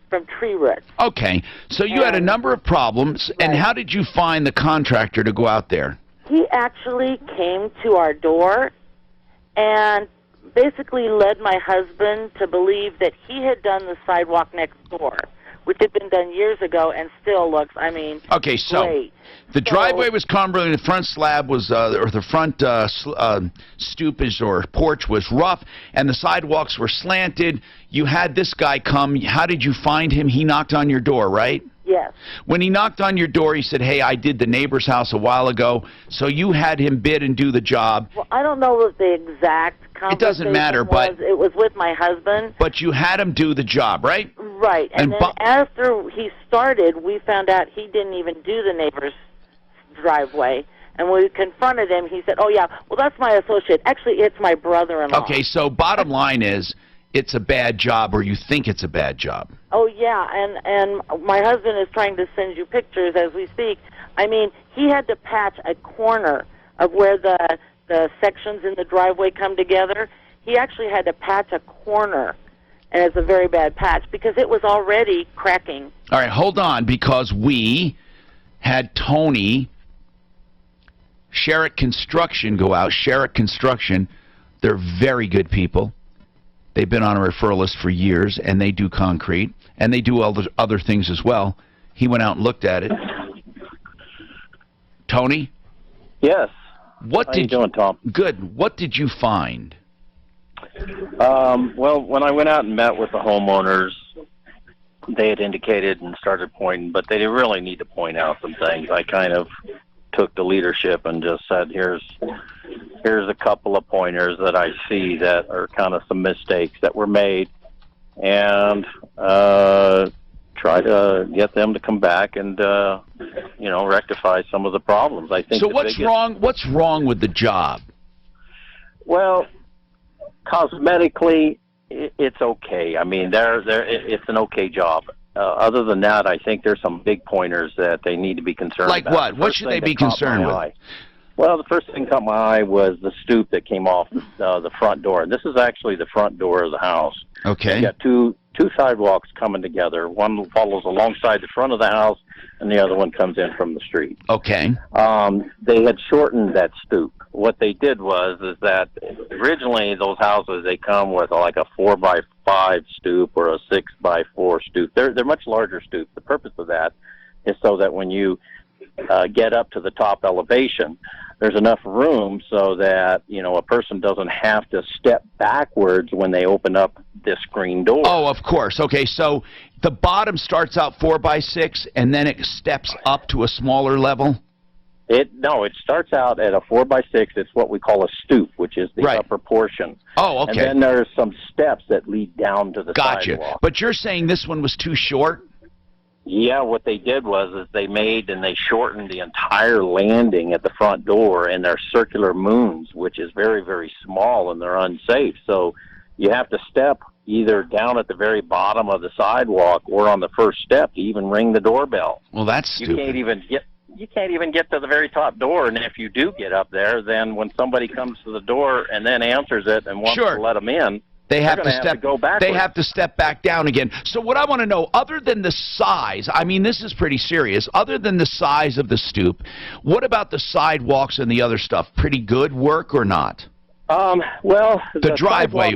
from tree roots. Okay, so you had a number of problems, and how did you find the contractor to go out there? He actually came to our door and basically led my husband to believe that he had done the sidewalk next door, which had been done years ago and still looks, okay, so great. The driveway was crumbling, the front slab was, or the front stoopage or porch was rough, and the sidewalks were slanted. You had this guy come. How did you find him? He knocked on your door, right? Yes. When he knocked on your door, he said, hey, I did the neighbor's house a while ago, so you had him bid and do the job. Well, I don't know what the exact conversation It doesn't matter, but it was with my husband. But you had him do the job, right? Right. And then after he started, we found out he didn't even do the neighbor's driveway. And when we confronted him, he said, oh, yeah, well, that's my associate. Actually, it's my brother-in-law. Okay, so bottom line is, it's a bad job, or you think it's a bad job. Oh, yeah, and my husband is trying to send you pictures as we speak. I mean, he had to patch a corner of where the sections in the driveway come together. He actually had to patch a corner, and it's a very bad patch, because it was already cracking. All right, hold on, because we had Tony, Sherritt Construction, go out. Sherritt Construction, they're very good people. They've been on a referral list for years, and they do concrete, and they do other things as well. He went out and looked at it. Tony? Yes. What How you doing, Tom? Good. What did you find? Well, when I went out and met with the homeowners, they had indicated and started pointing, but they really need to point out some things. I kind of took the leadership and just said, here's a couple of pointers that I see that are kind of some mistakes that were made, and try to get them to come back and rectify some of the problems. I think. So what's wrong? What's wrong with the job? Well, cosmetically, it's okay. I mean, it's an okay job. Other than that, I think there's some big pointers that they need to be concerned about. Like what? What should they be concerned with? Well, the first thing that caught my eye was the stoop that came off the front door. And this is actually the front door of the house. Okay. You got two two sidewalks coming together. One follows alongside the front of the house, and the other one comes in from the street. Okay. They had shortened that stoop. What they did is that originally those houses, they come with like a 4x5 stoop or a 6x4 stoop. They're much larger stoops. The purpose of that is so that when you get up to the top elevation, there's enough room so that, a person doesn't have to step backwards when they open up this screen door. Oh, of course. Okay, so the bottom starts out 4x6, and then it steps up to a smaller level? No, it starts out at a 4x6. It's what we call a stoop, which is the upper portion. Oh, okay. And then there's some steps that lead down to the sidewalk. But you're saying this one was too short? Yeah, what they did is they shortened the entire landing at the front door, and they're circular moons, which is very, very small, and they're unsafe. So you have to step either down at the very bottom of the sidewalk or on the first step to even ring the doorbell. Well, that's stupid. You can't even get to the very top door, and if you do get up there, then when somebody comes to the door and then answers it and wants to let them in, they have to go backwards. They have to step back down again. So what I want to know, other than the size, I mean, this is pretty serious, other than the size of the stoop, what about the sidewalks and the other stuff? Pretty good work or not? Well, the driveway. I'll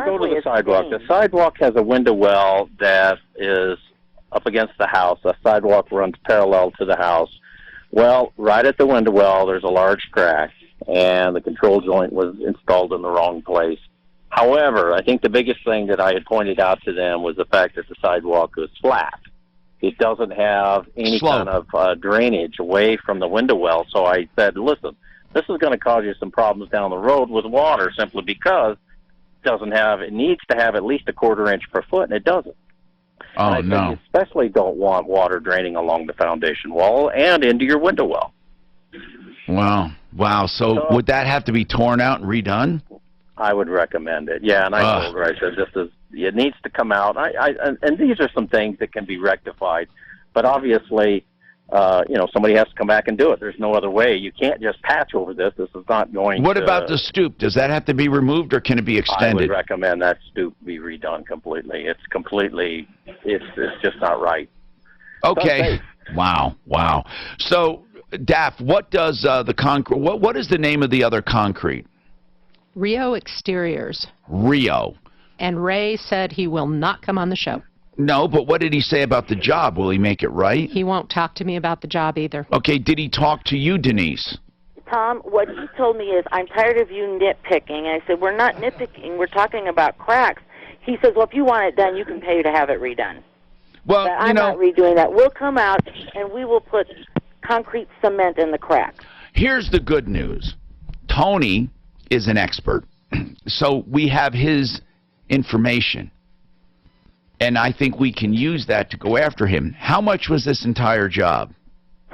go to the sidewalk. The sidewalk has a window well that is up against the house. The sidewalk runs parallel to the house. Well, right at the window well, there's a large crack, and the control joint was installed in the wrong place. However, I think the biggest thing that I had pointed out to them was the fact that the sidewalk was flat. It doesn't have any kind of drainage away from the window well. So I said, listen, this is going to cause you some problems down the road with water simply because it needs to have at least a 1/4 inch per foot, and it doesn't. Oh, and I think you especially don't want water draining along the foundation wall and into your window well. Wow. So would that have to be torn out and redone? I would recommend it. Yeah, and I told her, I said, it needs to come out. And these are some things that can be rectified, but obviously, somebody has to come back and do it. There's no other way. You can't just patch over this. This is not going. What about the stoop? Does that have to be removed, or can it be extended? I would recommend that stoop be redone completely. It's just not right. Okay. Wow. So, Daff, what does the concrete? What is the name of the other concrete? Rio Exteriors. Rio. And Ray said he will not come on the show. No, but what did he say about the job? Will he make it right? He won't talk to me about the job either. Okay, did he talk to you, Denise? Tom, what he told me is, I'm tired of you nitpicking. I said, we're not nitpicking. We're talking about cracks. He says, well, if you want it done, you can pay to have it redone. Well, but I'm not redoing that. We'll come out, and we will put concrete cement in the cracks. Here's the good news. Tony is an expert, so we have his information. And I think we can use that to go after him. How much was this entire job?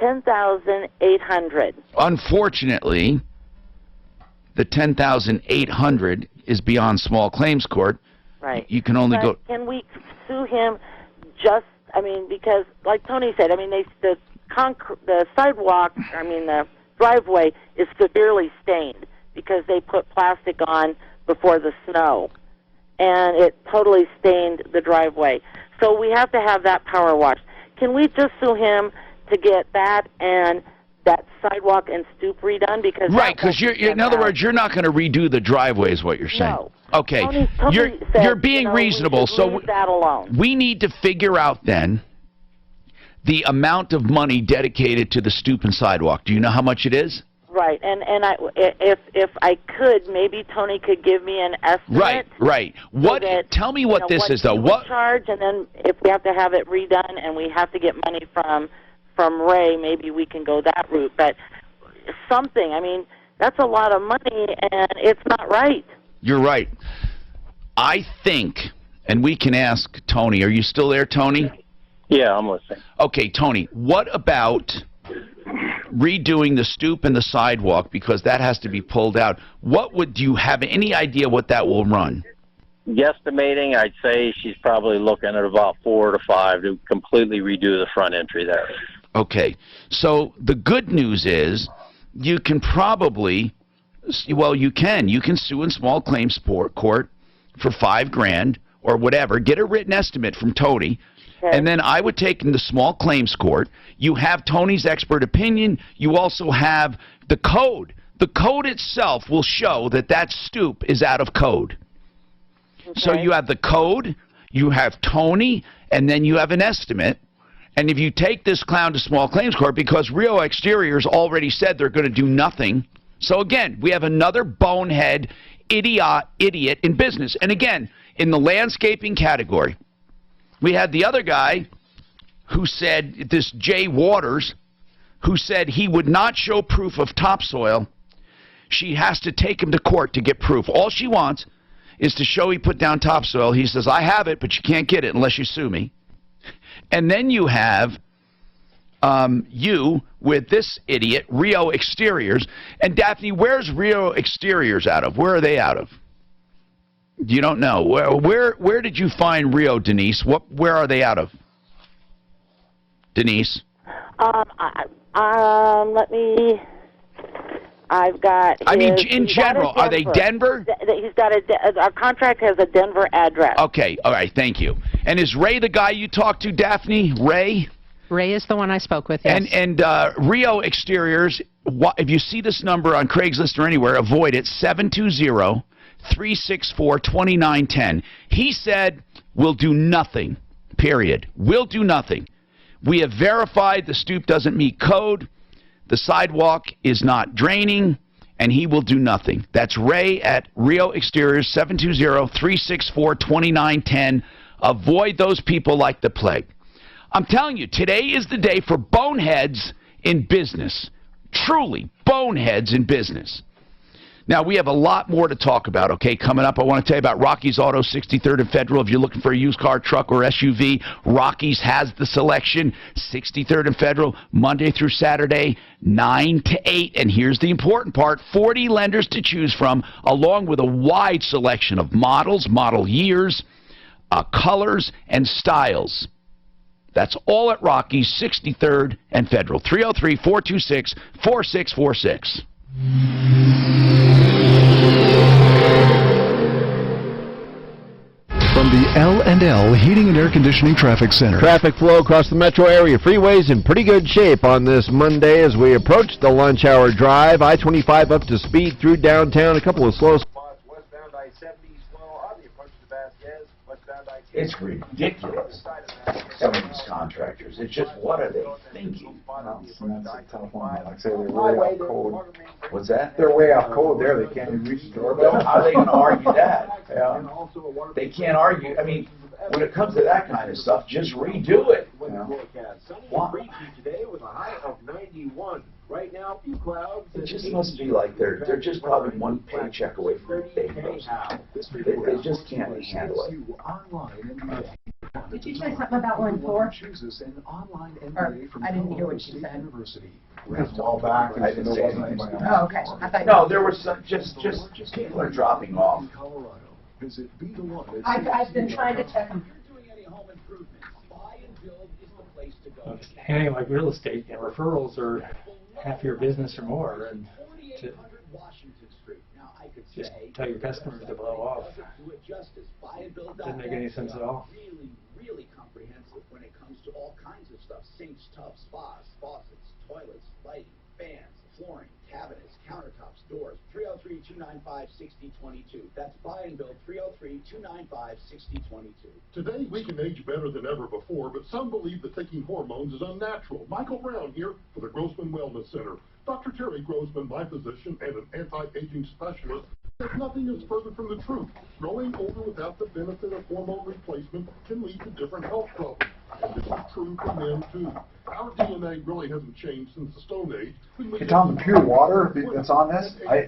$10,800. Unfortunately, the $10,800 is beyond small claims court. Right. You can only go. Can we sue him? Because like Tony said, the sidewalk, the driveway is severely stained because they put plastic on before the snow. And it totally stained the driveway. So we have to have that power washed. Can we just sue him to get that and that sidewalk and stoop redone? Because because in other words, you're not going to redo the driveway, is what you're saying. No. Okay, Tony said, you're being reasonable. We should leave that alone. We need to figure out then the amount of money dedicated to the stoop and sidewalk. Do you know how much it is? Right, and if I could, maybe Tony could give me an estimate. Right. Tell me what this is, though. What charge, and then if we have to have it redone and we have to get money from Ray, maybe we can go that route. But something, that's a lot of money, and it's not right. You're right. I think, and we can ask Tony. Are you still there, Tony? Yeah, I'm listening. Okay, Tony, what about redoing the stoop and the sidewalk, because that has to be pulled out? Do you have any idea what that will run? Guesstimating, I'd say she's probably looking at about 4 to 5 to completely redo the front entry there. Okay, so the good news is you can probably, you can sue in small claims court for $5,000 or whatever. Get a written estimate from Tony. And then I would take him to small claims court. You have Tony's expert opinion. You also have the code. The code itself will show that that stoop is out of code. Okay. So you have the code, you have Tony, and then you have an estimate. And if you take this clown to small claims court, because Rio Exteriors already said they're going to do nothing. So again, we have another bonehead idiot in business. And again, in the landscaping category, we had the other guy who said, this Jay Waters, who said he would not show proof of topsoil. She has to take him to court to get proof. All she wants is to show he put down topsoil. He says, I have it, but you can't get it unless you sue me. And then you have you with this idiot, Rio Exteriors. And Daphne, where's Rio Exteriors out of? Where are they out of? You don't know. Where did you find Rio, Denise? Where are they out of? Denise? Let me... I've got... I mean, in general, are they Denver? He's got our contract has a Denver address. Okay, all right, thank you. And is Ray the guy you talked to, Daphne? Ray? Ray is the one I spoke with, yes. And Rio Exteriors, if you see this number on Craigslist or anywhere, avoid it, 720-364-2910. He said, we'll do nothing, period. We'll do nothing. We have verified the stoop doesn't meet code, the sidewalk is not draining, and he will do nothing. That's Ray at Rio Exteriors, 720-364-2910. Avoid those people like the plague. I'm telling you, today is the day for boneheads in business. Truly, boneheads in business. Now, we have a lot more to talk about, okay? Coming up, I want to tell you about Rocky's Auto, 63rd and Federal. If you're looking for a used car, truck, or SUV, Rocky's has the selection. 63rd and Federal, Monday through Saturday, 9 to 8. And here's the important part, 40 lenders to choose from, along with a wide selection of models, model years, colors, and styles. That's all at Rocky's, 63rd and Federal, 303-426-4646. From the L&L Heating and Air Conditioning Traffic Center. Traffic flow across the metro area. Freeways in pretty good shape on this Monday as we approach the lunch hour drive. I-25 up to speed through downtown. A couple of slow spots. Westbound I-70 slow on the approach to Vasquez. Westbound I-10. It's ridiculous. Some of these contractors. It's just, what are they thinking? That's a tough one. Like I say, they're way off code. What's that? They're way off code there. They can't even reach the doorbell. How are they going to argue that? Yeah. They can't argue. I mean, when it comes to that kind of stuff, just redo it. Today with a high of 91. Right now, few clouds. It just must be like they're just probably one paycheck away from being they just can't handle it. Did you say something about line 4? Or, I didn't hear what you said. It's all back. I didn't say anything. Oh, okay. I thought No, there was some, just people are dropping off. I've been trying to check them. Anything like real estate, referrals are half your business or more, and to just tell your customers to blow off doesn't make any sense at all. Really comprehensive when it comes to all kinds of stuff: sinks, tubs, spas, faucets, toilets, lighting, fans, flooring, cabinets, countertops, doors. 303-295-6022. That's buy and build. 303-295-6022. Today, we can age better than ever before, but some believe that taking hormones is unnatural. Michael Brown here for the Grossman Wellness Center. Dr. Terry Grossman, my physician and an anti-aging specialist, says nothing is further from the truth. Growing older without the benefit of hormone replacement can lead to different health problems. And this is true for men, too. Our DNA really hasn't changed since the Stone Age. Hey, Tom, the Pure Water that's on this, I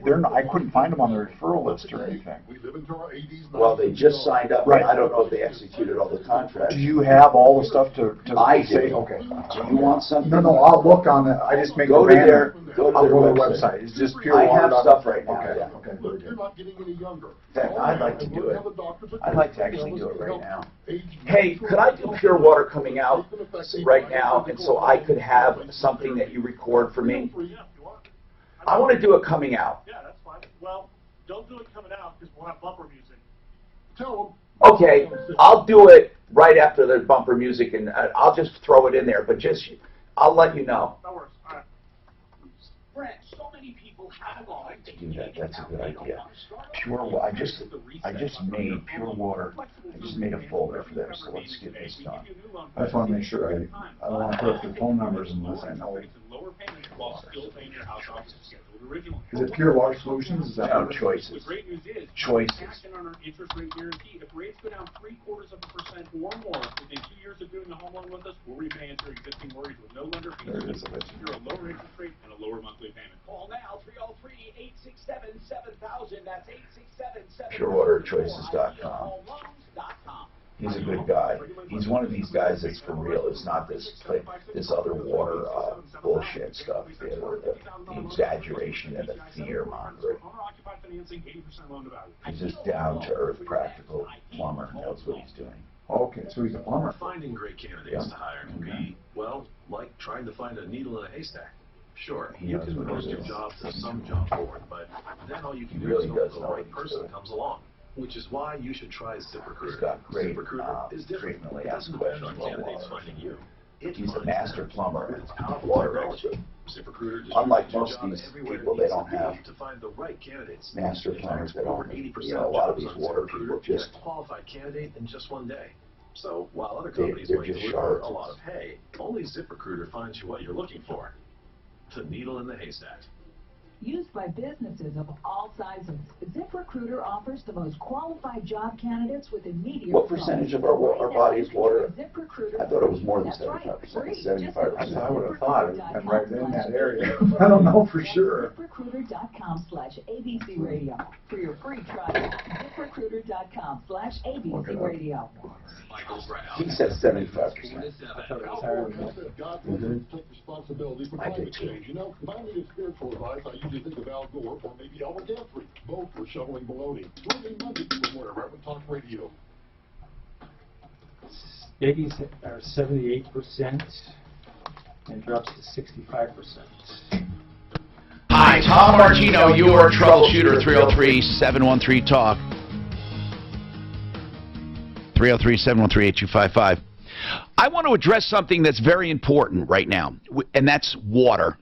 couldn't find them on the referral list or anything. We live into our 80s. Well, they just signed up. Right. I don't know if they executed all the contracts. Do you have all the stuff to I say? do. Okay. Do you want something? No, I'll look on it. I just make Go a to banner. their I'll go to their website. It's just Pure I Water. have stuff right now. Okay. Yeah. Okay. Look, you're not getting any younger. In fact, I'd like to do it. I'd like to actually do it right now. Hey, could I do Pure Water coming out right now, and so I could have something that you record for me? I want to do it coming out. Yeah, that's fine. Well, don't do it coming out because we'll have bumper music. Okay, I'll do it right after the bumper music, and I'll just throw it in there, but I'll let you know. Brent, so many people have gone To do that, that's a good idea. I just made pure water. I just made a folder for them, so let's get this done. I just want to make sure I don't want to put up their phone numbers unless I know it. Is it Pure Water Solutions? Is that No, Choices. Choices. On our interest rate guarantee. If rates go down 0.75% or more within 2 years of doing the home loan with us, we'll refinance your existing mortgage with no lender fees. There it is. Secure a lower interest rate and a lower monthly payment. Call now, 303-867-7000. That's 867-7000. PureWaterChoices.com. He's a good guy. He's one of these guys that's for real. It's not this other water bullshit stuff, the exaggeration and the fear mongering. He's just down to earth, practical plumber. Knows what he's doing. Okay, so he's a plumber. Finding great candidates to hire can be, well, like trying to find a needle in a haystack. Sure, you can post your job to some job board, but then all you can do is hope the right person comes along. Which is why you should try ZipRecruiter. ZipRecruiter is different. It doesn't depend on candidates finding you. He's a master plumber and water expert. Unlike most of these people, they don't have master plumbers. They don't. A lot of these water people just qualified candidate in just one day. So while other companies might deliver a lot of hay, only ZipRecruiter finds you what you're looking for. The needle in the haystack. Used by businesses of all sizes, ZipRecruiter offers the most qualified job candidates with immediate What percentage of our body is water? I thought it was more than 75%. 75%. I would have thought I'm right in that area. I don't know for sure. ZipRecruiter.com/ABC Radio for your free trial. ZipRecruiter.com/ABC Radio. He said 75%. I did too. You know, if I needed spiritual advice, I usually think of Al Gore or maybe Albert Guthrie. Both were shoveling baloney. Tune in Monday for more Reverend Talk Radio. Babies are 78% and drops to 65%. Hi, Tom Martino, your troubleshooter, 303-713-TALK. 303-713-8255. I want to address something that's very important right now, and that's water.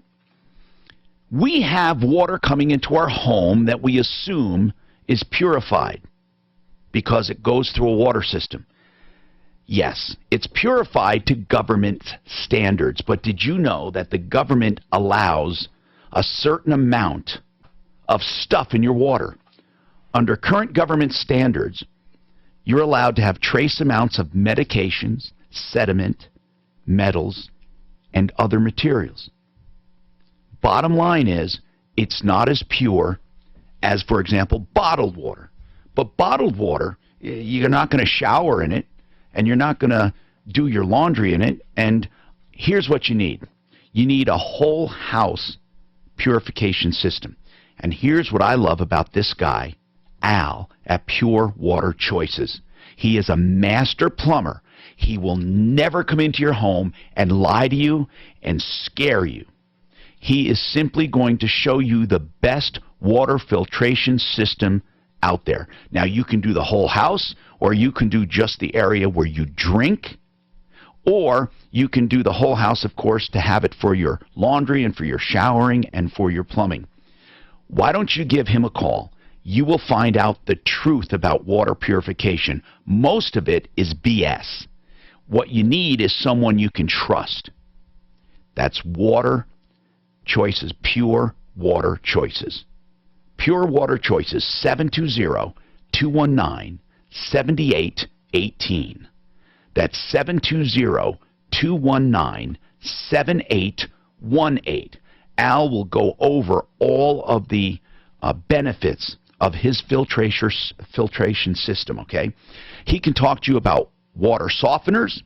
We have water coming into our home that we assume is purified because it goes through a water system. Yes, it's purified to government standards, but did you know that the government allows a certain amount of stuff in your water? Under current government standards, you're allowed to have trace amounts of medications, sediment, metals, and other materials. Bottom line is, it's not as pure as, for example, bottled water. But bottled water, you're not going to shower in it, and you're not going to do your laundry in it. And here's what you need. You need a whole house purification system. And here's what I love about this guy, Al, at Pure Water Choices. He is a master plumber. He will never come into your home and lie to you and scare you. He is simply going to show you the best water filtration system out there. Now, you can do the whole house, or you can do just the area where you drink, or you can do the whole house, of course, to have it for your laundry and for your showering and for your plumbing. Why don't you give him a call? You will find out the truth about water purification. Most of it is BS. What you need is someone you can trust. That's Water Choices, Pure Water Choices. Pure Water Choices, 720-219-7818. That's 720-219-7818. Al will go over all of the benefits of his filtration system, okay? He can talk to you about water softeners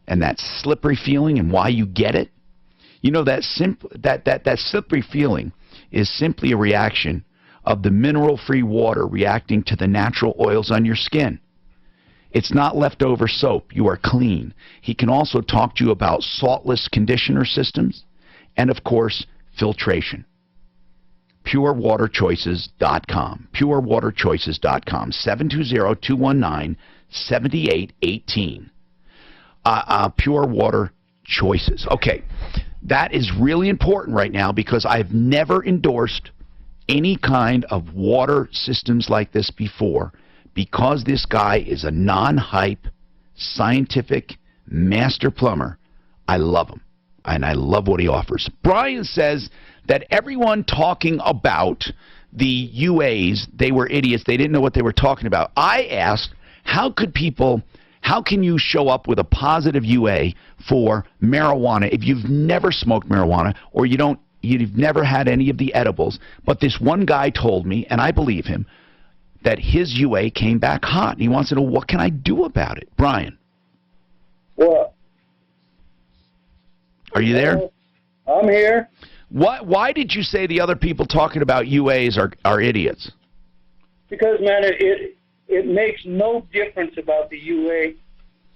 and that slippery feeling and why you get it. You know, that slippery feeling is simply a reaction of the mineral-free water reacting to the natural oils on your skin. It's not leftover soap. You are clean. He can also talk to you about saltless conditioner systems and, of course, filtration. purewaterchoices.com. Purewaterchoices.com. 720-219-7818. Pure Water Choices. Okay, that is really important right now because I've never endorsed any kind of water systems like this before because this guy is a non-hype, scientific master plumber. I love him, and I love what he offers. Brian says that everyone talking about the UAs, they were idiots. They didn't know what they were talking about. I asked, how can you show up with a positive UA for marijuana if you've never smoked marijuana or you've never had any of the edibles? But this one guy told me, and I believe him, that his UA came back hot. And he wants to know, what can I do about it? Brian. Well, are you there? I'm here. Why did you say the other people talking about UAs are idiots? Because, man, it makes no difference about the UA,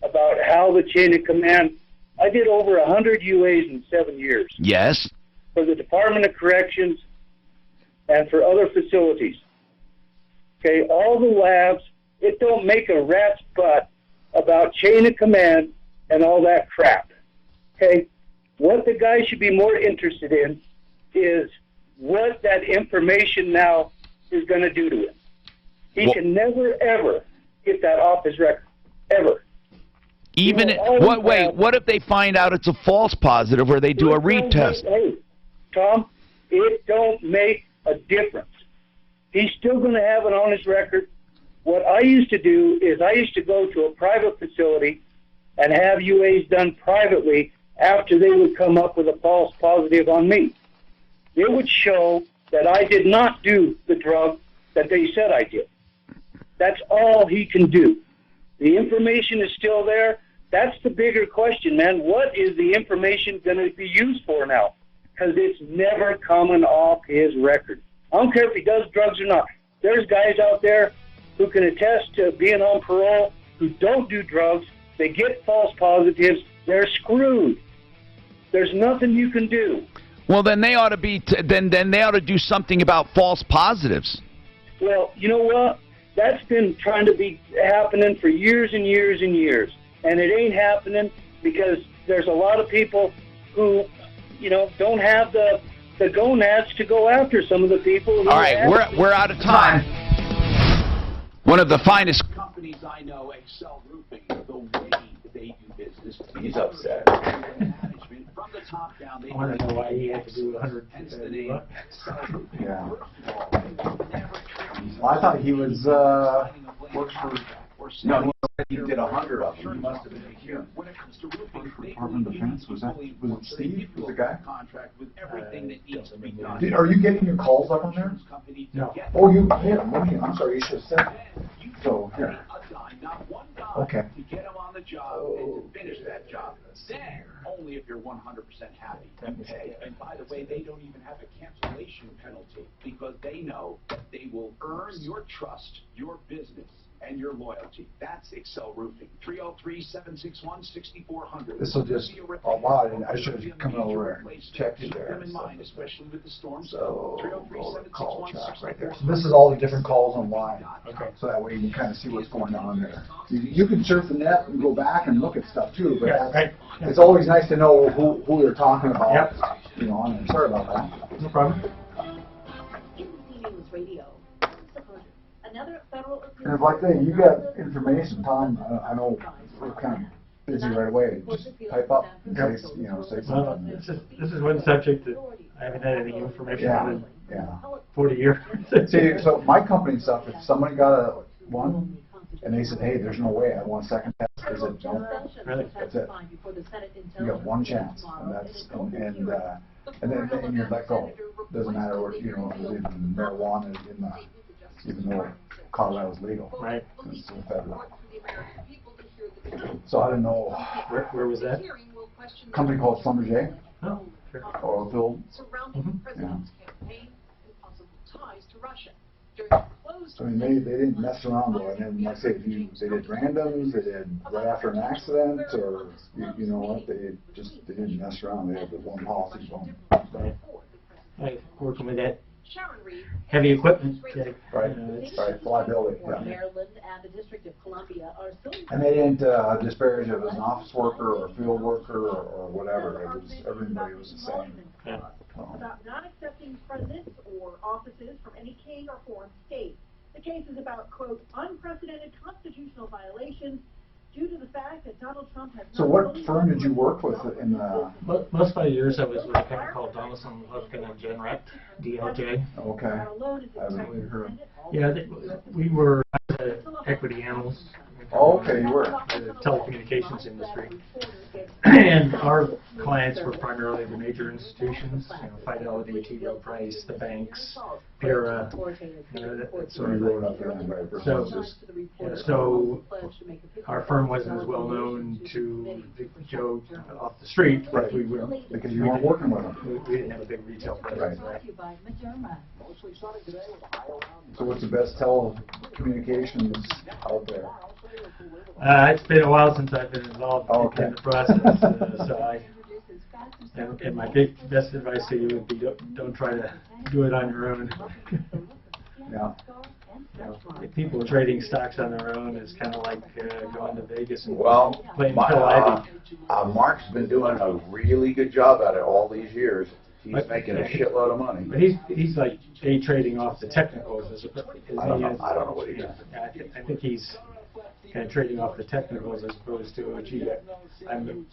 about how the chain of command. I did over 100 UAs in 7 years. Yes. For the Department of Corrections and for other facilities. Okay, all the labs, it don't make a rat's butt about chain of command and all that crap. Okay? What the guy should be more interested in is what that information now is going to do to him. He can never, ever get that off his record. Ever. Even what if they find out it's a false positive or they do a retest? Hey, Tom, it don't make a difference. He's still going to have it on his record. What I used to do is I used to go to a private facility and have UAs done privately after they would come up with a false positive on me. It would show that I did not do the drug that they said I did. That's all he can do. The information is still there. That's the bigger question, man. What is the information going to be used for now? Because it's never coming off his record. I don't care if he does drugs or not. There's guys out there who can attest to being on parole who don't do drugs. They get false positives. They're screwed. There's nothing you can do. Well, then they ought to be. Then they ought to do something about false positives. Well, you know what? That's been trying to be happening for years and years and years, and it ain't happening because there's a lot of people who, don't have the gonads to go after some of the people. Who all right, we're out of time. One of the finest companies I know, Excel Roofing, the way they do business. He's upset. From the top down, I want to know why he had to do 100. Yeah. Well, I thought he was works for. No, he did 100 of them. He must have been a human. When it comes to roofing, Department of Defense, was it Steve? Was the guy? Contract with everything that needs to be done. Are you getting your calls up on there? No. Oh, I'm sorry, you should have said that. So, here. Okay. To get him on the job and to finish that job. Then, only if you're 100% happy, you pay. And by the way, they don't even have a cancellation penalty because they know that they will earn your trust, your business, and your loyalty. That's Excel Roofing. 303-761-6400. This will just, I should have come over and checked it there. Especially with the storm. So, call track right there. So this is all the different calls online. Okay. So that way you can kind of see what's going on there. You can surf the net and go back and look at stuff too, but it's always nice to know who they're talking about. Yep. And sorry about that. No problem. And if like that, you got information, Tom, I know we're kind of busy right away. Just type up and say something. This is one subject that I haven't had any information on in 40 years. See, so my company stuff, if somebody got one and they said, hey, there's no way, I want a second test, I said, no, that's it. You got one chance, and that's, and then you're let go. Doesn't matter what, if there's even marijuana in the, even though Colorado's legal. Right. It's federal. So I don't know. Where was that? A company called Schlumberger. Oh, sure. Oil field. So I mean, they didn't mess around though. And then, like I say, they did randoms, they did right after an accident, or you know what? They didn't mess around. They had the one policy going. Right. I working with that heavy equipment. Right, right, liability, yeah. Maryland and the District of Columbia are still. And they didn't disparage it as an office worker or a field worker or whatever. It was, everybody was the same. About not accepting presents or offices from any king or foreign state. The case is about, quote, unprecedented constitutional violations due to the fact that Donald Trump has. So what firm did you work with in the? Most of my years I was with a company called Donaldson, Lufkin and Genrect, DLJ. Okay. I haven't really heard. Yeah, we were equity analysts. Oh, okay, you were. The telecommunications industry. And our clients were primarily the major institutions, Fidelity, TD Price, the banks, PIRA, that sort of thing. So our firm wasn't as well known to Joe off the street, right? Because you weren't working with them. We didn't have a big retail presence. Right. So what's the best telecommunications out there? It's been a while since I've been involved in the process, and my best advice to you would be don't try to do it on your own. Yeah. If people trading stocks on their own is kind of like going to Vegas and playing Mark's been doing a really good job at it all these years. He's making a shitload of money. But he's like day trading off the technicals. I don't know what he does. I think he's kind of trading off the technicals as opposed to, gee, I'm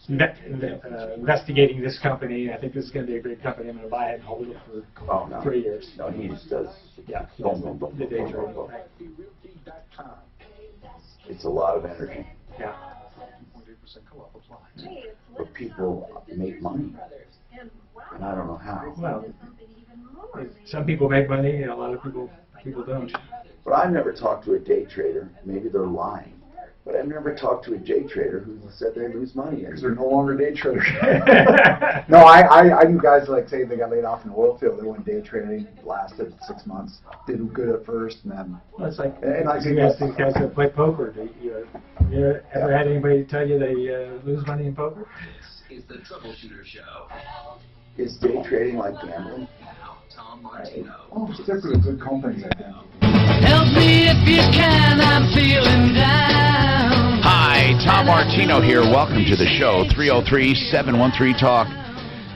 investigating this company. I think this is going to be a great company. I'm going to buy it and hold it for 3 years. No, he just does. Yeah. The day trading. It's a lot of energy. Yeah. But people make money, and I don't know how. Well, some people make money, a lot of people don't. But I've never talked to a day trader. Maybe they're lying. But I've never talked to a day trader who said they lose money. Because they're no longer day traders. No, I knew guys like, say, they got laid off in the oil field. They went day trading, lasted 6 months, did good at first, and then. Well, it's like, you guys that play poker. You ever had anybody tell you they lose money in poker? This is the Troubleshooter Show. Is day trading like gambling? Tom Martino. Oh, it's different with good companies, I think. Help me if you can, I'm feeling down. Hi, Tom Martino here. Welcome to the show. 303-713-TALK.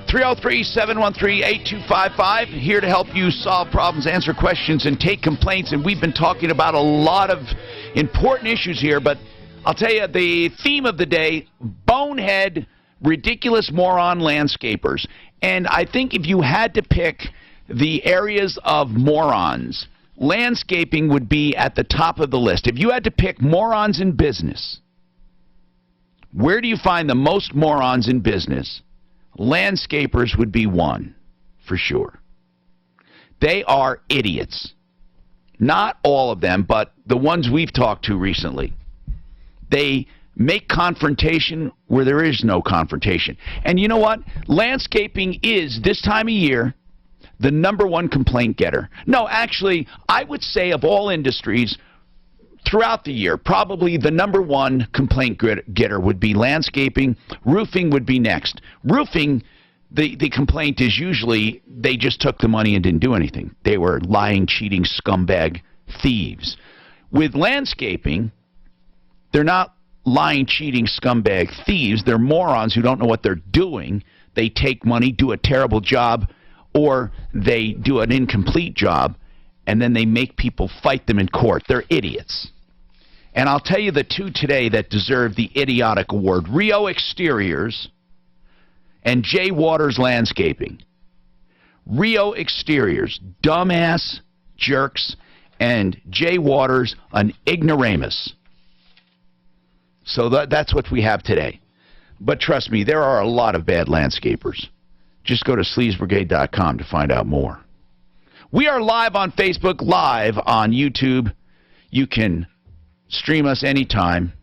303-713-8255. Here to help you solve problems, answer questions, and take complaints. And we've been talking about a lot of important issues here, but I'll tell you the theme of the day, bonehead, ridiculous moron landscapers. And I think if you had to pick the areas of morons, landscaping would be at the top of the list. If you had to pick morons in business, where do you find the most morons in business? Landscapers would be one, for sure. They are idiots. Not all of them, but the ones we've talked to recently. They make confrontation where there is no confrontation. And you know what? Landscaping is, this time of year, the #1 complaint getter. No, actually, I would say of all industries, throughout the year, probably the #1 complaint getter would be landscaping. Roofing would be next. Roofing, the complaint is usually they just took the money and didn't do anything. They were lying, cheating, scumbag thieves. With landscaping, they're not lying, cheating, scumbag thieves. They're morons who don't know what they're doing. They take money, do a terrible job, or they do an incomplete job, and then they make people fight them in court. They're idiots. And I'll tell you the two today that deserve the idiotic award. Rio Exteriors and Jay Waters Landscaping. Rio Exteriors, dumbass jerks, and Jay Waters, an ignoramus. So that's what we have today. But trust me, there are a lot of bad landscapers. Just go to sleazbrigade.com to find out more. We are live on Facebook, live on YouTube. You can stream us anytime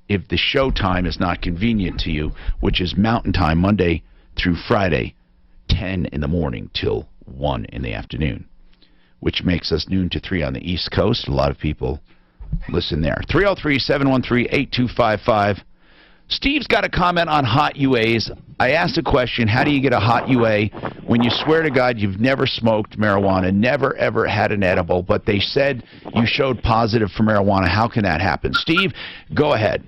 if the show time is not convenient to you, which is Mountain Time, Monday through Friday, 10 in the morning till 1 in the afternoon, which makes us noon to 3 on the East Coast. A lot of people listen there. 303-713-8255. Steve's got a comment on hot UAs. I asked a question, how do you get a hot UA when you swear to God you've never smoked marijuana, never ever had an edible, but they said you showed positive for marijuana? How can that happen? Steve, go ahead.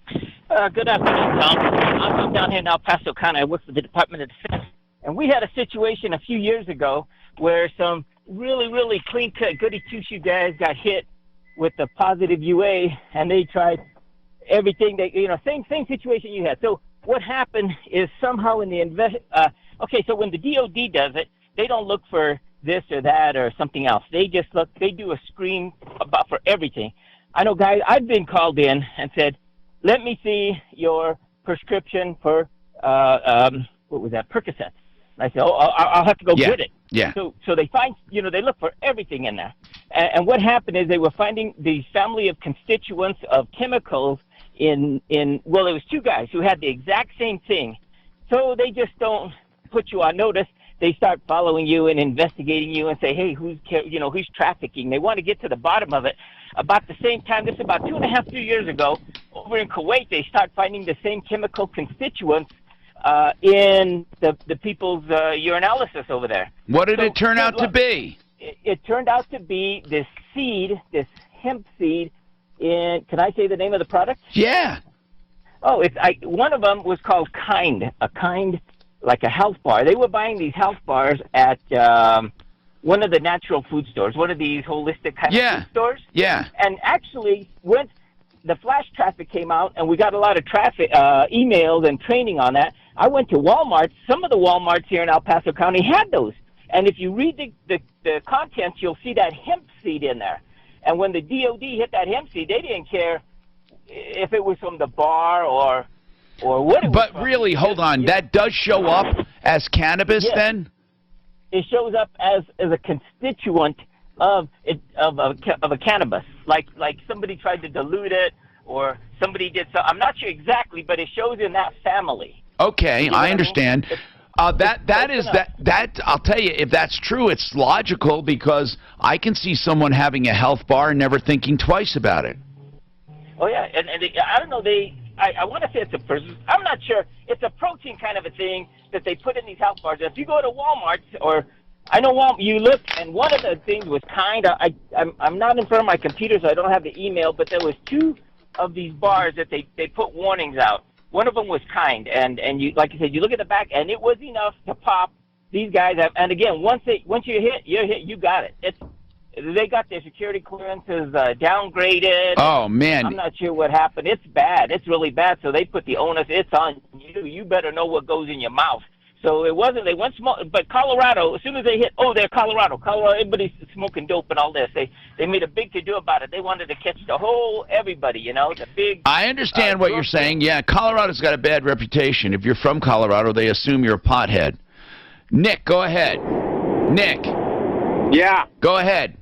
Good afternoon, Tom. I'm down here in El Paso County. I work for the Department of Defense. And we had a situation a few years ago where some really clean-cut, goody-two-shoe guys got hit with a positive UA, and they tried everything that, same situation you had. So what happened is somehow in the so when the DOD does it, they don't look for this or that or something else. They just they do a screen for everything. I know, guys, I've been called in and said, let me see your prescription for, what was that, Percocet. I said, I'll have to go get it. Yeah. So they find, they look for everything in there. And what happened is they were finding the family of constituents of chemicals it was two guys who had the exact same thing. So they just don't put you on notice. They start following you and investigating you and say, hey, who's trafficking? They want to get to the bottom of it. About the same time, this is about 2.5, 3 years ago, over in Kuwait, they start finding the same chemical constituents in the people's urinalysis over there. What did it turn out to be? It turned out to be this seed, this hemp seed. Can I say the name of the product? Yeah. Oh, one of them was called Kind, like a health bar. They were buying these health bars at one of the natural food stores, one of these holistic kind of food stores. Yeah. And actually, when the flash traffic came out, and we got a lot of traffic, emails and training on that, I went to Walmart. Some of the Walmarts here in El Paso County had those. And if you read the contents, you'll see that hemp seed in there. And when the DOD hit that hemp seed, they didn't care if it was from the bar or what it was But from. really, hold on, that does show up as cannabis then? It shows up as a constituent of a cannabis. Like somebody tried to dilute it or somebody did so. I'm not sure exactly, but it shows in that family. Okay, I understand. I'll tell you, if that's true, it's logical because I can see someone having a health bar and never thinking twice about it. Oh yeah, and I don't know. I want to say I'm not sure. It's a protein kind of a thing that they put in these health bars. If you go to Walmart or I know Walmart, you look, and one of the things was Kind. I'm not in front of my computer, so I don't have the email, but there was two of these bars that they put warnings out. One of them was Kind, and you, like I said, you look at the back, and it was enough to pop these guys. And again, once you're hit, you got it. They got their security clearances downgraded. Oh man, I'm not sure what happened. It's bad. It's really bad. So they put the onus. It's on you. You better know what goes in your mouth. So it wasn't. They went smoke, but Colorado. As soon as they hit, they're Colorado. Everybody's smoking dope and all this. They made a big to do about it. They wanted to catch everybody. The big. I understand what you're saying. Yeah, Colorado's got a bad reputation. If you're from Colorado, they assume you're a pothead. Nick, go ahead. Nick. Yeah. Go ahead.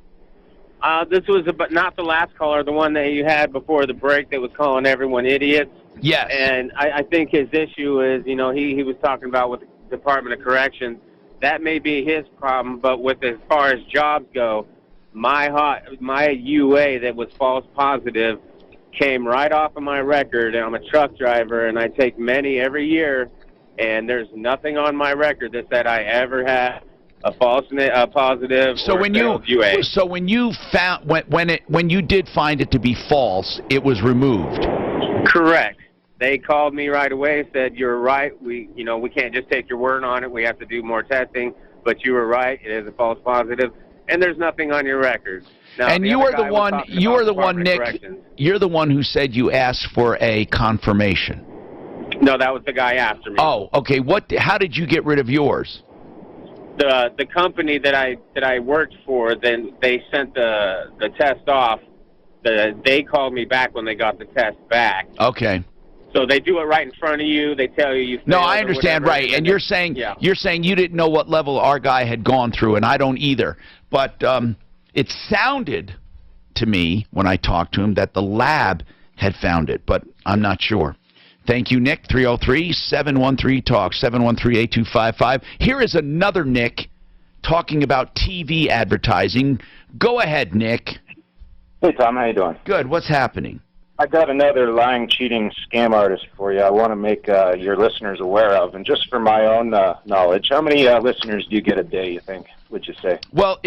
This was not the last caller, the one that you had before the break that was calling everyone idiots. Yes. And I think his issue is, he was talking about with the Department of Corrections. That may be his problem, but as far as jobs go, my UA that was false positive came right off of my record, and I'm a truck driver, and I take many every year, and there's nothing on my record that said I ever had a positive. So when you found when you did find it to be false, it was removed. Correct. They called me right away and said, "You're right. We can't just take your word on it. We have to do more testing. But you were right. It is a false positive, and there's nothing on your record." Now, and you are the one. You are the one, Nick. You're the one who said you asked for a confirmation. No, that was the guy after me. Oh, okay. How did you get rid of yours? The company that I worked for, then they sent the test off. They called me back when they got the test back. Okay. So they do it right in front of you. They tell you. No, I understand, right? And you're saying you didn't know what level our guy had gone through, and I don't either. But it sounded to me when I talked to him that the lab had found it, but I'm not sure. Thank you, Nick. 303-713-TALK, 713-8255. Here is another Nick talking about TV advertising. Go ahead, Nick. Hey, Tom. How you doing? Good. What's happening? I got another lying, cheating scam artist for you. I want to make your listeners aware of, and just for my own knowledge, how many listeners do you get a day? You think? Would you say? Well,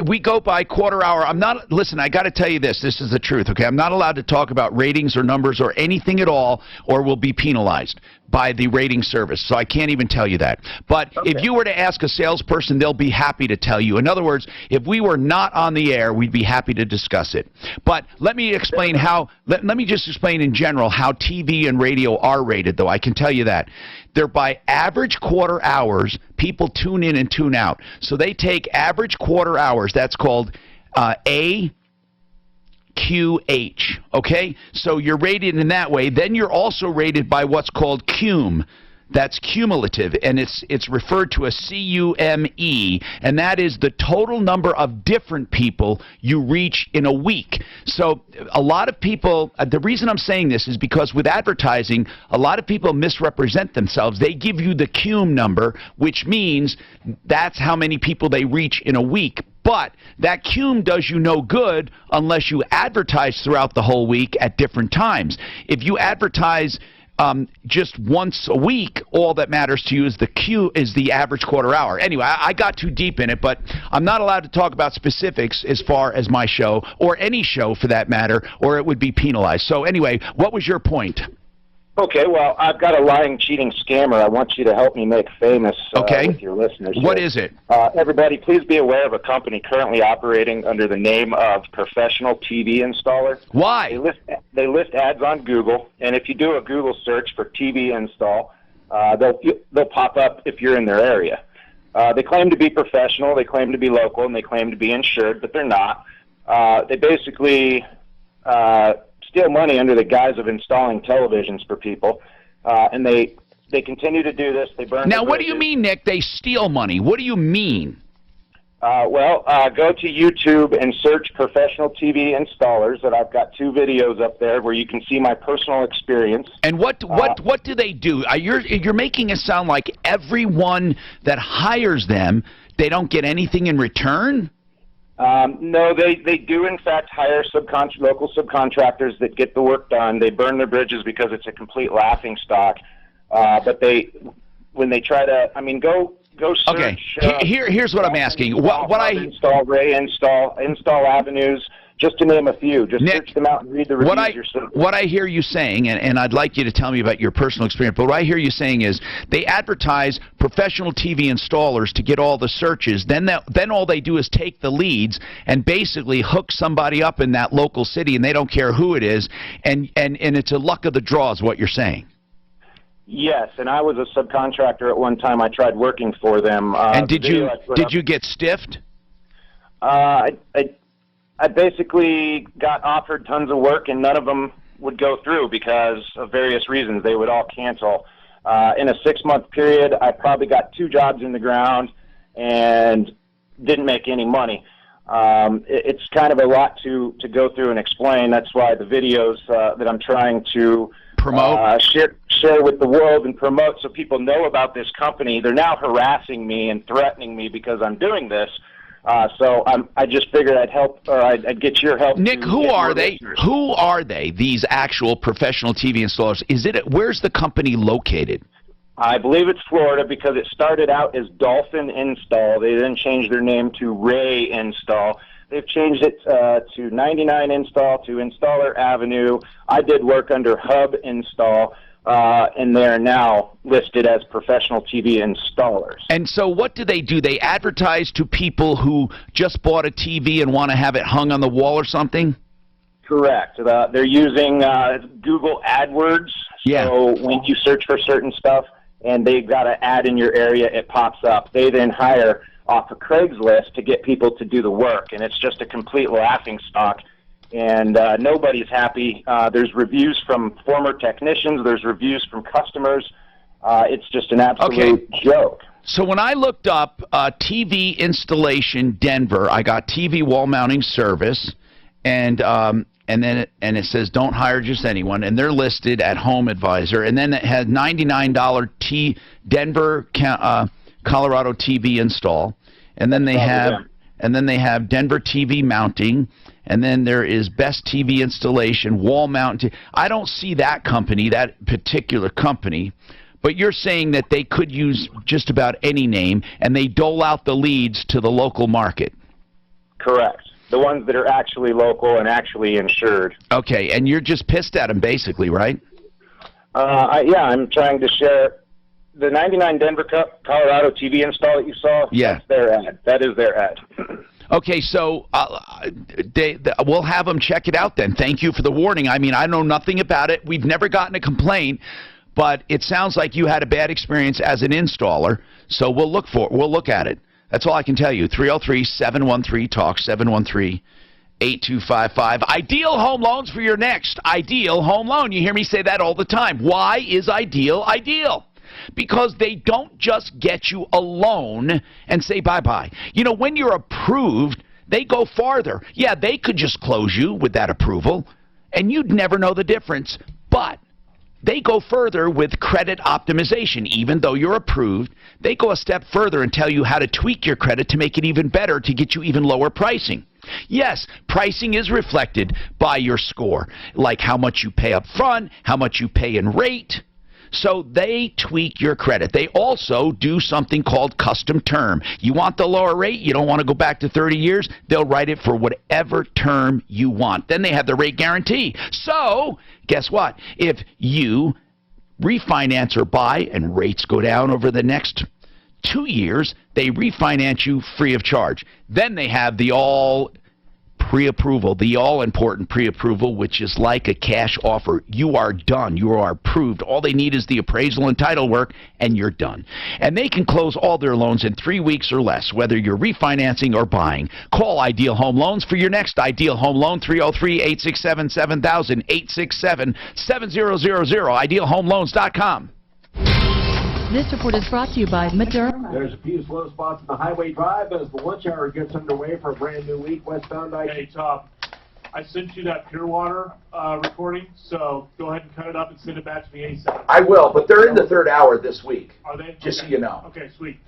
we go by quarter hour. I'm not. Listen, I got to tell you this. This is the truth. Okay, I'm not allowed to talk about ratings or numbers or anything at all, or we'll be penalized by the rating service. So I can't even tell you that. But if you were to ask a salesperson, they'll be happy to tell you. In other words, if we were not on the air, we'd be happy to discuss it. But let me explain how. Let me just explain in general how TV and radio are rated, though. I can tell you that. They're by average quarter hours. People tune in and tune out. So they take average quarter hours. That's called AQH. Okay? So you're rated in that way. Then you're also rated by what's called CUME. That's cumulative, and it's referred to as CUME, and that is the total number of different people you reach in a week. So a lot of people, the reason I'm saying this is because with advertising, a lot of people misrepresent themselves. They give you the CUME number, which means that's how many people they reach in a week. But that CUME does you no good unless you advertise throughout the whole week at different times. If you advertise just once a week, all that matters to you is the average quarter hour. Anyway, I got too deep in it, but I'm not allowed to talk about specifics as far as my show, or any show for that matter, or it would be penalized. So anyway, what was your point? Okay, well, I've got a lying, cheating scammer I want you to help me make famous with your listeners. What is it? Everybody, please be aware of a company currently operating under the name of Professional TV Installer. Why? They list ads on Google, and if you do a Google search for TV install, they'll pop up if you're in their area. They claim to be professional, they claim to be local, and they claim to be insured, but they're not. They basically steal money under the guise of installing televisions for people, and they continue to do this. They burn. Now, what do you mean, Nick? They steal money? What do you mean? Go to YouTube and search Professional TV Installers. That I've got 2 videos up there where you can see my personal experience. And what do they do? You're making it sound like everyone that hires them, they don't get anything in return? No, they do in fact hire local subcontractors that get the work done. They burn their bridges because it's a complete laughingstock. But when they try to, go search. Okay, here's what I'm asking. What I install, Ray install avenues, just to name a few. Just Nick, search them out and read the reviews yourself. What I hear you saying, and I'd like you to tell me about your personal experience, but what I hear you saying is they advertise professional TV installers to get all the searches. Then all they do is take the leads and basically hook somebody up in that local city, and they don't care who it is, and it's a luck of the draw is what you're saying. Yes, and I was a subcontractor at one time. I tried working for them. And did you get stiffed? I basically got offered tons of work, and none of them would go through because of various reasons. They would all cancel. In a 6-month period, I probably got 2 jobs in the ground and didn't make any money. It's kind of a lot to go through and explain. That's why the videos that I'm trying to promote, share with the world and promote so people know about this company. They're now harassing me and threatening me because I'm doing this. So I just figured I'd help, or I'd get your help. Nick, who are they? Listeners. Who are they? These actual professional TV installers? Where's the company located? I believe it's Florida because it started out as Dolphin Install. They then changed their name to Ray Install. They've changed it to 99 Install, to Installer Avenue. I did work under Hub Install. And they're now listed as professional TV installers. And so what do? They advertise to people who just bought a TV and want to have it hung on the wall or something? Correct. They're using Google AdWords. Yeah. So when you search for certain stuff and they've got an ad in your area, it pops up. They then hire off of Craigslist to get people to do the work, and it's just a complete laughingstock. And nobody's happy. There's reviews from former technicians. There's reviews from customers. It's just an absolute joke. So when I looked up TV installation Denver, I got TV wall mounting service, and then it says don't hire just anyone, and they're listed at Home Advisor, and then it has $99 Denver, Colorado TV install, and then they have. and then they have Denver TV mounting, and then there is Best TV installation, wall mount. I don't see that company, that particular company, but you're saying that they could use just about any name, and they dole out the leads to the local market. Correct. The ones that are actually local and actually insured. Okay, and you're just pissed at them, basically, right? Yeah, I'm trying to share the 99 Denver Colorado TV install that you saw. Yeah. That's their ad. That is their ad. Okay, so we'll have them check it out then. Thank you for the warning. I mean, I know nothing about it. We've never gotten a complaint, but it sounds like you had a bad experience as an installer. So we'll look at it. That's all I can tell you. 303-713-TALK, 713-8255. Ideal Home Loans for your next ideal home loan. You hear me say that all the time. Why is Ideal ideal? Because they don't just get you a loan and say bye-bye. You know, when you're approved, they go farther. Yeah, they could just close you with that approval, and you'd never know the difference. But they go further with credit optimization. Even though you're approved, they go a step further and tell you how to tweak your credit to make it even better, to get you even lower pricing. Yes, pricing is reflected by your score, like how much you pay up front, how much you pay in rate. So they tweak your credit. They also do something called custom term. You want the lower rate, you don't want to go back to 30 years, they'll write it for whatever term you want. Then they have the rate guarantee. So guess what? If you refinance or buy and rates go down over the next 2 years, they refinance you free of charge. Then they have the pre-approval, the all-important pre-approval, which is like a cash offer. You are done. You are approved. All they need is the appraisal and title work, and you're done. And they can close all their loans in 3 weeks or less, whether you're refinancing or buying. Call Ideal Home Loans for your next Ideal Home Loan, 303-867-7000, 867-7000, idealhomeloans.com. This report is brought to you by Moderna. There's a few slow spots in the highway drive as the lunch hour gets underway for a brand new week westbound I. Hey, Tom, I sent you that Pure Water recording, so go ahead and cut it up and send it back to me ASAP. I will, but they're in the third hour this week. Are they? Just okay. so you know. Okay, sweet.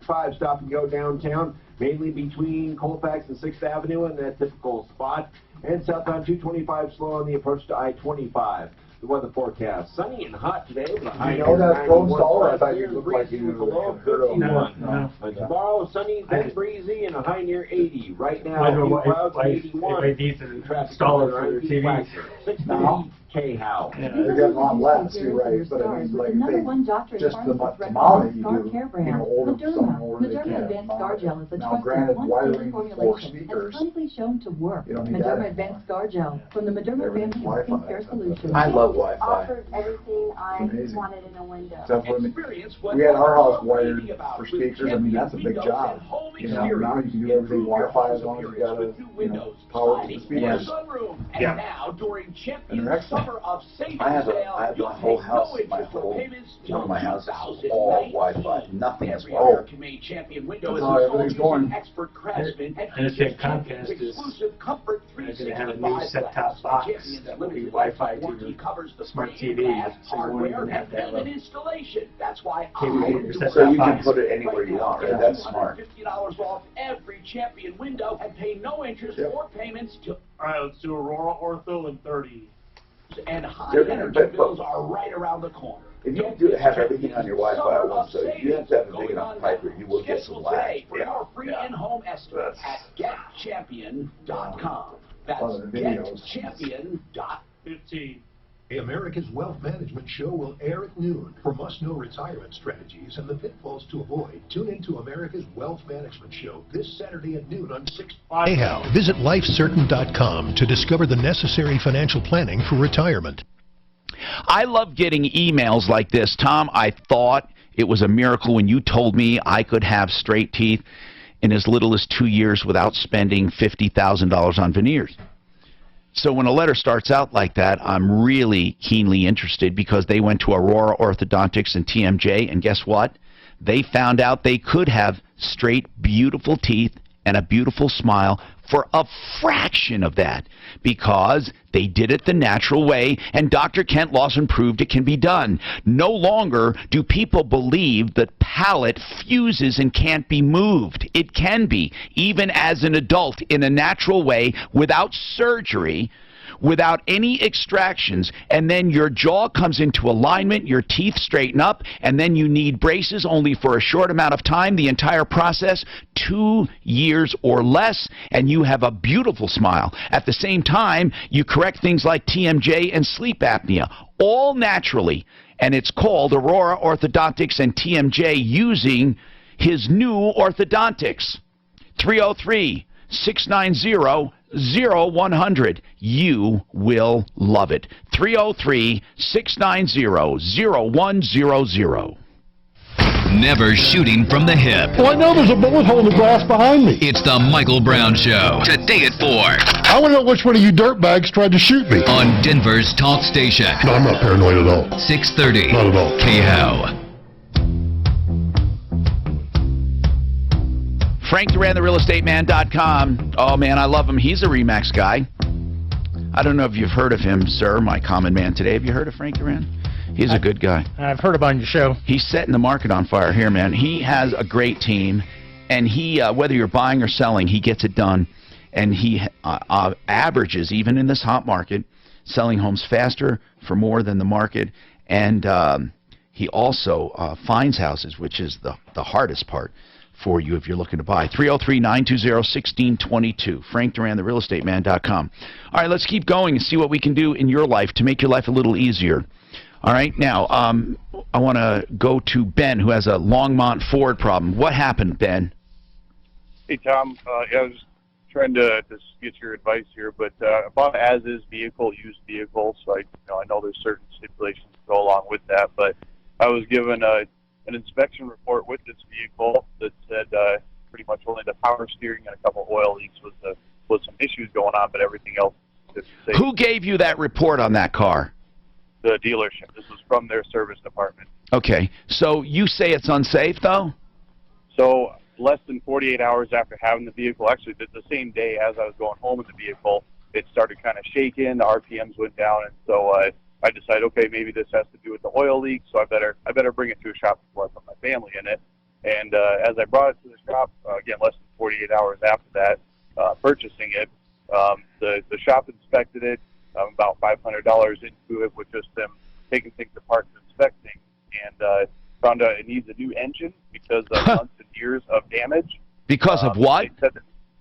5 stop and go downtown, mainly between Colfax and 6th Avenue in that typical spot, and southbound 225 slow on the approach to I-25. The weather forecast, sunny and hot today with a high You know that phone installer? I thought you the looked like breeze you with a low of heard of 51. No. Tomorrow, sunny, then breezy, and a high near 80. Right now, I know few what clouds, if 81. I need an installer for their TVs. 630 K-How. They're getting a lot less, you're right, but I mean, like, if they, just the amount that you do, you know, over some over they can. Now, granted, wiring for speakers, you don't need that. Advanced Scar Gel from the Moderna Everything's family of Wi-Fi. skincare solutions. I love Wi-Fi. Offers everything I Amazing. wanted in a window. Except when we had our house wired for speakers. I mean, that's a big job. You know, now you can do everything Wi-Fi as long as you got a, you know, power to the speakers. And now, during And they're excellent. Summer of Savings I have Sale, my whole house, my house is all Wi-Fi. Nothing is Every Wi-Fi. American-made champion window is That's how everything's installed using going. expert craftsmen I understand Comcast is exclusive Comfort going to have a 365 new set-top box Champion's that will be limited Wi-Fi warranty to covers the smart screen, TV, glass, so you won't hardware, even have to have and a installation. That's why cable I to your set-top So you can box. put it anywhere you want, right? That's smart. $50 off every champion window and pay no interest or payments to All right, let's do Aurora Ortho in 30. and high They're gonna- energy but- bills are right around the corner. If you do have everything on your Wi-Fi at once, so you have to have a big enough pipe or you will get some Schedule today lag. for your free in-home estimate at getchampion.com. That's Other videos. getchampion.com. 15. America's Wealth Management Show will air at noon. For must-know retirement strategies and the pitfalls to avoid, tune into America's Wealth Management Show this Saturday at noon on 6. Anyhow, visit lifecertain.com to discover the necessary financial planning for retirement. I love getting emails like this. Tom, I thought it was a miracle when you told me I could have straight teeth in as little as 2 years without spending $50,000 on veneers. So when a letter starts out like that, I'm really keenly interested because they went to Aurora Orthodontics and TMJ, and guess what? They found out they could have straight, beautiful teeth and a beautiful smile for a fraction of that, because they did it the natural way, and Dr. Kent Lawson proved it can be done. No longer do people believe that palate fuses and can't be moved. It can be, even as an adult, in a natural way, without surgery, without any extractions, and then your jaw comes into alignment, your teeth straighten up, and then you need braces only for a short amount of time. The entire process, 2 years or less, and you have a beautiful smile. At the same time, you correct things like TMJ and sleep apnea, all naturally, and it's called Aurora Orthodontics and TMJ using his new orthodontics. 303-690-0100. You will love it. 303-690-0100. Never shooting from the hip. Well, I know there's a bullet hole in the grass behind me. It's the Michael Brown Show. Today at 4. I want to know which one of you dirtbags tried to shoot me. On Denver's Talk Station. No, I'm not paranoid at all. 630. Not at all. KHOW. Frank Duran, therealestateman.com. Oh, man, I love him. He's a RE/MAX guy. I don't know if you've heard of him, sir, my common man today. Have you heard of Frank Duran? He's a good guy. I've heard about your show. He's setting the market on fire here, man. He has a great team, and he, whether you're buying or selling, he gets it done. And he averages, even in this hot market, selling homes faster for more than the market. And he also finds houses, which is the hardest part for you if you're looking to buy. 303-920-1622. Frank Duran, therealestateman.com. All right, let's keep going and see what we can do in your life to make your life a little easier. All right, now, I want to go to Ben, who has a Longmont Ford problem. What happened, Ben? Hey, Tom. I was trying to get your advice here, but I bought an as-is vehicle, used vehicle, so I know there's certain stipulations that go along with that, but I was given an inspection report with this vehicle that said pretty much only the power steering and a couple oil leaks was some issues going on, but everything else is safe. Who gave you that report on that car? The dealership. This was from their service department. Okay, so you say it's unsafe, though? So less than 48 hours after having the vehicle, actually the same day as I was going home in the vehicle, it started kind of shaking, the RPMs went down, and so I decided, okay, maybe this has to do with the oil leak, so I better bring it to a shop before I put my family in it. And as I brought it to the shop, again, less than 48 hours after that, purchasing it, the shop inspected it, about $500 into it with just them taking things apart and inspecting, and found out it needs a new engine because of months and years of damage. Because of what?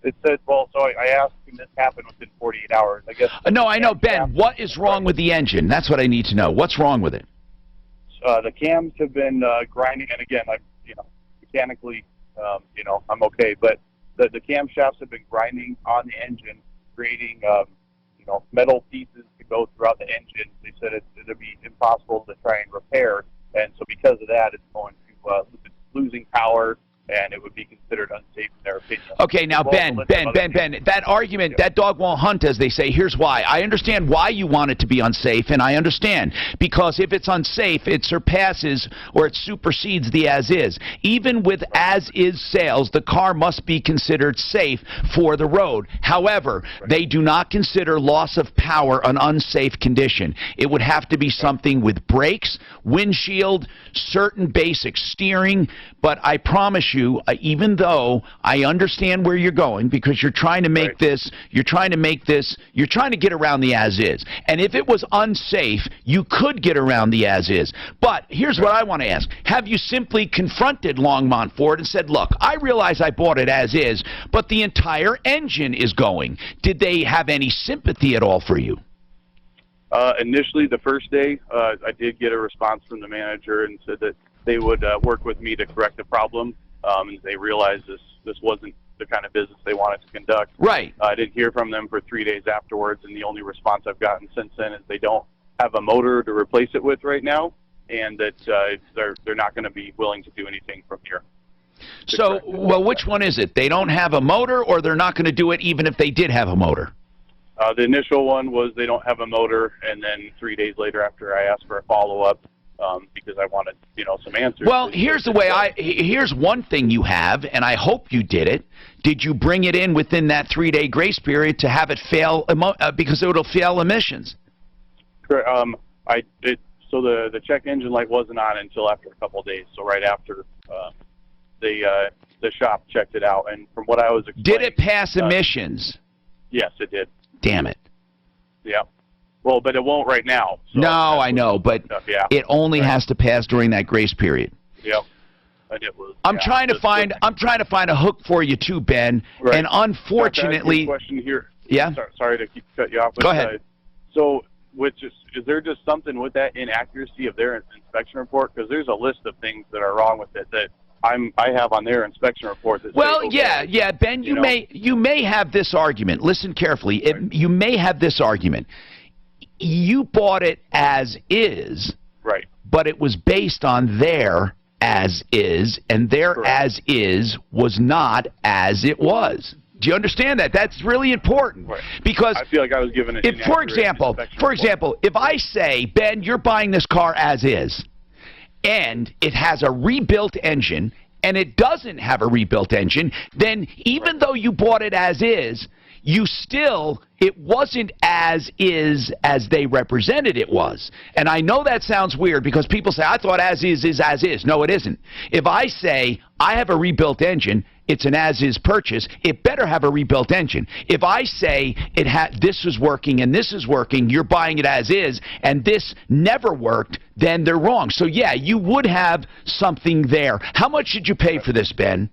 It said, well, so I asked, can this happen within 48 hours? I guess. No, I know, Ben. What is wrong with the engine? That's what I need to know. What's wrong with it? The cams have been grinding, and again, mechanically, I'm okay, but the camshafts have been grinding on the engine, creating, metal pieces to go throughout the engine. They said it'd be impossible to try and repair, and so because of that, it's going to losing power, and it would be considered unsafe in their opinion. Okay, now, Ben, that argument, that dog won't hunt, as they say. Here's why. I understand why you want it to be unsafe, and I understand. Because if it's unsafe, it surpasses or it supersedes the as-is. Even with as-is sales, the car must be considered safe for the road. However, they do not consider loss of power an unsafe condition. It would have to be something with brakes, windshield, certain basics, steering, but I promise you, even though I understand where you're going, because you're trying to make this, you're trying to get around the as-is. And if it was unsafe, you could get around the as-is. But here's what I want to ask. Have you simply confronted Longmont Ford and said, look, I realize I bought it as-is, but the entire engine is going. Did they have any sympathy at all for you? Initially, the first day, I did get a response from the manager and said that they would work with me to correct the problem. And they realized this wasn't the kind of business they wanted to conduct. Right. I didn't hear from them for 3 days afterwards, and the only response I've gotten since then is they don't have a motor to replace it with right now, and that they're not going to be willing to do anything from here. So, well, which one is it? They don't have a motor, or they're not going to do it even if they did have a motor? The initial one was they don't have a motor, and then 3 days later after I asked for a follow-up, because I wanted, some answers. Well, here's one thing you have, and I hope you did it. Did you bring it in within that 3-day grace period to have it fail because it'll fail emissions? Correct. So the check engine light wasn't on until after a couple of days. So right after the shop checked it out, and from what I was explaining, did it pass emissions? Yes, it did. Damn it. Yeah. Well, but it won't right now. So no, I know, but it only has to pass during that grace period. Yep. And it was. I'm trying to find a hook for you too, Ben. Right. And unfortunately, question here. Yeah. Sorry to cut you off. But, go ahead. So, is there just something with that inaccuracy of their inspection report? Because there's a list of things that are wrong with it that I have on their inspection report. That yeah, Ben, you may have this argument. Listen carefully. You may have this argument. You bought it as is, right? But it was based on their as is, and their as is was not as it was. Do you understand that? That's really important, right? Because I feel like I was given an for example, if I say, Ben, you're buying this car as is, and it has a rebuilt engine, and it doesn't have a rebuilt engine, then even though you bought it as is, it wasn't as is as they represented it was. And I know that sounds weird because people say, I thought as is as is. No, it isn't. If I say I have a rebuilt engine, it's an as-is purchase, it better have a rebuilt engine. If I say this is working and this is working, you're buying it as is, and this never worked, then they're wrong. So, yeah, you would have something there. How much did you pay for this, Ben?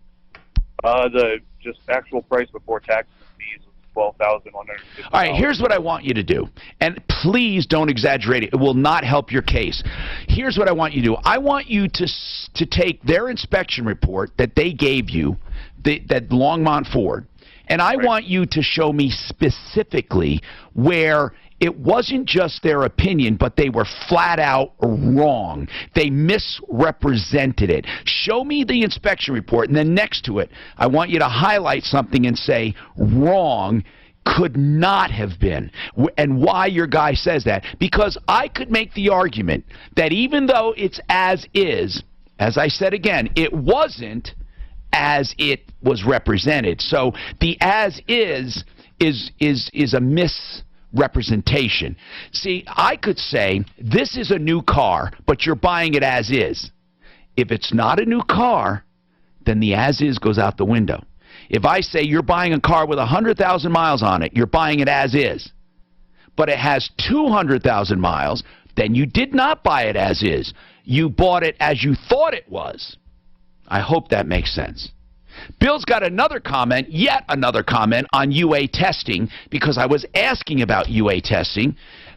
The just actual price before tax and fees was $12,150. All right, here's what I want you to do. And please don't exaggerate it. It will not help your case. Here's what I want you to do. I want you to take their inspection report that they gave you, that Longmont Ford, and I want you to show me specifically where it wasn't just their opinion, but they were flat out wrong. They misrepresented it. Show me the inspection report, and then next to it, I want you to highlight something and say, wrong, could not have been, and why your guy says that. Because I could make the argument that even though it's as is, as I said again, it wasn't as it was represented. So the as is a misrepresentation. See, I could say this is a new car, but you're buying it as is. If it's not a new car, then the as is goes out the window. If I say you're buying a car with 100,000 miles on it, you're buying it as is, but it has 200,000 miles, then you did not buy it as is. You bought it as you thought it was. I hope that makes sense. Bill's got another comment, yet another comment on UA testing, because I was asking about UA testing.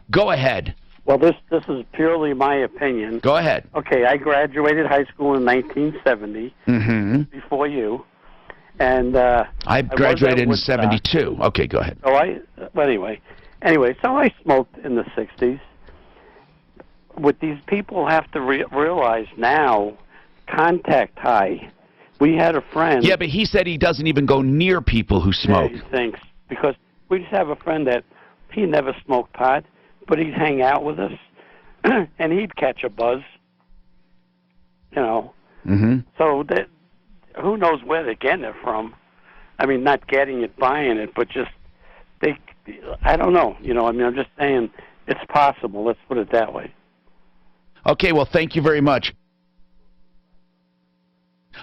Go ahead. Well, this is purely my opinion. Go ahead. Okay, I graduated high school in 1970, before you, and I graduated in 72. Okay, go ahead. Anyway, so I smoked in the 60s. What these people have to realize now, contact high. We had a friend. Yeah, but he said he doesn't even go near people who smoke. Yeah, he thinks, because we just have a friend that he never smoked pot, but he'd hang out with us, and he'd catch a buzz. So that, who knows where they're getting it from? I mean, not getting it, buying it, but just I don't know. I'm just saying it's possible. Let's put it that way. Okay, well, thank you very much.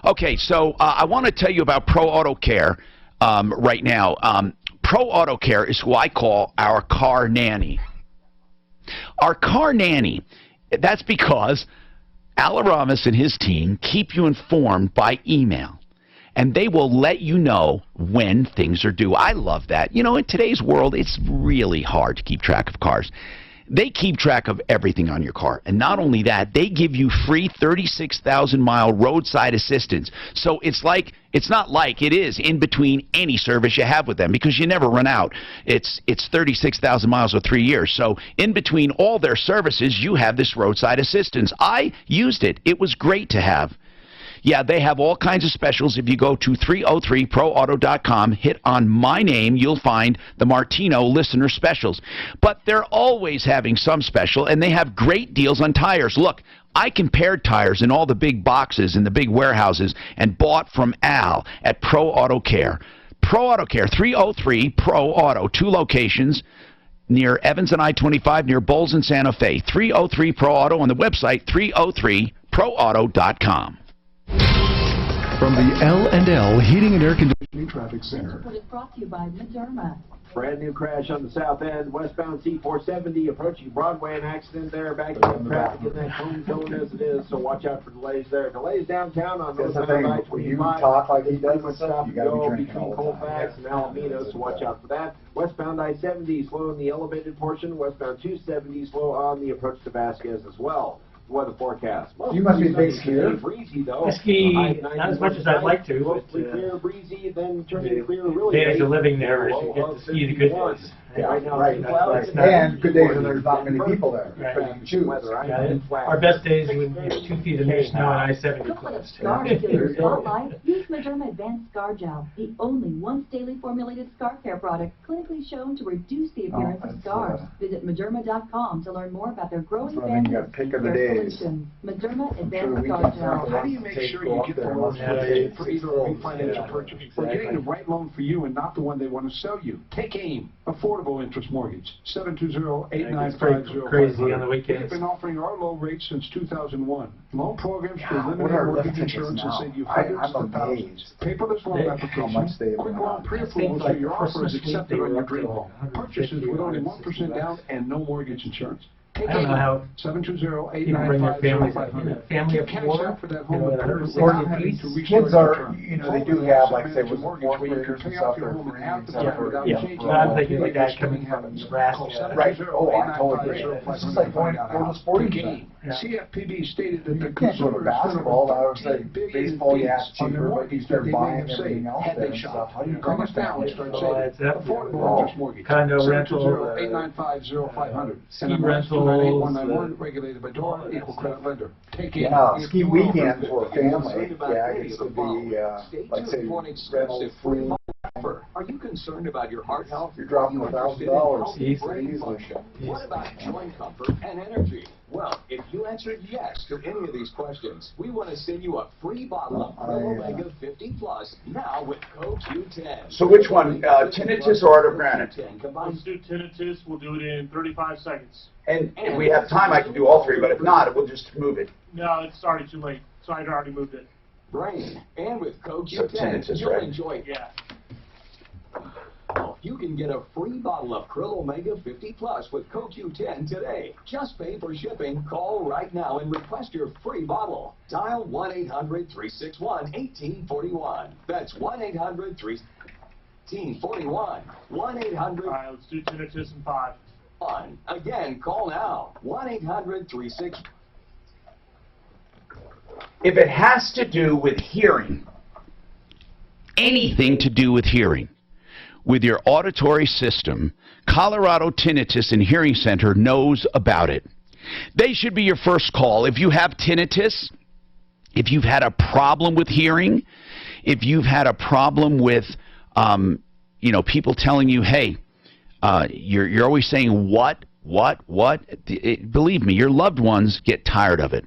Okay, so I want to tell you about Pro Auto Care right now. Pro Auto Care is who I call our car nanny. Our car nanny, that's because Al Aramis and his team keep you informed by email, and they will let you know when things are due. I love that. In today's world, it's really hard to keep track of cars. They keep track of everything on your car. And not only that, they give you free 36,000-mile roadside assistance. So it is in between any service you have with them, because you never run out. It's 36,000 miles or 3 years. So in between all their services, you have this roadside assistance. I used it. It was great to have. Yeah, they have all kinds of specials. If you go to 303proauto.com, hit on my name, you'll find the Martino listener specials. But they're always having some special, and they have great deals on tires. Look, I compared tires in all the big boxes in the big warehouses and bought from Al at Pro Auto Care. Pro Auto Care, 303 Pro Auto, 2 locations near Evans and I-25, near Bowles and Santa Fe. 303 Pro Auto on the website, 303proauto.com. From the L&L Heating and Air Conditioning Traffic Center. Report is brought to you by Moderna. Brand new crash on the south end, westbound C470 approaching Broadway. An accident there, backing up traffic in that home zone as it is, so watch out for delays there. Delays downtown on northbound I-25. When you talk like he does and stuff, you gotta be go drinking between all the Colfax time. and Alameda, so watch out for that. Westbound I-70 slow in the elevated portion. Westbound 270 slow on the approach to Vasquez as well. Weather forecast. You must be a big skier. Breezy though. I ski not as much as I'd like to, but mostly clear, breezy, then turning clear really days late. of living there is you get to ski the good days. Yeah, right now, Right. And good days when there's not many people there. Right. But you can choose. Our best days when we have 2 feet of snow and I-70 Don't let closed. scars kill your spotlight. Use Moderna Advanced Scar Gel, the only once daily formulated scar care product clinically shown to reduce the appearance of scars. Visit Moderna.com to learn more about their growing That's what I mean, family you got pick of the of days. solutions. Moderna I'm Advanced sure we Scar can Gel. find How do you make sure you get the loan for either a refinanced purchase or getting the right loan for you and not the one they want to sell you? Take AIM, affordable interest mortgage, 720-895-0500. Crazy on the We've weekends. been offering our low rates since 2001. Loan programs for What limited are lift mortgage tickets insurance that now? save you I'm hundreds of thousands. amazed Paperless loan How application, much they quick went loan up. pre-approval so Like your offer is Christmas week, accepted they on were your up to dream like home. 150 Purchases with only or 1% down and no mortgage insurance. Take I don't know how people bring their families, 720-895-0500. family of Keep cash 4, out for that you home know, with at perfectly 140 happy apiece. to restore Kids your are, term. you know, they Home do have, like, Advanced say, Managed with mortgage fourth where you can graders and pay stuff, off your they're home in free half and the stuff. time without Yeah, changing but I'm your thinking mortgage. the guy coming from Nebraska. Right. Oh, I totally agree. It's just like going to a sporting event. CFPB stated that You the can't go to consumer basketball. I would say $13 billion baseball, yeah, it's on their cheaper, but you mortgage start that they may buying have everything saved else had there they and shot. stuff. How do you Bring come us down and down? start Oh, saving. it's up. Affordable interest mortgage. Condo rental, 720-895-0500. ski rentals, 191 regulated by DORA, equal credit lender. Take it. Yeah, ski If you weekend will. for a family, yeah, it used to be, like say, rental food. Are you concerned about your heart health? You're dropping $1,000 easily. What about joint comfort and energy? Well, if you answered yes to any of these questions, we want to send you a free bottle of Pro Omega 50 Plus now with code Q10. So which one, tinnitus or autogranate? Let's do tinnitus. We'll do it in 35 seconds. And if we have time, I can do all 3, but if not, we'll just move it. No, it's already too late. So I'd already moved it. Brain. And with code So Q10, tinnitus, you'll right? enjoy Yeah. You can get a free bottle of Krill Omega 50 Plus with CoQ10 today. Just pay for shipping. Call right now and request your free bottle. Dial 1-800-361-1841. That's 1-800-361-1841. 1-800. All right, let's do tinnitus in 5. Again, call now. 1-800-36. If it has to do with hearing, anything to do with hearing, with your auditory system, Colorado Tinnitus and Hearing Center knows about it. They should be your first call. If you have tinnitus, if you've had a problem with hearing, if you've had a problem with, people telling you, hey, you're always saying what, believe me, your loved ones get tired of it.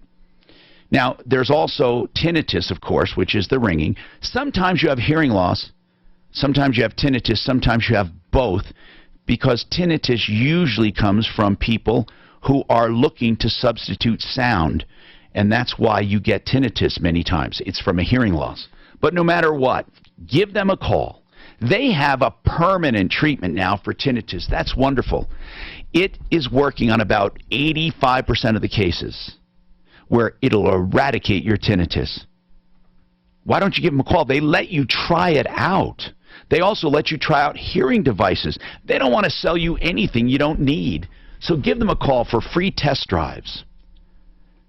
Now, there's also tinnitus, of course, which is the ringing. Sometimes you have hearing loss. Sometimes you have tinnitus, sometimes you have both, because tinnitus usually comes from people who are looking to substitute sound, and that's why you get tinnitus many times. It's from a hearing loss. But no matter what, give them a call. They have a permanent treatment now for tinnitus. That's wonderful. It is working on about 85% of the cases where it'll eradicate your tinnitus. Why don't you give them a call? They let you try it out. They also let you try out hearing devices. They don't want to sell you anything you don't need. So give them a call for free test drives.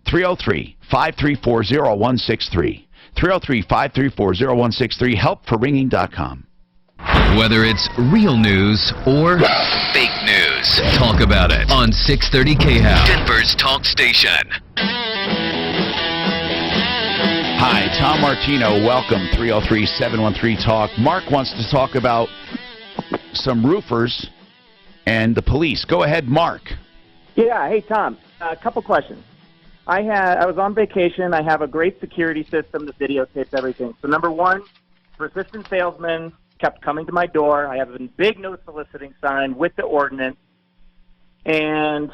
303-534-0163. 303-534-0163. Helpforringing.com. Whether it's real news or fake news, talk about it on 630 KHOW, Denver's talk station. Hi, Tom Martino. Welcome, 303-713-TALK. Mark wants to talk about some roofers and the police. Go ahead, Mark. Yeah, hey, Tom. A couple questions. I was on vacation. I have a great security system that videotapes everything. So number one, persistent salesman kept coming to my door. I have a big no soliciting sign with the ordinance, and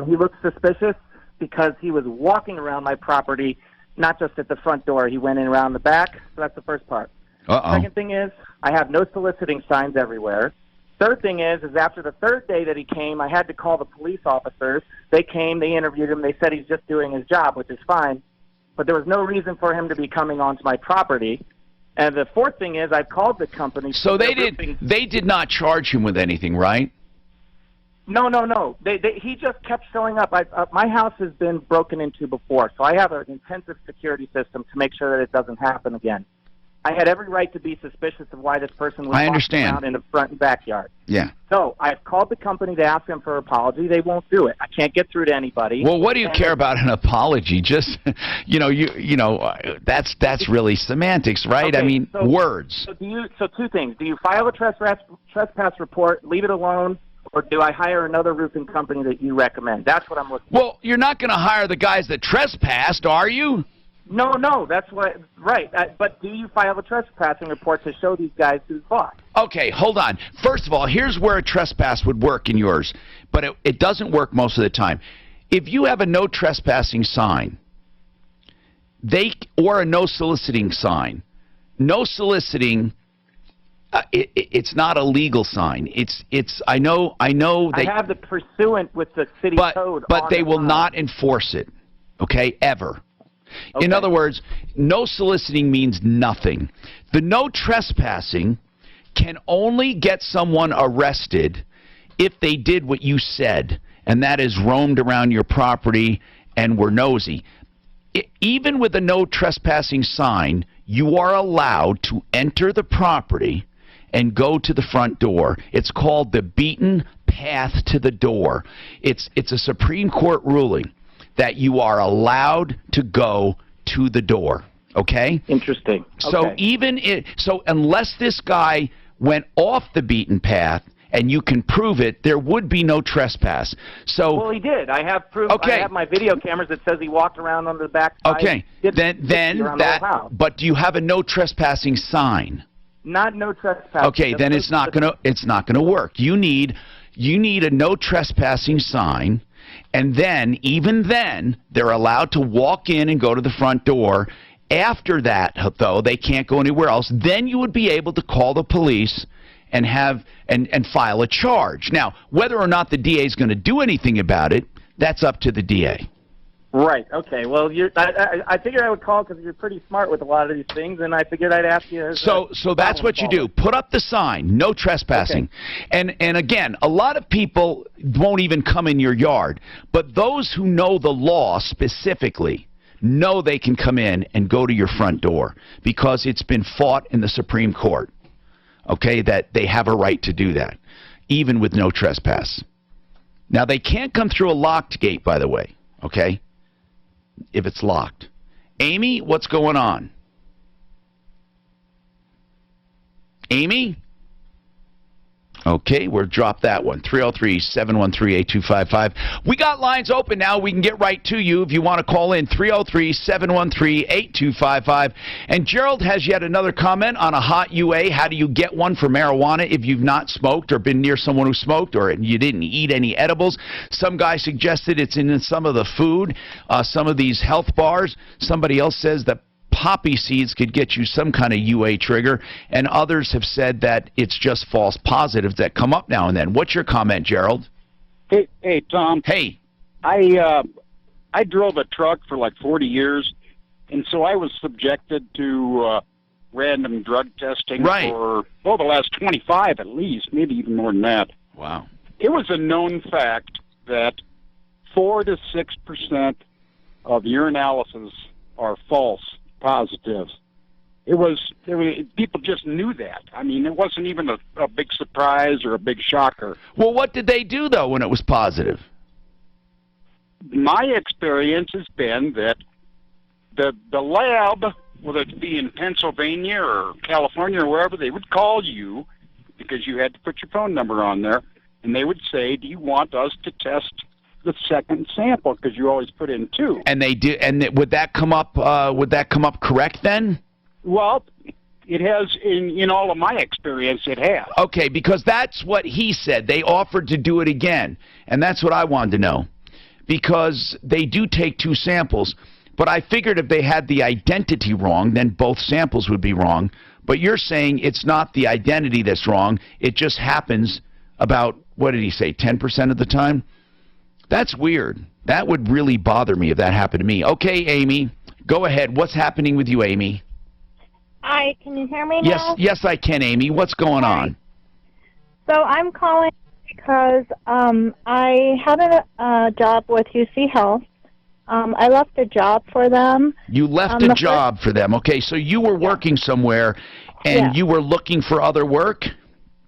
he looked suspicious because he was walking around my property, not just at the front door. He went in around the back. So that's the first part. Second thing is, I have no soliciting signs everywhere. Third thing is after the third day that he came, I had to call the police officers. They came, they interviewed him. They said he's just doing his job, which is fine. But there was no reason for him to be coming onto my property. And the fourth thing is I've called the company. So they did not charge him with anything, right? No. He just kept showing up. My house has been broken into before, so I have an intensive security system to make sure that it doesn't happen again. I had every right to be suspicious of why this person was walking around in the front and backyard. Yeah. So I've called the company to ask them for an apology. They won't do it. I can't get through to anybody. Well, what do you care about an apology? Just, that's really semantics, right? Okay, I mean, words. So two things. Do you file a trespass report, leave it alone, or do I hire another roofing company that you recommend? That's what I'm looking for. Well, you're not going to hire the guys that trespassed, are you? No, that's what, right. But do you file a trespassing report to show these guys who's bought? Okay, hold on. First of all, here's where a trespass would work in yours, but it doesn't work most of the time. If you have a no trespassing sign, or a no soliciting sign, no soliciting, it's not a legal sign. I know they I have the pursuant with the city code, but they will not enforce it. Okay, ever. In other words, no soliciting means nothing. The no trespassing can only get someone arrested if they did what you said, and that is roamed around your property and were nosy. Even with a no trespassing sign, you are allowed to enter the property and go to the front door. It's called the beaten path to the door. It's a Supreme Court ruling that you are allowed to go to the door, okay? Interesting. So so unless this guy went off the beaten path and you can prove it, there would be no trespass. So well, he did. I have proof. Okay. I have my video cameras that says he walked around on the back side. Okay. But do you have a no trespassing sign? Not no trespassing. Okay, then it's not gonna work. You need a no trespassing sign. And then, even then, they're allowed to walk in and go to the front door. After that, though, they can't go anywhere else. Then you would be able to call the police and file a charge. Now, whether or not the DA is going to do anything about it, that's up to the DA. Right. Okay. Well, I figured I would call because you're pretty smart with a lot of these things, and I figured I'd ask you. So that's what you do. Put up the sign, no trespassing. Okay. And again, a lot of people won't even come in your yard, but those who know the law specifically know they can come in and go to your front door because it's been fought in the Supreme Court. Okay, that they have a right to do that, even with no trespass. Now they can't come through a locked gate, by the way. Okay. If it's locked. Amy, what's going on? Amy? Okay, we'll drop that one. 303-713-8255. We got lines open now. We can get right to you if you want to call in. 303-713-8255. And Gerald has yet another comment on a hot UA. How do you get one for marijuana if you've not smoked or been near someone who smoked or you didn't eat any edibles? Some guy suggested it's in some of the food, some of these health bars. Somebody else says that poppy seeds could get you some kind of UA trigger, and others have said that it's just false positives that come up now and then. What's your comment, Gerald? Hey, Tom. Hey. I drove a truck for like 40 years, and so I was subjected to random drug testing for, the last 25 at least, maybe even more than that. Wow. It was a known fact that 4 to 6% of urinalysis are false positives. People just knew that. I mean, it wasn't even a big surprise or a big shocker. Well, what did they do, though, when it was positive? My experience has been that the lab, whether it be in Pennsylvania or California or wherever, they would call you because you had to put your phone number on there, and they would say, do you want us to test the second sample because you always put in 2. And they do. And would that come up? Would that come up correct then? Well, it has in all of my experience. It has. Okay, because that's what he said. They offered to do it again, and that's what I wanted to know, because they do take 2 samples. But I figured if they had the identity wrong, then both samples would be wrong. But you're saying it's not the identity that's wrong. It just happens about, what did he say, 10% of the time? That's weird. That would really bother me if that happened to me. Okay, Amy, go ahead. What's happening with you, Amy? Hi, can you hear me now? Yes, I can, Amy. What's going on? So I'm calling because I had a job with UC Health. I left a job for them. You left a job for them. Okay, so you were working somewhere, and you were looking for other work?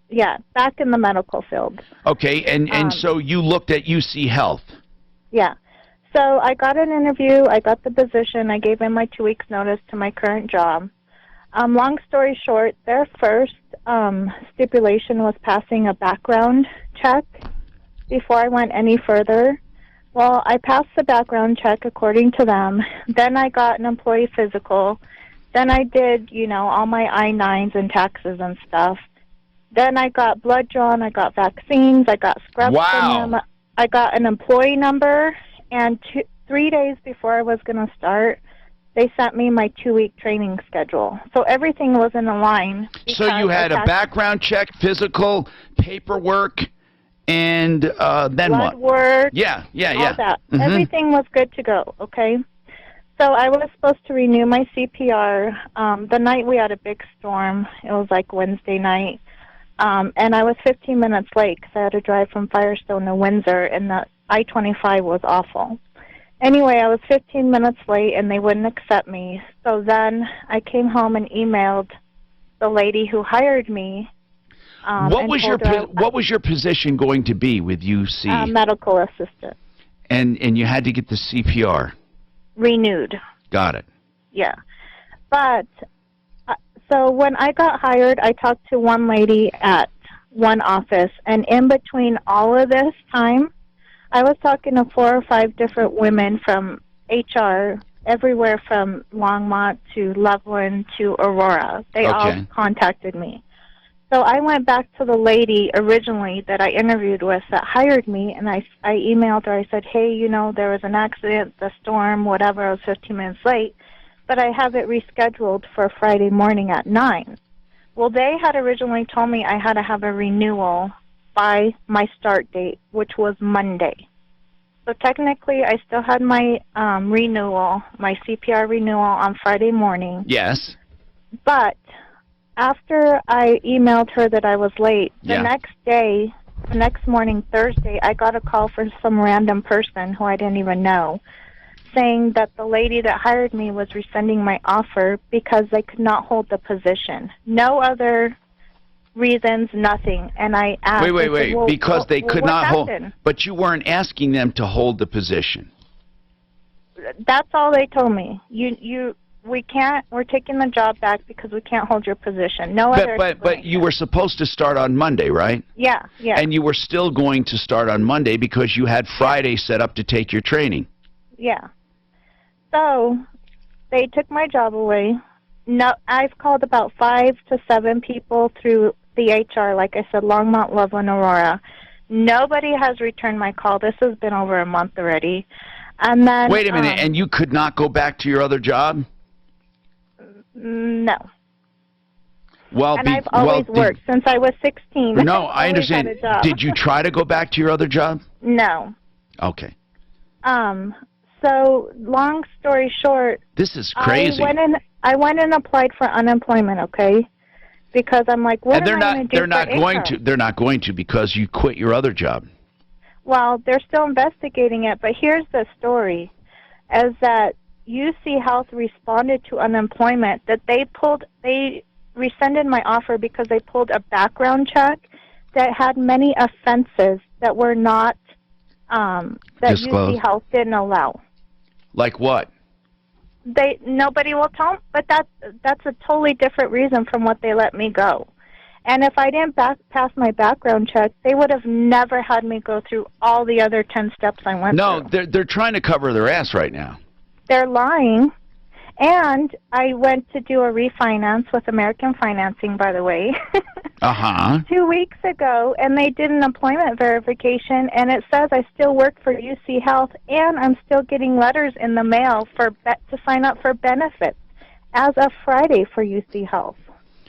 Yeah, back in the medical field. Okay, and so you looked at UC Health. Yeah. So I got an interview. I got the position. I gave in my 2 weeks' notice to my current job. Long story short, their first stipulation was passing a background check before I went any further. Well, I passed the background check according to them. Then I got an employee physical. Then I did, all my I-9s and taxes and stuff. Then I got blood drawn. I got vaccines. I got scrubs from them. I got an employee number. And 3 days before I was going to start, they sent me my 2-week training schedule. So everything was in a line. So you had a background check, physical, paperwork, and then blood what? work. Yeah. All that. Everything was good to go, okay? So I was supposed to renew my CPR. The night we had a big storm, it was like Wednesday night, and I was 15 minutes late because I had to drive from Firestone to Windsor, and the I-25 was awful. Anyway, I was 15 minutes late, and they wouldn't accept me. So then I came home and emailed the lady who hired me. What was your position going to be with UC? Medical assistant. And you had to get the CPR. Renewed. Got it. Yeah. But, so when I got hired, I talked to one lady at one office, and in between all of this time, I was talking to 4 or 5 different women from HR, everywhere from Longmont to Loveland to Aurora. They all contacted me. So I went back to the lady originally that I interviewed with that hired me, and I emailed her. I said, hey, there was an accident, the storm, whatever. I was 15 minutes late, but I have it rescheduled for Friday morning at 9. Well, they had originally told me I had to have a renewal by my start date, which was Monday. So technically, I still had my renewal, my CPR renewal on Friday morning. Yes. But after I emailed her that I was late, the next day, the next morning, Thursday, I got a call from some random person who I didn't even know, saying that the lady that hired me was rescinding my offer because they could not hold the position. No other reasons, nothing. And I asked... Wait. Well, because they could not hold... happened? But you weren't asking them to hold the position. That's all they told me. We can't, we're taking the job back because we can't hold your position. No other... But you were supposed to start on Monday, right? Yeah. And you were still going to start on Monday because you had Friday set up to take your training. Yeah. So, they took my job away. No, I've called about 5 to 7 people through the HR, like I said, Longmont, Loveland, Aurora. Nobody has returned my call. This has been over a month already. And then... Wait a minute, and you could not go back to your other job? No. Well, and I've always worked since I was 16. No, I understand. Did you try to go back to your other job? No. Okay. So, long story short... This is crazy. I went and applied for unemployment, okay? Because I'm like, what am I going to do They're not going to because you quit your other job. Well, they're still investigating it, but here's the story, is that UC Health responded to unemployment, that they rescinded my offer because they pulled a background check that had many offenses that were not, that disclosed. UC Health didn't allow. Like what? Nobody will tell them, but that's a totally different reason from what they let me go. And if I didn't pass my background check, they would have never had me go through all the other 10 steps I went through. No, they're trying to cover their ass right now. They're lying. And I went to do a refinance with American Financing, by the way, 2 weeks ago, and they did an employment verification, and it says I still work for UC Health, and I'm still getting letters in the mail to sign up for benefits as of Friday for UC Health.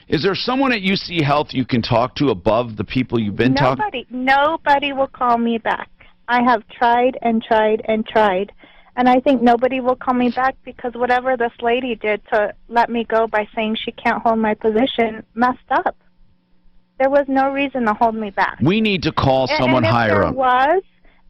Is there someone at UC Health you can talk to above the people you've been talking? Nobody will call me back. I have tried and tried and tried. And I think nobody will call me back because whatever this lady did to let me go by saying she can't hold my position messed up. There was no reason to hold me back. We need to call someone higher up. If there was,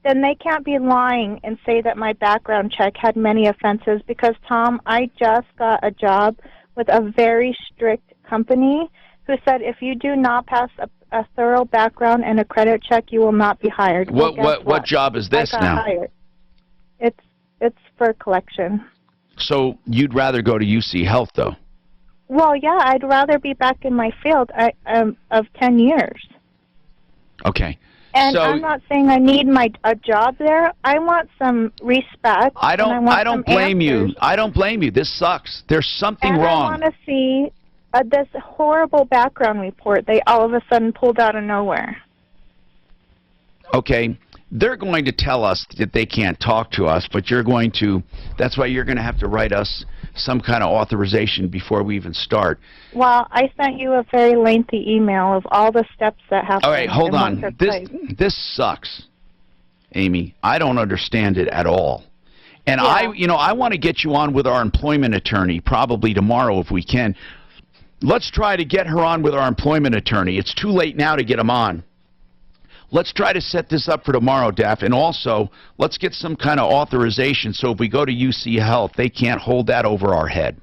then they can't be lying and say that my background check had many offenses because, Tom, I just got a job with a very strict company who said if you do not pass a thorough background and a credit check, you will not be hired. What job is this I got now? hired. It's for collection. So you'd rather go to UC Health, though? Well, yeah, I'd rather be back in my field of 10 years. Okay. And so, I'm not saying I need a job there. I want some respect. I don't blame you. I don't blame you. This sucks. There's something wrong. I want to see this horrible background report they all of a sudden pulled out of nowhere. Okay. They're going to tell us that they can't talk to us, but that's why you're going to have to write us some kind of authorization before we even start. Well, I sent you a very lengthy email of all the steps that have to All right, hold on. This sucks, Amy. I don't understand it at all. And I want to get you on with our employment attorney probably tomorrow if we can. Let's try to get her on with our employment attorney. It's too late now to get him on. Let's try to set this up for tomorrow, Daff. And also, let's get some kind of authorization so if we go to UC Health, they can't hold that over our head.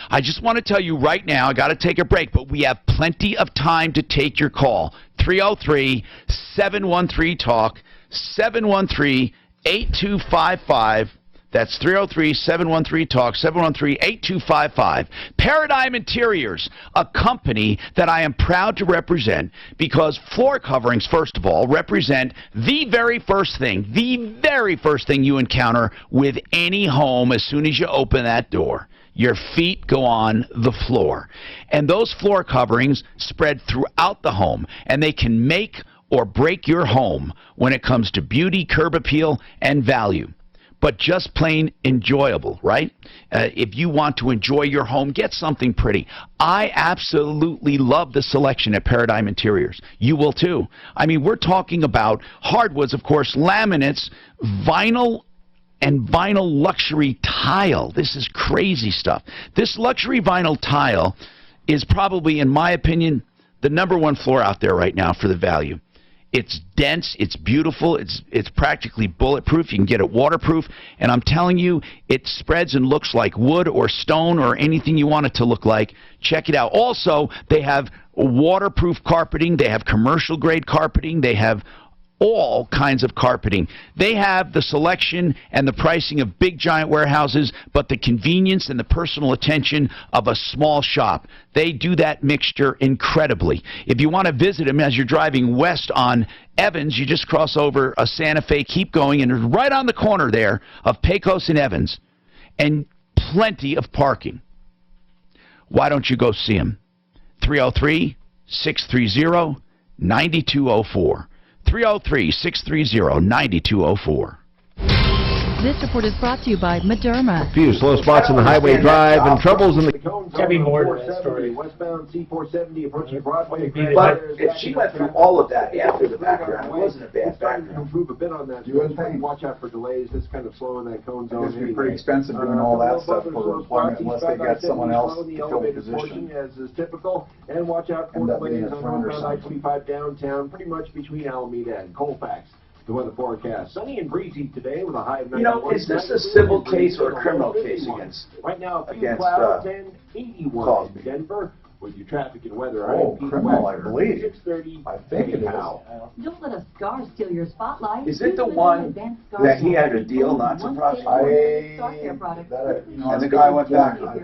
I just want to tell you right now, I got to take a break, but we have plenty of time to take your call. 303-713-TALK, 713-8255. That's 303-713-TALK, 713-8255. Paradigm Interiors, a company that I am proud to represent because floor coverings, first of all, represent the very first thing you encounter with any home as soon as you open that door. Your feet go on the floor. And those floor coverings spread throughout the home, and they can make or break your home when it comes to beauty, curb appeal, and value. But just plain enjoyable, right? If you want to enjoy your home, get something pretty. I absolutely love the selection at Paradigm Interiors. You will too. I mean, we're talking about hardwoods, of course, laminates, vinyl, and vinyl luxury tile. This is crazy stuff. This luxury vinyl tile is probably, in my opinion, the #1 floor out there right now for the value. It's dense, it's beautiful, it's practically bulletproof. You can get it waterproof, and I'm telling you, it spreads and looks like wood or stone or anything you want it to look like. Check it out. Also, they have waterproof carpeting, they have commercial grade carpeting, they have all kinds of carpeting. They have the selection and the pricing of big giant warehouses, but the convenience and the personal attention of a small shop. They do that mixture incredibly. If you want to visit them as you're driving west on Evans, you just cross over a Santa Fe, keep going, and it's right on the corner there of Pecos and Evans, and plenty of parking. Why don't you go see them? 303-630-9204. 303-630-9204. This report is brought to you by Moderna. Few slow spots in the highway drive and troubles in the... Debbie Moore to that story. Westbound C470 approaching Broadway. But if she went through all of that after the background, it wasn't a bad background. Improve a bit on that. You would think. Watch out for delays. This kind of slow in that cone zone. It's going to be pretty expensive doing all that stuff for employment unless they got someone else to fill the position. As is typical. And watch out for delays on northbound I-25 downtown, pretty much between Alameda and Colfax. The weather forecast: sunny and breezy today with a high of 91. Is this a civil case or a criminal case against? Right now, a few clouds and 81 in Denver. with your traffic and weather. Oh, criminal, I believe. 6:30. I think it is. Don't let a scar steal your spotlight. Is it the one that he had a deal not to prosecute? And the guy went back. But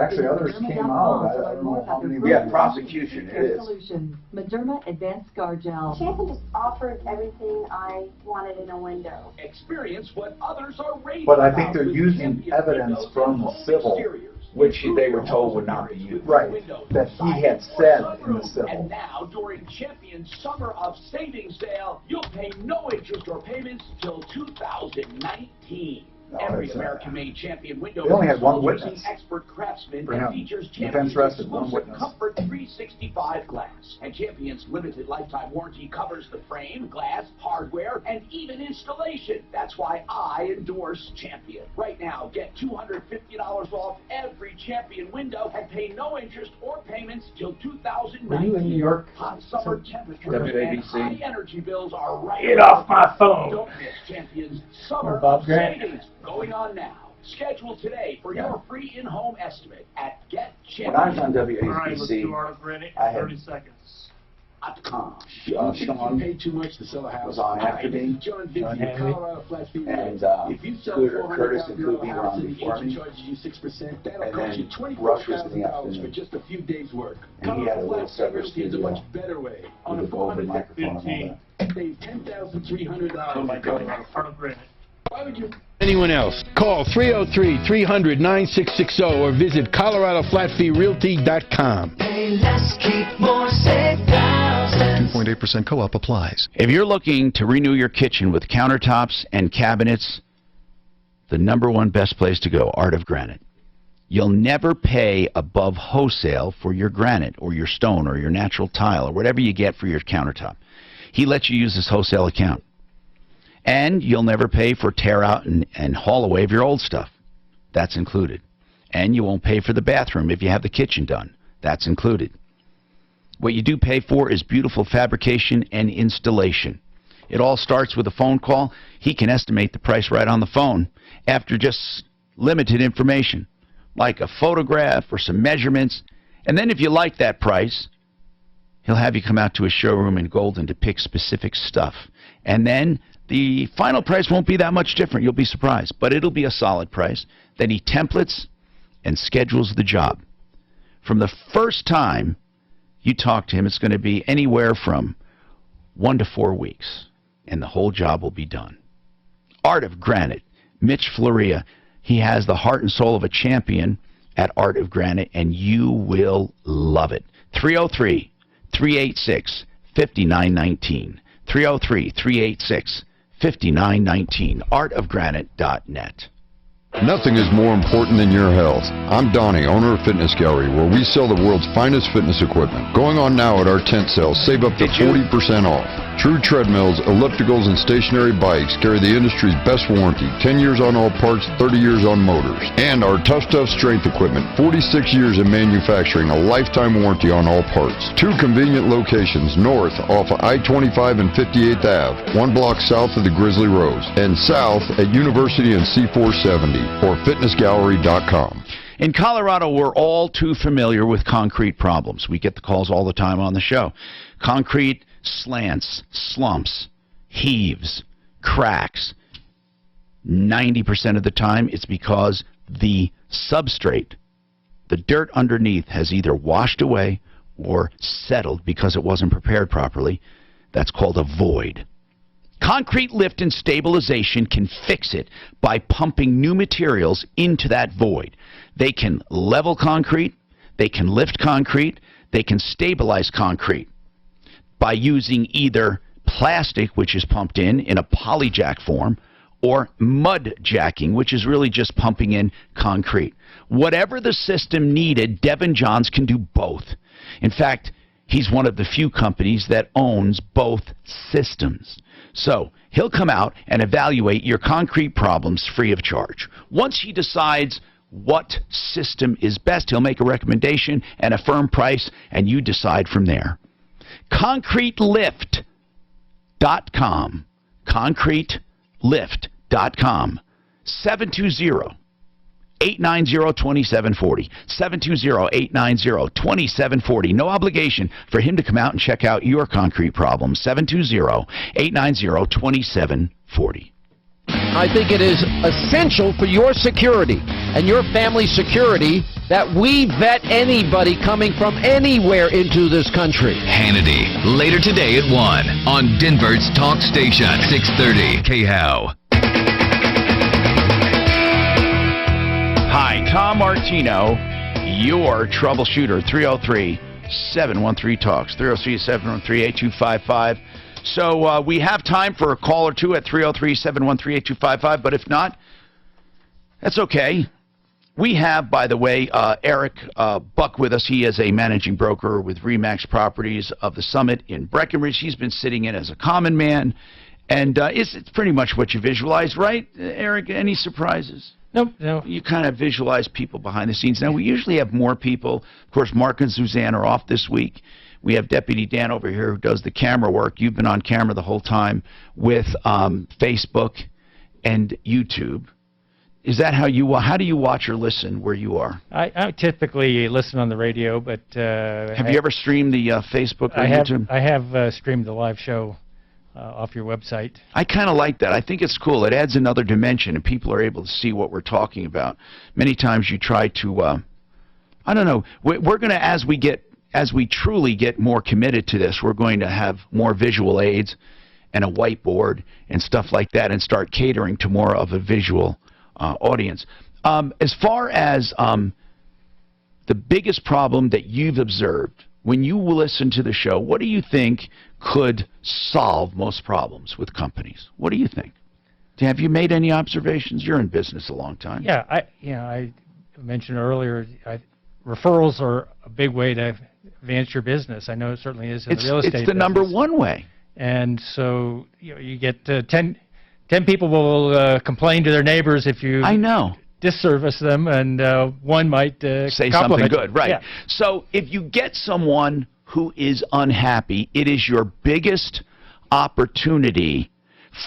actually, others came out. I don't know how many. Yeah, prosecution, it is. Mederma Advanced Scar Gel. Champion just offered everything I wanted in a window. Experience what others are raving But I think about they're with using Champion evidence windows from and the home civil. exteriors. Which they were told would not be used. Right, that he had said in the And civil. now, during Champion's Summer of Savings Sale, you'll pay no interest or payments till 2019. Every it's, American-made Champion window they only had one is using witness expert craftsmen for and him. features Defense Champion's rested one exclusive witness. Comfort 365 glass. And Champion's limited lifetime warranty covers the frame, glass, hardware, and even installation. That's why I endorse Champion. Right now, get $250 off every Champion window and pay no interest or payments till 2019. Were you in New York? Hot summer temperatures WABC. and high energy bills are right. Get off my phone. Don't miss Champion's Summer Bob of Grant. Savings going on now. Schedule today for your free in-home estimate at Get When I was on Champion. WABC, I had 30 seconds. Sean Paid too much to sell a house. was on after me, John John Vicky, Henry. Colorado Flat Fee and Road. If you sell Curtis and $400,000 Kubi were on house and the before agent me. charges you 6%, that'll And cost you then Rush was in the $24,000 for afternoon. just a few days' work. And he had a Colorado little Flat Fee separate Realty is a studio much better way. On a with the open microphone and all that. Save $10,300. Oh my God, part of granite. Why would you? Anyone else? Call 303-300-9660 or visit ColoradoFlatFeeRealty.com. Hey, let's keep more safe houses. 2.8% co-op applies. If you're looking to renew your kitchen with countertops and cabinets, the #1 best place to go, Art of Granite. You'll never pay above wholesale for your granite or your stone or your natural tile or whatever you get for your countertop. He lets you use his wholesale account. And you'll never pay for tear out and haul away of your old stuff. That's included. And you won't pay for the bathroom if you have the kitchen done. That's included. What you do pay for is beautiful fabrication and installation. It all starts with a phone call. He can estimate the price right on the phone after just limited information, like a photograph or some measurements. And then if you like that price, he'll have you come out to a showroom in Golden to pick specific stuff. And then the final price won't be that much different. You'll be surprised. But it'll be a solid price. Then he templates and schedules the job. From the first time you talk to him, it's going to be anywhere from 1 to 4 weeks. And the whole job will be done. Art of Granite. Mitch Floria. He has the heart and soul of a champion at Art of Granite, and you will love it. 303-386-5919. 303-386-5919. artofgranite.net. Nothing is more important than your health. I'm Donnie, owner of Fitness Gallery, where we sell the world's finest fitness equipment. Going on now at our tent sale, save up to 40% off. True treadmills, ellipticals, and stationary bikes carry the industry's best warranty, 10 years on all parts, 30 years on motors. And our Tough Stuff strength equipment, 46 years in manufacturing, a lifetime warranty on all parts. 2 convenient locations, north off of I-25 and 58th Ave, 1 block south of the Grizzly Rose, and south at University and C470, or fitnessgallery.com. In Colorado, we're all too familiar with concrete problems. We get the calls all the time on the show. Concrete slants, slumps, heaves, cracks. 90% of the time, it's because the substrate, the dirt underneath, has either washed away or settled because it wasn't prepared properly. That's called a void. Concrete lift and stabilization can fix it by pumping new materials into that void. They can level concrete, they can lift concrete, they can stabilize concrete by using either plastic, which is pumped in a polyjack form, or mud jacking, which is really just pumping in concrete. Whatever the system needed, Devin Johns can do both. In fact, he's one of the few companies that owns both systems. So he'll come out and evaluate your concrete problems free of charge. Once he decides what system is best, he'll make a recommendation and a firm price, and you decide from there. ConcreteLift.com. ConcreteLift.com. 720-890-2740. 720-890-2740. No obligation for him to come out and check out your concrete problem. 720-890-2740. I think it is essential for your security and your family's security that we vet anybody coming from anywhere into this country. Hannity, later today at 1 on Denver's Talk Station, 630 KHOW. Hi, Tom Martino, your troubleshooter. 303-713-TALKS. 303-713-8255. So we have time for a call or two at 303-713-8255, but if not, that's okay. We have, by the way, Eric Buck with us. He is a managing broker with RE/MAX Properties of the Summit in Breckenridge. He's been sitting in as a common man, and it's pretty much what you visualize, right, Eric? Any surprises? Nope, no. You kind of visualize people behind the scenes. Now, we usually have more people. Of course, Mark and Suzanne are off this week. We have Deputy Dan over here who does the camera work. You've been on camera the whole time with Facebook and YouTube. Is that how do you watch or listen where you are? I typically listen on the radio, but... have you ever streamed the Facebook or YouTube? I have streamed the live show off your website. I kind of like that. I think it's cool. It adds another dimension, and people are able to see what we're talking about. Many times you try to, I don't know, we're going to, as we truly get more committed to this, we're going to have more visual aids and a whiteboard and stuff like that and start catering to more of a visual audience. As far as the biggest problem that you've observed when you listen to the show, what do you think could solve most problems with companies? What do you think? Have you made any observations? You're in business a long time. Yeah, I mentioned earlier, referrals are a big way to advance your business. I know it certainly is in the real estate It's the number one way. And so you get 10 people will complain to their neighbors if you disservice them, and one might say something good, right? Yeah. So if you get someone who is unhappy, it is your biggest opportunity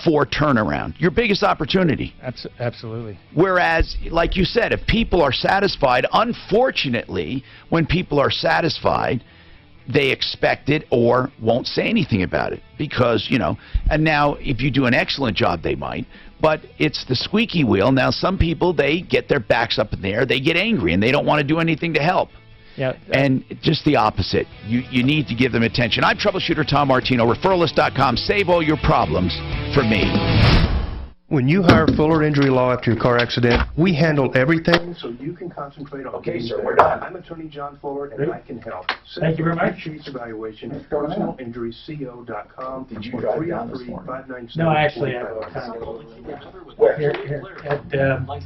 for turnaround. Your biggest opportunity. Absolutely. Whereas, like you said, if people are satisfied, unfortunately, when people are satisfied, they expect it or won't say anything about it because, and now if you do an excellent job, they might, but it's the squeaky wheel. Now, some people, they get their backs up in the air, they get angry, and they don't want to do anything to help. Yeah. And just the opposite. You need to give them attention. I'm Troubleshooter Tom Martino, referralist.com. Save all your problems for me. When you hire Fuller Injury Law after your car accident, we handle everything. So you can concentrate on Okay, sir, we're done. I'm Attorney John Fuller, and I can help. Thank you very much. Case evaluation at personalinjuryco.com. Did you drive down this morning? No, actually, I have a Where? Here, at